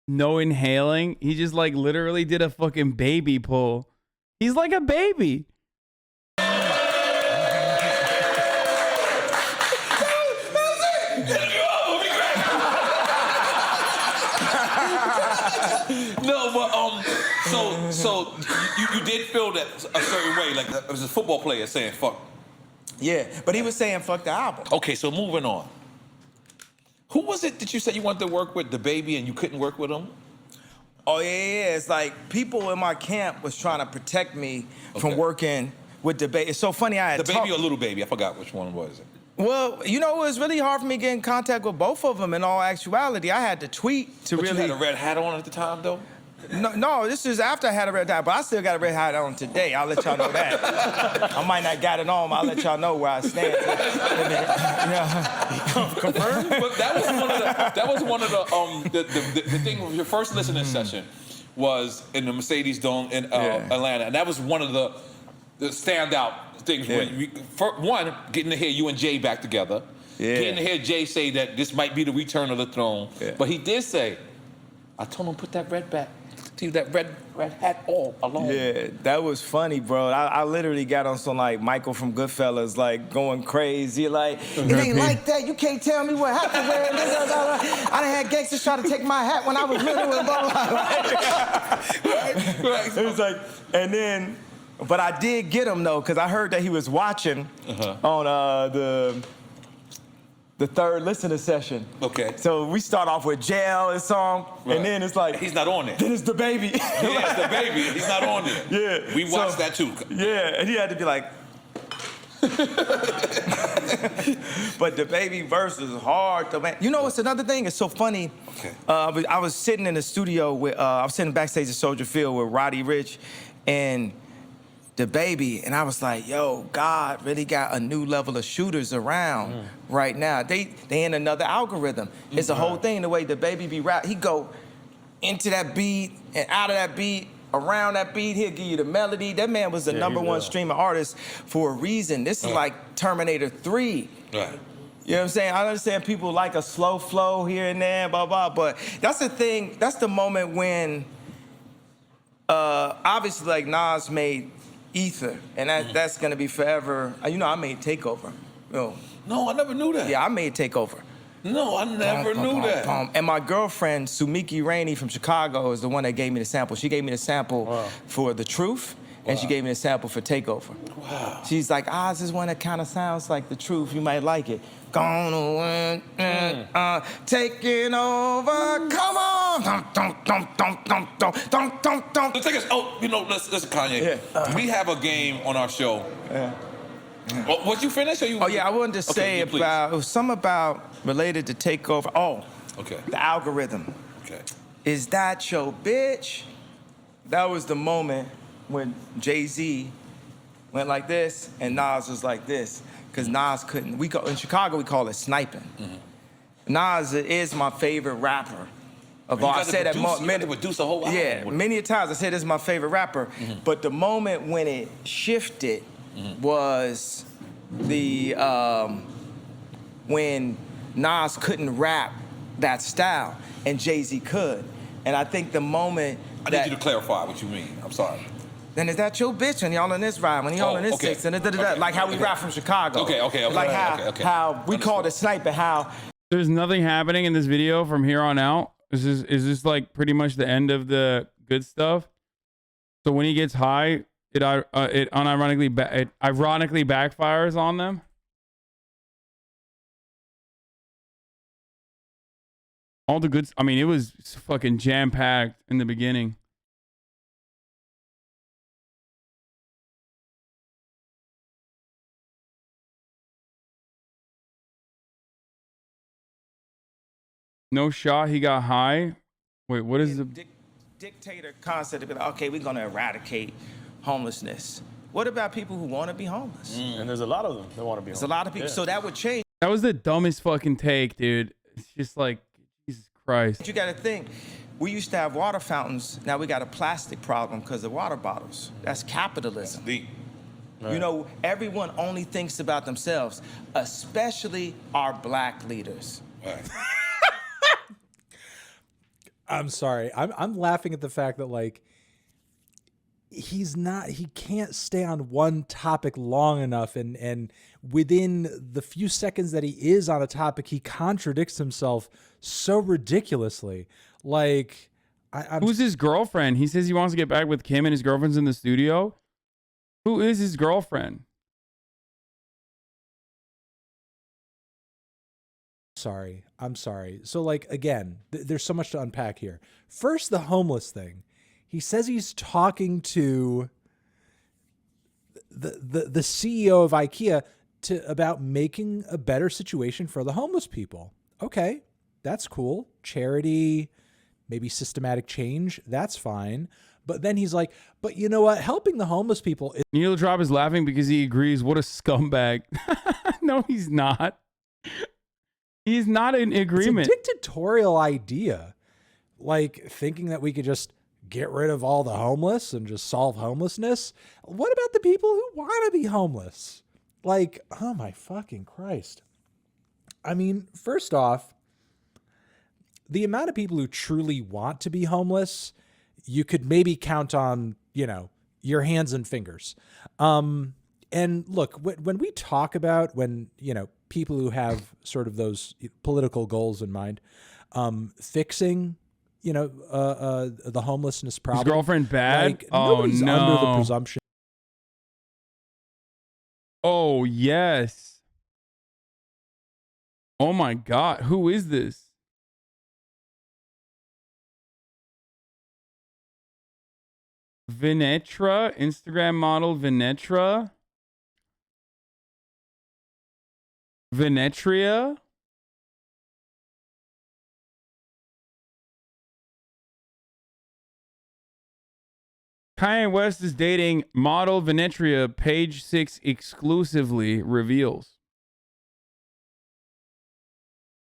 no inhaling. He just like literally did a fucking baby pull. He's like a baby. No, but so you did feel that a certain way, like it was a football player saying fuck. Yeah, but he was saying fuck the album. Okay, so moving on. Who was it that you said you wanted to work with, the baby, and you couldn't work with him? Oh, yeah. It's like people in my camp was trying to protect me from working with the baby. It's so funny. I had the baby or little baby? I forgot which one was it. Well, you know, it was really hard for me to get in contact with both of them in all actuality. I had to tweet to really... you had a red hat on at the time, though? No, this is after I had a red hat, but I still got a red hat on today. I'll let y'all know that. I might not got it on, but I'll let y'all know where I stand. Confirmed? But that was one of the thing with your first listening session was in the Mercedes Dome in Atlanta, and that was one of the standout things. One, getting to hear you and Jay back together, getting to hear Jay say that this might be the return of the throne, but he did say, I told him put that red hat all alone. Yeah, that was funny, bro. I literally got on some like Michael from Goodfellas, like going crazy, like it ain't like that. You can't tell me what hat to wear. I done had gangsters try to take my hat when I was little and blah blah blah. Right. It was like, and then, but I did get him though, because I heard that he was watching on the third listener session. Okay. So we start off with Jail and song, and then it's like... He's not on there. Then it's the baby. Yeah, it's the baby. He's not on there. Yeah. We watched that too. Yeah, and he had to be like... But the baby verse is hard, though, man. You know what's another thing? It's so funny. Okay. I was sitting in the studio with, I was sitting backstage at Soldier Field with Roddy Ricch and the baby, and I was like, yo, God really got a new level of shooters around right now. They in another algorithm. It's a whole thing, the way the baby be rap. He go into that beat and out of that beat, around that beat, he'll give you the melody. That man was the number one streaming artist for a reason. This is like Terminator 3. Right. You know what I'm saying? I understand people like a slow flow here and there, blah, blah, but that's the thing, that's the moment when, obviously, like Nas made Ether, and that's gonna be forever. You know, I made Takeover. You know, No, I never knew that. yeah, I made Takeover. No, I never knew that. And my girlfriend, Sumiki Rainey from Chicago, is the one that gave me the sample. She gave me the sample for The Truth, and she gave me the sample for Takeover. Wow. She's like, Oz is one that kind of sounds like The Truth. You might like it. Gonna win, taking over. Come on. Let's take us. Oh, you know, listen, Kanye. Yeah. We have a game on our show. Yeah. Oh, was you finished? Or you? Oh yeah, I wanted to say please. about, it was something about related to Takeover. Oh, Okay. the algorithm. Okay. Is that your bitch? That was the moment when Jay-Z went like this and Nas was like this. Because Nas couldn't, in Chicago we call it sniping. Nas is my favorite rapper of all. I said that many produce a whole album. yeah, many times I said this is my favorite rapper. But the moment when it shifted was the when Nas couldn't rap that style and Jay-Z could. And I think the moment I need you to clarify what you mean. I'm sorry. then is that your bitch when y'all in this rhyme, when y'all in this six, and like how we rap from Chicago. Okay. Like how we called it sniping, how There's nothing happening in this video from here on out. Is this like pretty much the end of the good stuff? So when he gets high, it ironically backfires on them. All the good. I mean, it was fucking jam packed in the beginning. No shot. He got high. Wait, what is the dictator concept of, okay, we're gonna eradicate homelessness. What about people who want to be homeless? And there's a lot of them that want to be There's a lot of people. Yeah. So that would change. That was the dumbest fucking take, dude. It's just like, Jesus Christ. But you got to think, we used to have water fountains. Now we got a plastic problem because of water bottles. That's capitalism. Deep. You know, everyone only thinks about themselves, especially our black leaders. Right. I'm sorry. I'm laughing at the fact that like he can't stay on one topic long enough, and within the few seconds that he is on a topic, he contradicts himself so ridiculously. Like who's his girlfriend? He says he wants to get back with Kim and his girlfriend's in the studio. Who is his girlfriend? I'm sorry. So like, again, there's so much to unpack here. First, the homeless thing. He says he's talking to the CEO of IKEA about making a better situation for the homeless people. Okay, that's cool. Charity, maybe systematic change, that's fine. But then he's like, but you know what? Helping the homeless people is— Neil Drop is laughing because he agrees. What a scumbag. No, he's not. He's not in agreement. It's a dictatorial idea. Like thinking that we could just get rid of all the homeless and just solve homelessness. What about the people who want to be homeless? Like, oh my fucking Christ. I mean, first off, the amount of people who truly want to be homeless, you could maybe count on, your hands and fingers. And look, when we talk about people who have sort of those political goals in mind, fixing, the homelessness problem. His girlfriend bad? Like, nobody's under the presumption. Oh, yes. Oh my God. Who is this? Venetra, Instagram model Venetra. Venetria. Kanye West is dating model Venetria, page 6 exclusively reveals.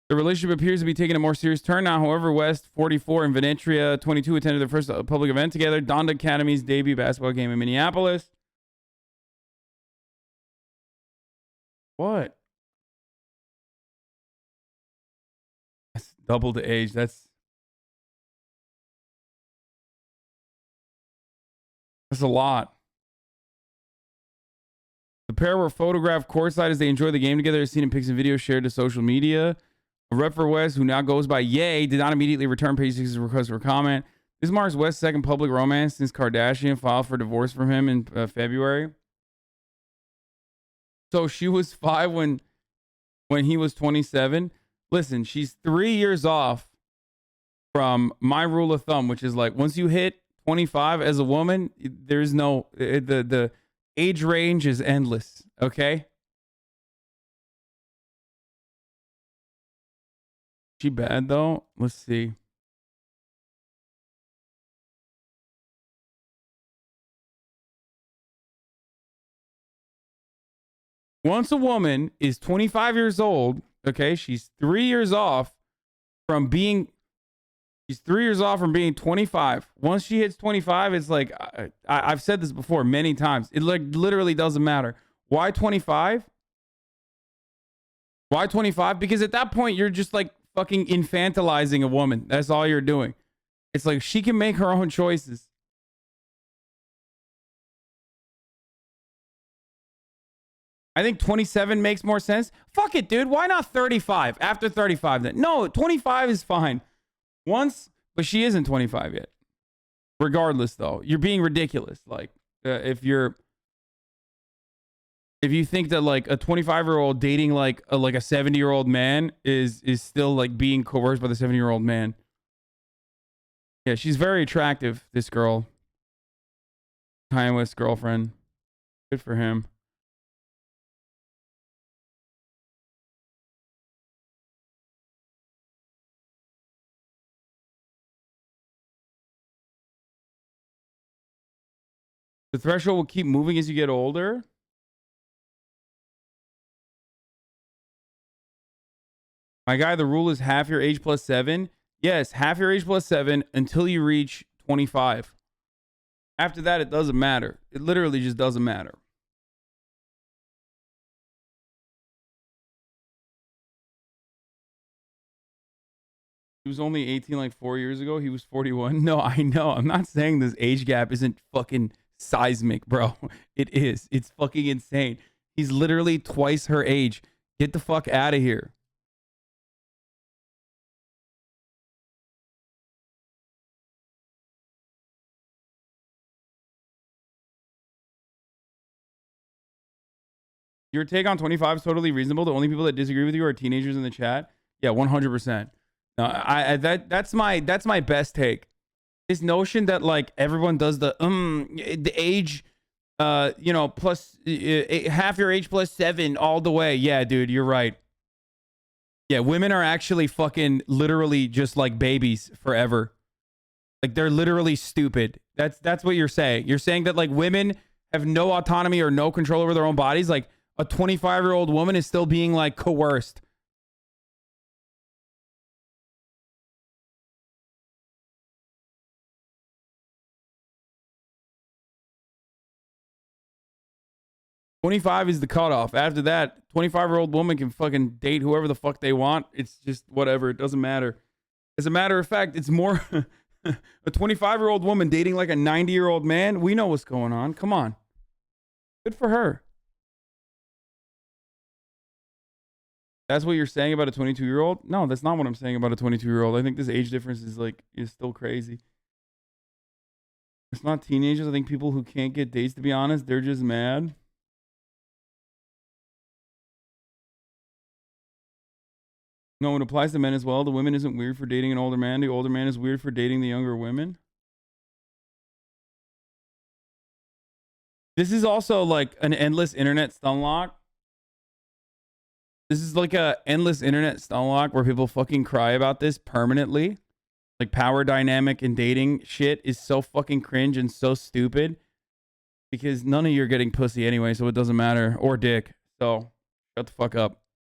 The relationship appears to be taking a more serious turn now. However, West, 44, and Venetria, 22, attended their first public event together, Donda Academy's debut basketball game in Minneapolis. What? That's double the age. That's a lot. The pair were photographed courtside as they enjoyed the game together, as seen in pics and videos shared to social media. A rep for West, who now goes by Ye, did not immediately return page 6's request for comment. This marks West's second public romance since Kardashian filed for divorce from him in February. So she was 5 when he was 27. Listen, she's 3 years off from my rule of thumb, which is like once you hit 25 as a woman, there's no the age range is endless. Okay. She bad though? Let's see. Once a woman is 25 years old, okay, she's 3 years off from being 25. Once she hits 25, it's like I've said this before many times. It like literally doesn't matter. Why 25? Why 25? Because at that point you're just like fucking infantilizing a woman. That's all you're doing. It's like she can make her own choices. I think 27 makes more sense. Fuck it, dude. Why not 35? After 35 then. No, 25 is fine. Once, but she isn't 25 yet. Regardless though, you're being ridiculous. Like if you think that like a 25-year-old dating like a 70-year-old man is still like being coerced by the 70-year-old man. Yeah, she's very attractive, this girl. Kanye West's girlfriend. Good for him. The threshold will keep moving as you get older. My guy, the rule is half your age plus 7. Yes, half your age plus 7 until you reach 25. After that, it doesn't matter. It literally just doesn't matter. He was only 18 like 4 years ago. He was 41. No, I know. I'm not saying this age gap isn't fucking seismic, bro. It is. It's fucking insane. He's literally twice her age. Get the fuck out of here. Your take on 25 is totally reasonable. The only people that disagree with you are teenagers in the chat. Yeah, 100%. No, that's my best take. This notion that like everyone does the age plus half your age plus 7 all the way. Yeah, dude, you're right. Yeah, women are actually fucking literally just like babies forever. Like they're literally stupid. That's what you're saying. You're saying that like women have no autonomy or no control over their own bodies. Like a 25-year-old woman is still being like coerced. $25 is the cutoff. After that, 25-year-old woman can fucking date whoever the fuck they want. It's just whatever. It doesn't matter. As a matter of fact, it's more a 25-year-old woman dating like a 90-year-old man. We know what's going on. Come on. Good for her. That's what you're saying about a 22-year-old? No, that's not what I'm saying about a 22-year-old. I think this age difference is still crazy. It's not teenagers. I think people who can't get dates, to be honest, they're just mad. No, it applies to men as well. The women isn't weird for dating an older man. The older man is weird for dating the younger women. This is also like an endless internet stun lock. This is like a endless internet stunlock where people fucking cry about this permanently. Like power dynamic and dating shit is so fucking cringe and so stupid because none of you are getting pussy anyway, so it doesn't matter. Or dick. So shut the fuck up.